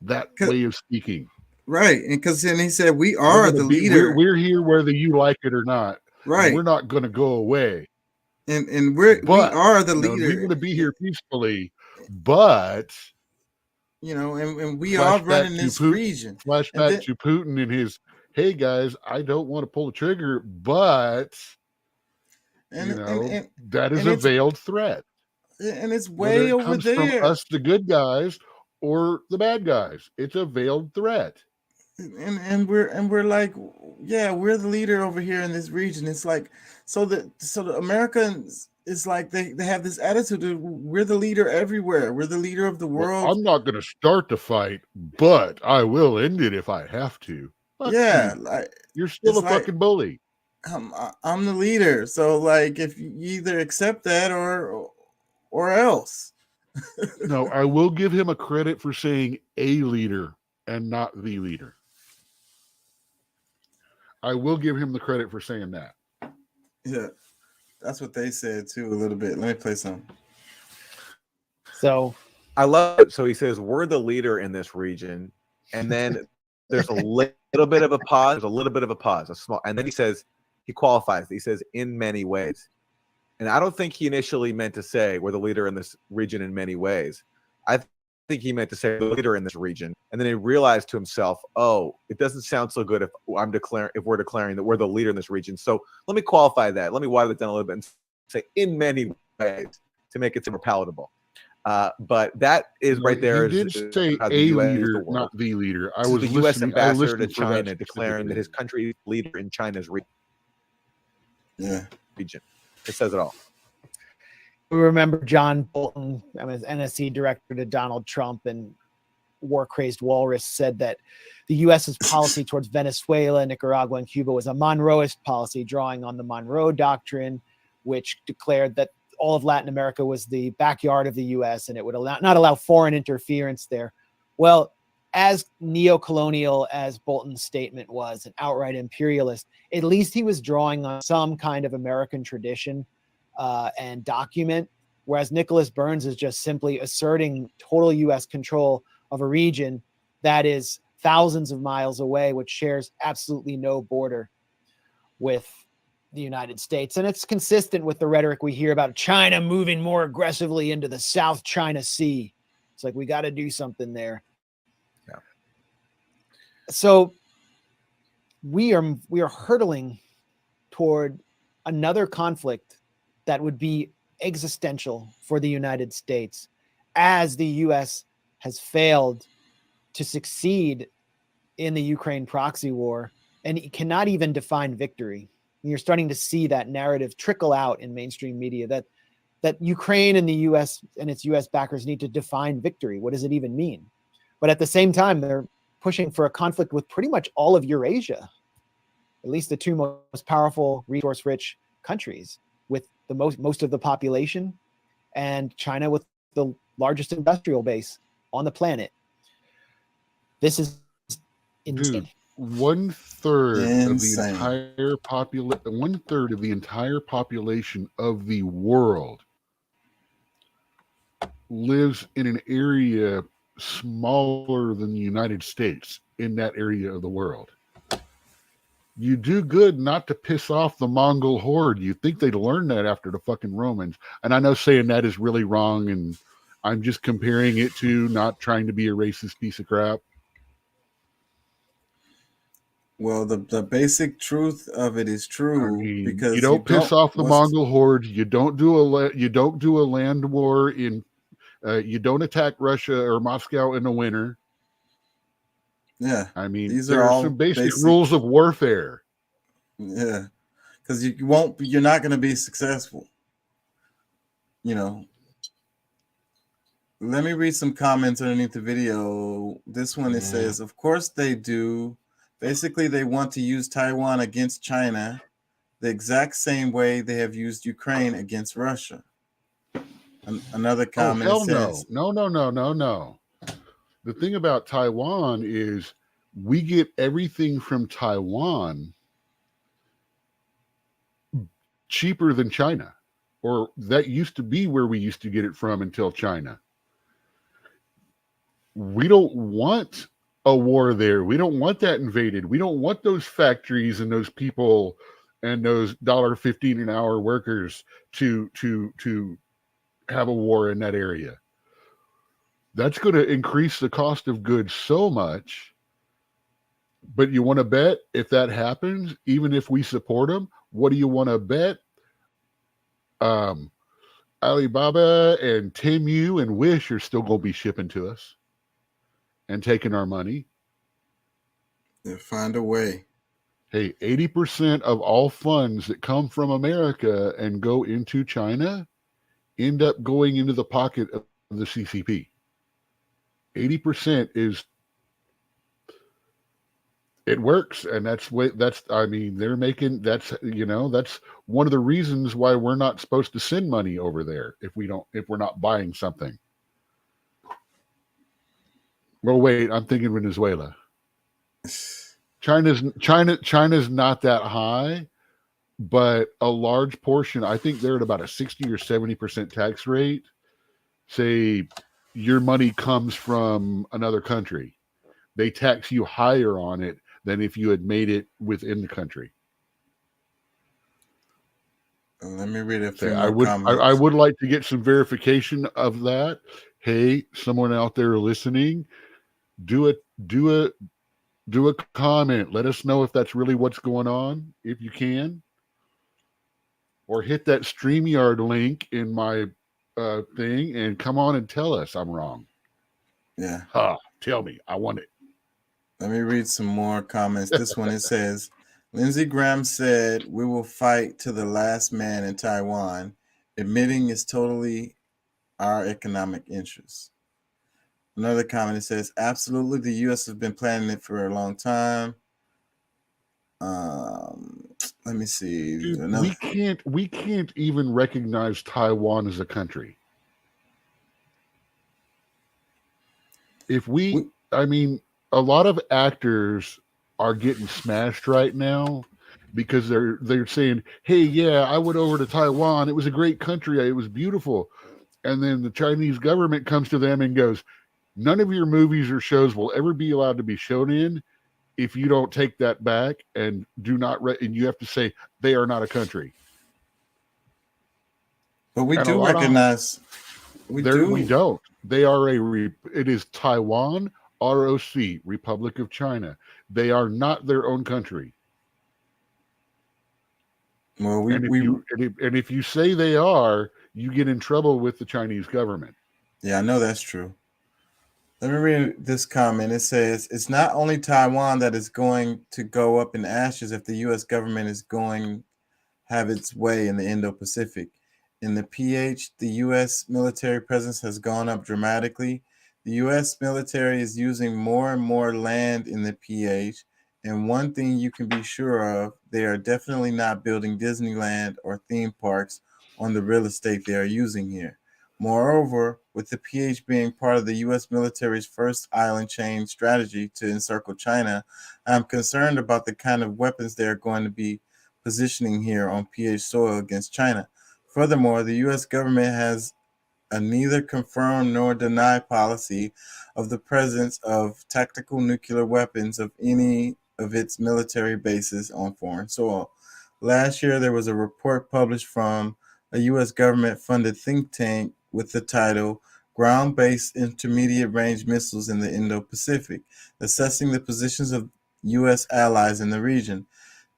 that way of speaking. Right. And because then he said, we are the leader. We're here whether you like it or not. Right. We're not going to go away. And we are the leader. We're going to be here peacefully, but and we are running this region. Flashback to Putin and hey guys, I don't want to pull the trigger, but And, you know, and that is and a it's veiled threat. and it's Whether way it over comes from there. us, the good guys, or the bad guys, it's a veiled threat. And we're like, yeah, we're the leader over here in this region. It's like, so the Americans is like they have this attitude of we're the leader everywhere. We're the leader of the Well, world. I'm not going to start the fight, but I will end it if I have to. Fuck Yeah, you. like You're still a it's like fucking bully. I'm the leader. So like, if you either accept that or else. No, I will give him a credit for saying a leader and not the leader. I will give him the credit for saying that. Yeah, that's what they said too a little bit. Let me play some. So I love it. So he says, we're the leader in this region. And then there's a little bit of a pause. There's a little bit of a pause, a small. And then he says, he qualifies. He says, in many ways. And I don't think he initially meant to say we're the leader in this region in many ways. I think he meant to say the leader in this region. And then he realized to himself, oh, it doesn't sound so good if we're declaring that we're the leader in this region. So let me qualify that. Let me water that down a little bit and say in many ways to make it more palatable. But that is right there. He did say how a the US is leader, the not the leader. I This is was the U.S. listening. I ambassador to listened for that China declaring that his country is leader in China's region. It says it all. We remember John Bolton, I mean, NSC director to Donald Trump, and war-crazed walrus said that the U.S.'s policy towards Venezuela, Nicaragua, and Cuba was a Monroeist policy, drawing on the Monroe Doctrine, which declared that all of Latin America was the backyard of the U.S. and it would not allow foreign interference there. Well, as neo-colonial as Bolton's statement was, an outright imperialist, at least he was drawing on some kind of American tradition and document, whereas Nicholas Burns is just simply asserting total U.S. control of a region that is thousands of miles away, which shares absolutely no border with the United States. And it's consistent with the rhetoric we hear about China moving more aggressively into the South China Sea. It's like, we got to do something there. Yeah. So we are hurtling toward another conflict that would be existential for the United States, as the U.S. has failed to succeed in the Ukraine proxy war and it cannot even define victory. And you're starting to see that narrative trickle out in mainstream media that Ukraine and the U.S. and its U.S. backers need to define victory. What does it even mean? But at the same time, they're pushing for a conflict with pretty much all of Eurasia, at least the two most powerful, resource-rich countries, with the most of the population, and China with the largest industrial base on the planet. This is insane. Dude, 1/3 of the Insane. entire population, 1/3 of the entire population of the world lives in an area smaller than the United States in that area of the world. You do good not to piss off the Mongol horde. You think they'd learn that after the fucking Romans. And I know saying that is really wrong, and I'm just comparing it to not trying to be a racist piece of crap. Well, the basic truth of it is true, because You don't piss off the what's- Mongol horde. You don't do a land war in. You don't attack Russia or Moscow in the winter. Yeah, I mean, these are there are all some basic rules of warfare. Yeah, because you won't. You're not going to be successful. You know. Let me read some comments underneath the video. This one, it says, "Of course they do. Basically, they want to use Taiwan against China, the exact same way they have used Ukraine against Russia." Another comment Oh, hell says, no. The thing about Taiwan is we get everything from Taiwan cheaper than China, or that used to be where we used to get it from until China. We don't want a war there. We don't want that invaded. We don't want those factories and those people and those $1.15 an hour workers to have a war in that area. That's going to increase the cost of goods so much But you want to bet if that happens, even if we support them, what do you want to bet? Alibaba and Temu and Wish are still going to be shipping to us and taking our money. They'll find a way. Hey, 80% of all funds that come from America and go into China end up going into the pocket of the CCP. 80% is, it works, and they're making, that's one of the reasons why we're not supposed to send money over there if we're not buying something. Well, wait, I'm thinking Venezuela. China's not that high, but a large portion, I think they're at about a 60 or 70% tax rate. Say your money comes from another country. They tax you higher on it than if you had made it within the country. Let me read a few I more comments. would like to get some verification of that. Hey, someone out there listening, do a comment. Let us know if that's really what's going on, if you can. Or hit that StreamYard link in my thing and come on and tell us I'm wrong. Yeah. Tell me. I want it. Let me read some more comments. This one, it says, Lindsey Graham said, "We will fight to the last man in Taiwan, admitting it's totally our economic interests." Another comment, it says, "Absolutely, the U.S. has been planning it for a long time." Let me see. Dude, we can't even recognize Taiwan as a country. A lot of actors are getting smashed right now because they're saying, "Hey, yeah, I went over to Taiwan. It was a great country. It was beautiful." And then the Chinese government comes to them and goes, "None of your movies or shows will ever be allowed to be shown in if you don't take that back and do not and you have to say they are not a country." But we do recognize. We don't. They are it is Taiwan, ROC, Republic of China. They are not their own country. Well, if you say they are, you get in trouble with the Chinese government. Yeah, I know that's true. Let me read this comment. It says, "It's not only Taiwan that is going to go up in ashes if the U.S. government is going have its way in the Indo-Pacific. In the PH, the U.S. military presence has gone up dramatically. The U.S. military is using more and more land in the PH, and one thing you can be sure of, they are definitely not building Disneyland or theme parks on the real estate they are using here. Moreover, with the PH being part of the U.S. military's first island chain strategy to encircle China, I'm concerned about the kind of weapons they are going to be positioning here on PH soil against China. Furthermore, the U.S. government has a neither confirm nor deny policy of the presence of tactical nuclear weapons of any of its military bases on foreign soil. Last year, there was a report published from a U.S. government-funded think tank with the title Ground-Based Intermediate-Range Missiles in the Indo-Pacific, assessing the positions of U.S. allies in the region.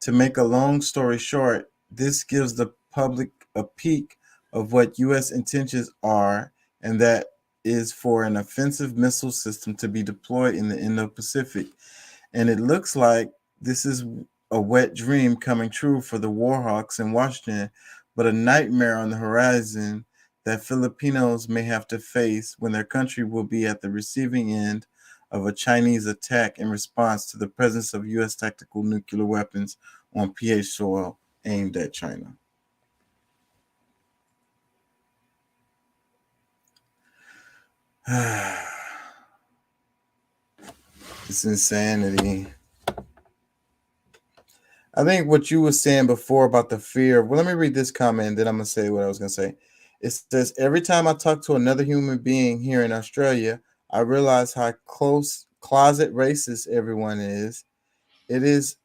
To make a long story short, this gives the public a peek of what U.S. intentions are, and that is for an offensive missile system to be deployed in the Indo-Pacific. And it looks like this is a wet dream coming true for the Warhawks in Washington, but a nightmare on the horizon that Filipinos may have to face when their country will be at the receiving end of a Chinese attack in response to the presence of U.S. tactical nuclear weapons on PH soil aimed at China. It's insanity. I think what you were saying before about the fear. Well, let me read this comment, then I'm going to say what I was going to say. It says, "Every time I talk to another human being here in Australia, I realize how closet racist everyone is. It is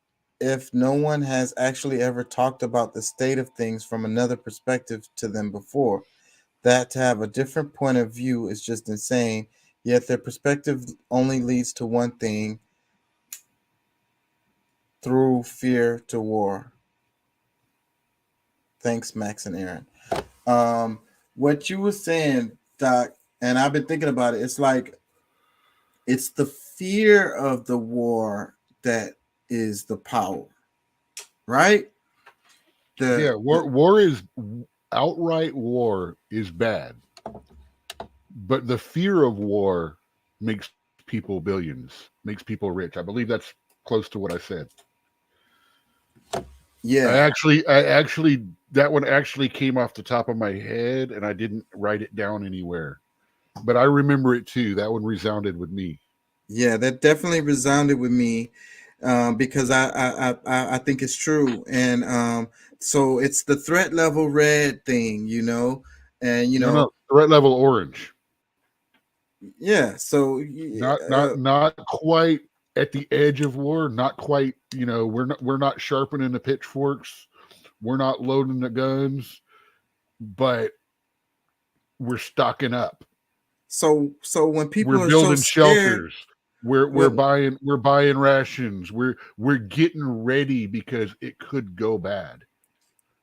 if no one has actually ever talked about the state of things from another perspective to them before. That to have a different point of view is just insane, yet their perspective only leads to one thing, through fear to war. Thanks, Max and Aaron. What you were saying, Doc, and I've been thinking about it. It's like it's the fear of the war that is the power, right? War is outright war is bad, but the fear of war makes people billions, makes people rich. I believe that's close to what I said. Yeah. I actually that one actually came off the top of my head and I didn't write it down anywhere. But I remember it too. That one resounded with me. Yeah, that definitely resounded with me because I think it's true. And so it's the threat level red thing, you know, and you know, threat level orange. Yeah, so not quite at the edge of war, not quite, you know, we're not sharpening the pitchforks, we're not loading the guns, but we're stocking up. So when people we're are building so scared, shelters, we're buying rations, we're getting ready because it could go bad.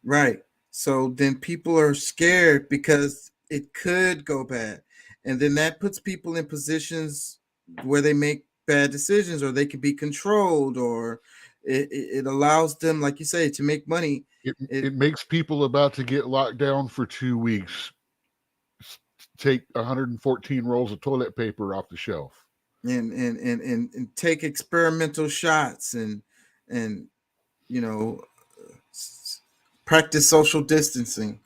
Right. So then people are scared because it could go bad. And then that puts people in positions where they make bad decisions, or they can be controlled, or it allows them, like you say, to make money. It makes people about to get locked down for 2 weeks take 114 rolls of toilet paper off the shelf and take experimental shots and you know, practice social distancing.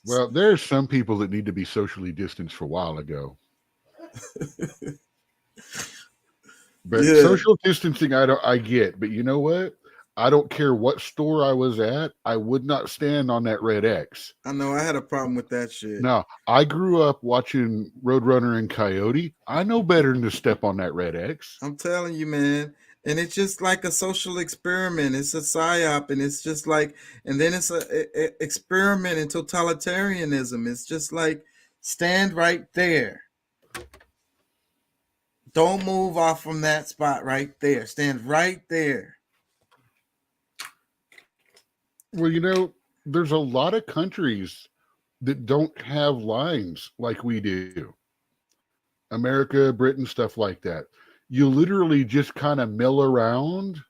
Well, there's some people that need to be socially distanced for a while ago. But Yeah. social distancing, I get. But you know what? I don't care what store I was at. I would not stand on that red X. I know I had a problem with that shit. Now, I grew up watching Roadrunner and Coyote. I know better than to step on that red X. I'm telling you, man. And it's just like a social experiment. It's a psyop, and it's just like, and then it's a experiment in totalitarianism. It's just like, stand right there. Don't move off from that spot right there. Stand right there. Well, you know, there's a lot of countries that don't have lines like we do. America, Britain, stuff like that. You literally just kind of mill around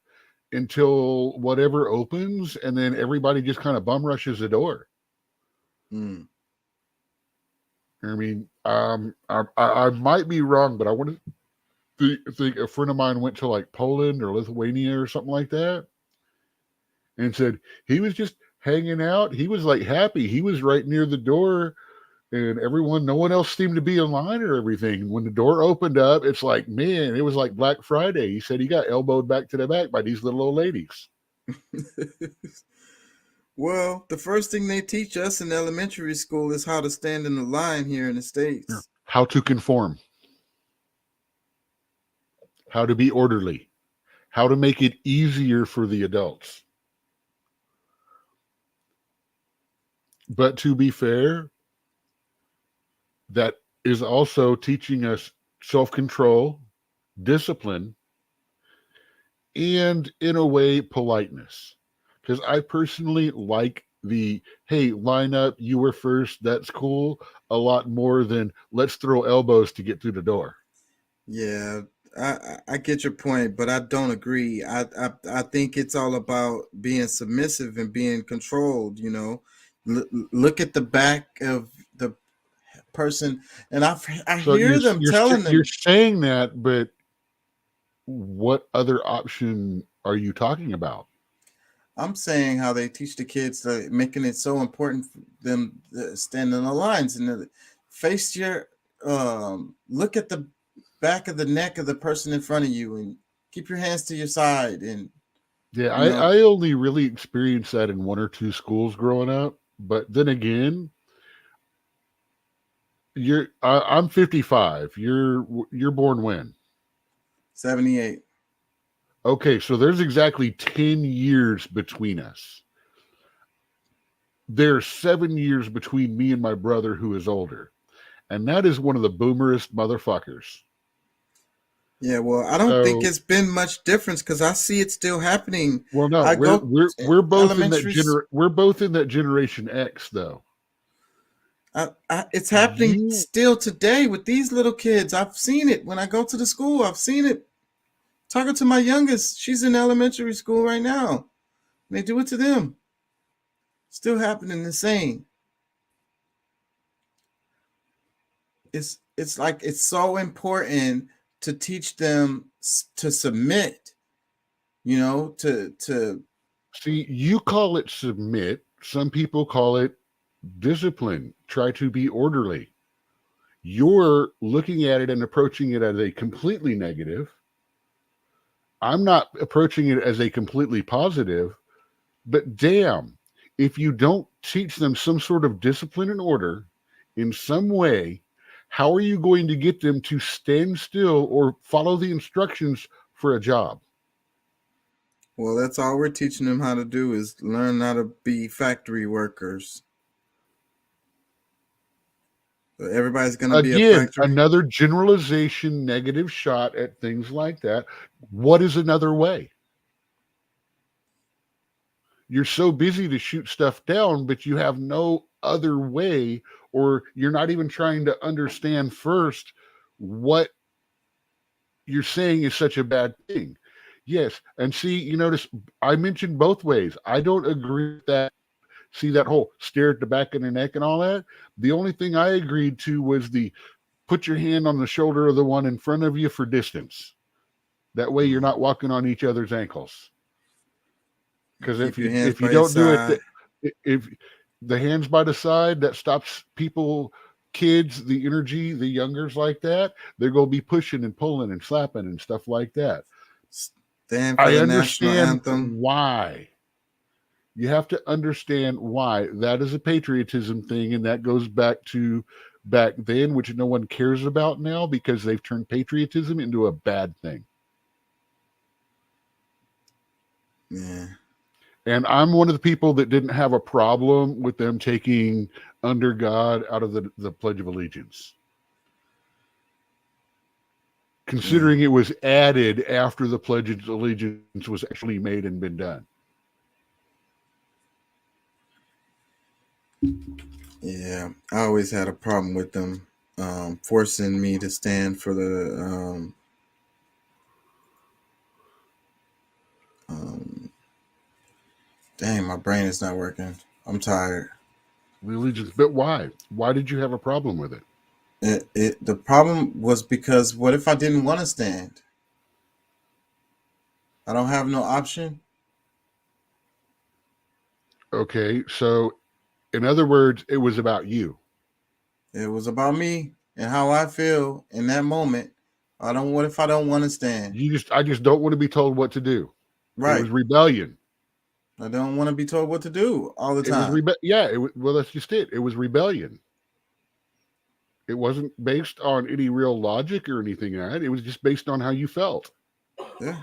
until whatever opens, and then everybody just kind of bum rushes the door. Hmm. I mean, I might be wrong, but I want to think a friend of mine went to like Poland or Lithuania or something like that, and said he was just hanging out. He was like happy. He was right near the door, and no one else seemed to be in line or everything. When the door opened up, it's like, man, it was like Black Friday. He said he got elbowed back to the back by these little old ladies. Well, the first thing they teach us in elementary school is how to stand in the line here in the States. How to conform. How to be orderly. How to make it easier for the adults. But to be fair, that is also teaching us self-control, discipline, and in a way, politeness. Because I personally like the, hey, line up, you were first, that's cool, a lot more than let's throw elbows to get through the door. Yeah, I get your point, but I don't agree. I think it's all about being submissive and being controlled, you know. Look at the back of the person, and I hear them telling them. You're saying that, but what other option are you talking about? I'm saying how they teach the kids, making it so important for them to stand in the lines and face your, look at the back of the neck of the person in front of you and keep your hands to your side. And yeah, I only really experienced that in 1 or 2 schools growing up. But then again, I'm 55. You're born when? 78. Okay, so there's exactly 10 years between us. There's 7 years between me and my brother who is older. And that is one of the boomerest motherfuckers. Yeah, well, I don't think So, it's been much difference because I see it still happening. well, no, I we're go we're both in that elementary. we're both in that generation X though. It's happening You still today with these little kids. I've seen it when I go to the school. I've seen it. Talking to my youngest, she's in elementary school right now. They do it to them. Still happening the same. It's like it's so important to teach them to submit. You know, to see, you call it submit. Some people call it discipline. Try to be orderly. You're looking at it and approaching it as a completely negative. I'm not approaching it as a completely positive, but damn, if you don't teach them some sort of discipline and order in some way, how are you going to get them to stand still or follow the instructions for a job? Well, that's all we're teaching them how to do is learn how to be factory workers. Everybody's going to be a Again, factory. another generalization, negative shot at things like that. What is another way? You're so busy to shoot stuff down, but you have no other way, or you're not even trying to understand first what you're saying is such a bad thing. Yes, and see, you notice I mentioned both ways. I don't agree with that. See that whole stare at the back of the neck and all that? The only thing I agreed to was the put your hand on the shoulder of the one in front of you for distance. That way you're not walking on each other's ankles. Because if you don't do it, if the hands by the side, that stops people, kids, the energy, the youngers like that, they're going to be pushing and pulling and slapping and stuff like that. Stand for I the national understand anthem. why. You have to understand why. That is a patriotism thing, and that goes back to back then, which no one cares about now because they've turned patriotism into a bad thing. Yeah. And I'm one of the people that didn't have a problem with them taking under God out of the Pledge of Allegiance. Considering it was added after the Pledge of Allegiance was actually made and been done. Yeah, I always had a problem with them forcing me to stand for the dang, my brain is not working. I'm tired. The allegiance, but why? Why did you have a problem with it? The problem was because what if I didn't want to stand? I don't have no option. Okay, so in other words, it was about you. It was about me and how I feel in that moment. What if I don't want to stand? I just don't want to be told what to do. Right. It was rebellion. I don't want to be told what to do all the time. Well, that's just it. It was rebellion. It wasn't based on any real logic or anything like that. It was just based on how you felt. Yeah,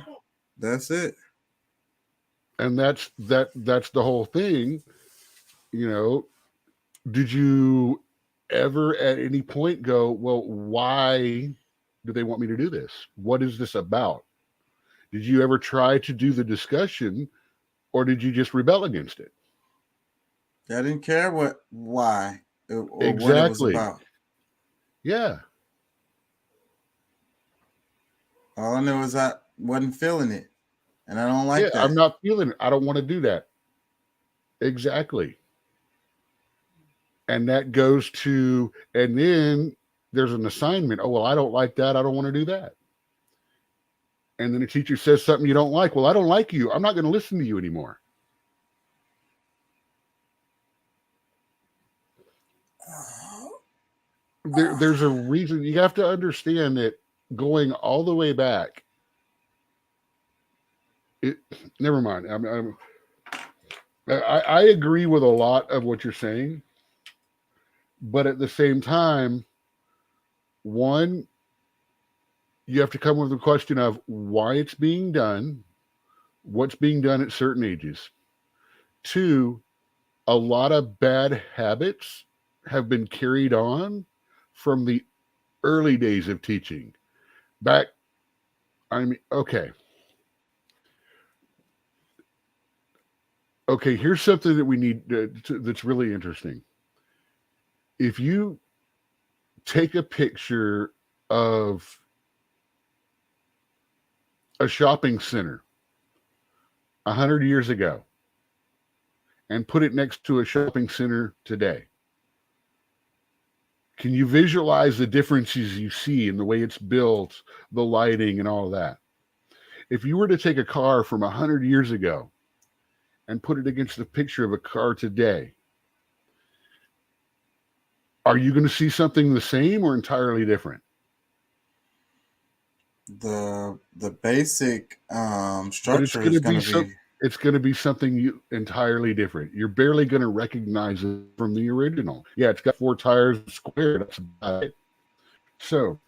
that's it. And that's the whole thing. You know, did you ever at any point go, well, why do they want me to do this? What is this about? Did you ever try to do the discussion, or did you just rebel against it? I didn't care why or exactly. what it was about. Yeah. All I know is I wasn't feeling it, and I don't like that. I'm not feeling it. I don't want to do that. Exactly. And that goes to, and then there's an assignment. Oh, well, I don't like that. I don't want to do that. And then the teacher says something you don't like. Well, I don't like you. I'm not going to listen to you anymore. There's a reason. You have to understand that going all the way back. Never mind. I agree with a lot of what you're saying, but at the same time, one, you have to come with the question of why it's being done, what's being done at certain ages. Two, a lot of bad habits have been carried on from the early days of teaching. Back I mean, okay. Okay, here's something that we need that's really interesting. If you take a picture of a shopping center 100 years ago and put it next to a shopping center today, can you visualize the differences you see in the way it's built, the lighting, and all of that? If you were to take a car from 100 years ago and put it against a picture of a car today, are you going to see something the same or entirely different? The basic structure is going to be. It's going to be something entirely different. You're barely going to recognize it from the original. Yeah, it's got 4 tires square. That's about it. So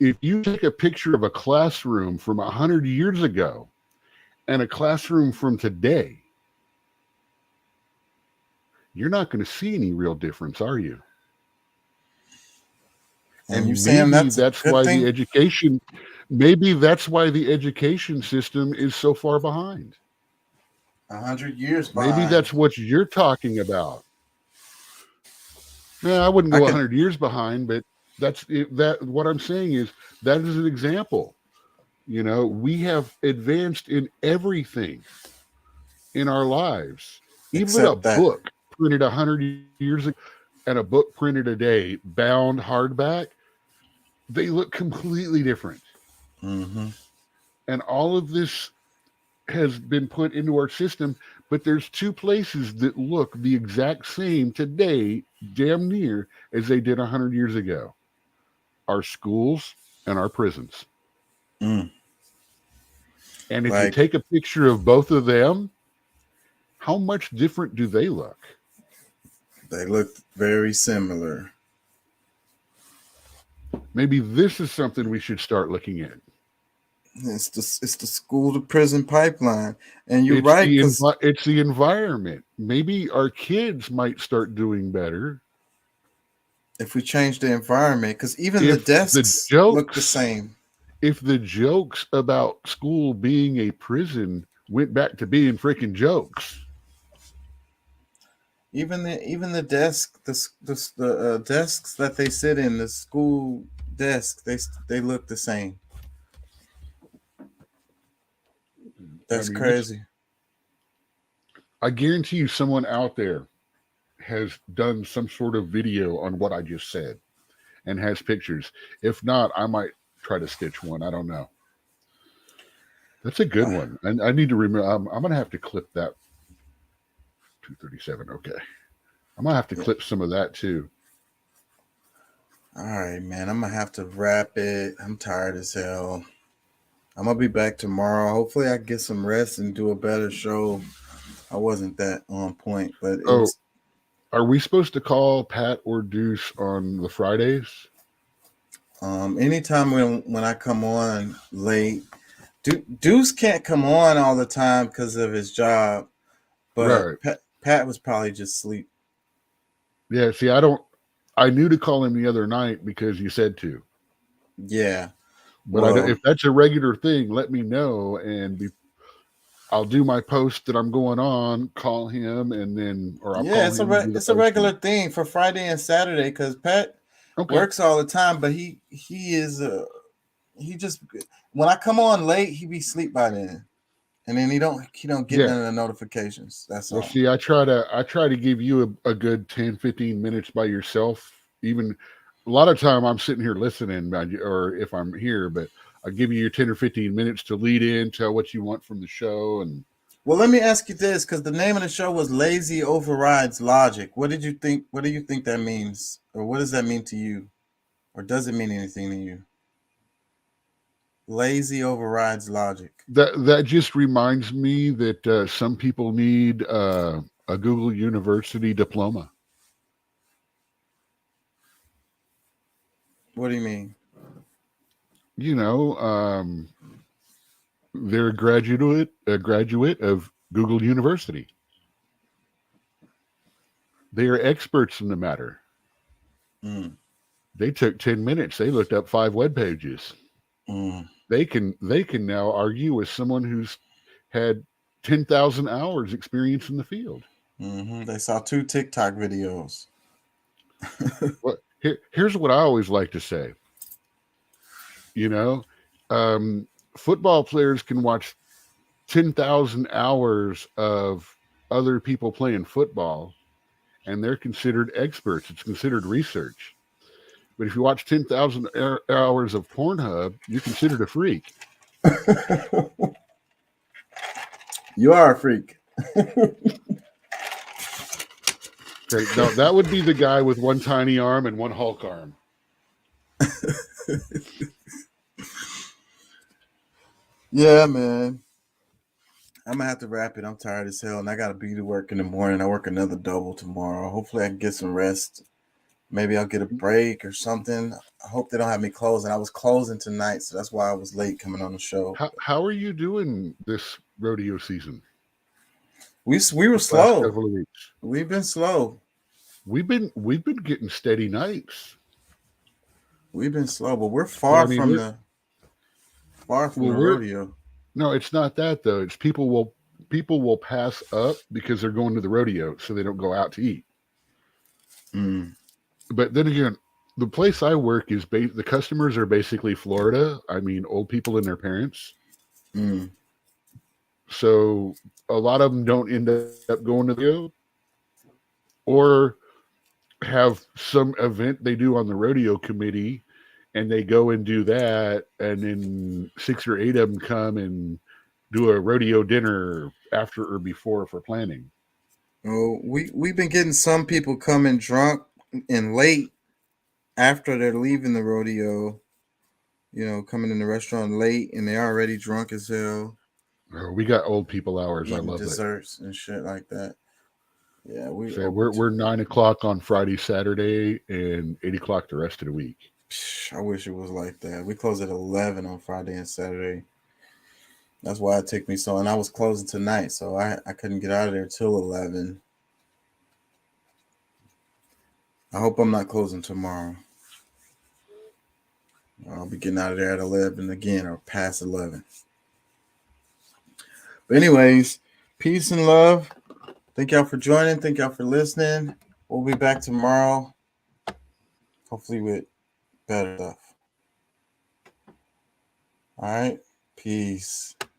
if you take a picture of a classroom from 100 years ago and a classroom from today, you're not going to see any real difference, are you? And you're saying that's why the education, maybe that's why the education system is so far behind. 100 years behind. Maybe that's what you're talking about. No, I wouldn't go 100 years behind, but that's it, that. What I'm saying is that is an example. You know, we have advanced in everything in our lives. Even a book printed 100 years ago and a book printed today, bound hardback, they look completely different. Mm-hmm. And all of this has been put into our system, but there's 2 places that look the exact same today, damn near, as they did 100 years ago. Our schools and our prisons. Mm. And if you take a picture of both of them, how much different do they look? They look very similar. Maybe this is something we should start looking at. It's the school to prison pipeline, and you're right. It's the environment. Maybe our kids might start doing better if we change the environment. Because even the desks look the same. If the jokes about school being a prison went back to being freaking jokes. Even the desk, the desks that they sit in, the school desk, they look the same. That's crazy. I guarantee you someone out there has done some sort of video on what I just said and has pictures. If not, I might try to stitch one. I don't know. That's a good one. And I need to remember. I'm going to have to clip that. 237. Okay. I'm going to have to clip some of that too. All right, man. I'm going to have to wrap it. I'm tired as hell. I'm going to be back tomorrow. Hopefully I get some rest and do a better show. I wasn't that on point, but are we supposed to call Pat or Deuce on the Fridays? Anytime when I come on late, Deuce can't come on all the time because of his job, but right. Pat was probably just asleep. Yeah, see, I knew to call him the other night because you said to. Yeah. But if that's a regular thing, let me know, and I'll do my post that I'm going on, call him, and then, or I'll call him. It's a regular thing for Friday and Saturday because Pat works all the time, but he just, when I come on late, he be asleep by then, and then he don't get none of the notifications. That's all. See, I try to give you a good 10-15 minutes by yourself. Even a lot of time I'm sitting here listening, or if I'm here, but I'll give you your 10 or 15 minutes to lead in, tell what you want from the show. And well, let me ask you this, because the name of the show was Lazy Overrides Logic. What do you think that means? Or what does that mean to you? Or does it mean anything to you? Lazy Overrides Logic. That just reminds me that some people need a Google University diploma. What do you mean? You know, they're a graduate of Google University. They are experts in the matter. Mm. They took 10 minutes. They looked up 5 web pages. Mm. they can now argue with someone who's had 10,000 hours experience in the field. They saw 2 TikTok videos. Well, here's what I always like to say. Football players can watch 10,000 hours of other people playing football, and they're considered experts. It's considered research. But if you watch 10,000 hours of Pornhub, you're considered a freak. You are a freak. Okay, no, that would be the guy with one tiny arm and one Hulk arm. Yeah, man. I'm gonna have to wrap it. I'm tired as hell, and I gotta be to work in the morning. I work another double tomorrow. Hopefully, I can get some rest. Maybe I'll get a break or something. I hope they don't have me closing. I was closing tonight, so that's why I was late coming on the show. How are you doing this rodeo season? We were Last slow. couple of weeks. We've been slow. We've been getting steady nights. We've been slow, but we're far from the rodeo. No, it's not that though. It's people will pass up because they're going to the rodeo, so they don't go out to eat. But then again, the place I work is the customers are basically Florida. I mean, old people and their parents. So a lot of them don't end up going to the rodeo, or have some event they do on the rodeo committee, and they go and do that, and then 6 or 8 of them come and do a rodeo dinner after or before for planning. Oh, we've been getting some people coming drunk and late after they're leaving the rodeo. Coming in the restaurant late and they're already drunk as hell. Oh, we got old people hours. I love desserts and shit like that. Yeah, we're 9 o'clock on Friday, Saturday, and 8 o'clock the rest of the week. I wish it was like that. We close at 11 on Friday and Saturday. That's why it took me so. And I was closing tonight, so I couldn't get out of there till 11. I hope I'm not closing tomorrow. I'll be getting out of there at 11 again, or past 11. But anyways, peace and love. Thank y'all for joining. Thank y'all for listening. We'll be back tomorrow, hopefully with better stuff. All right. Peace.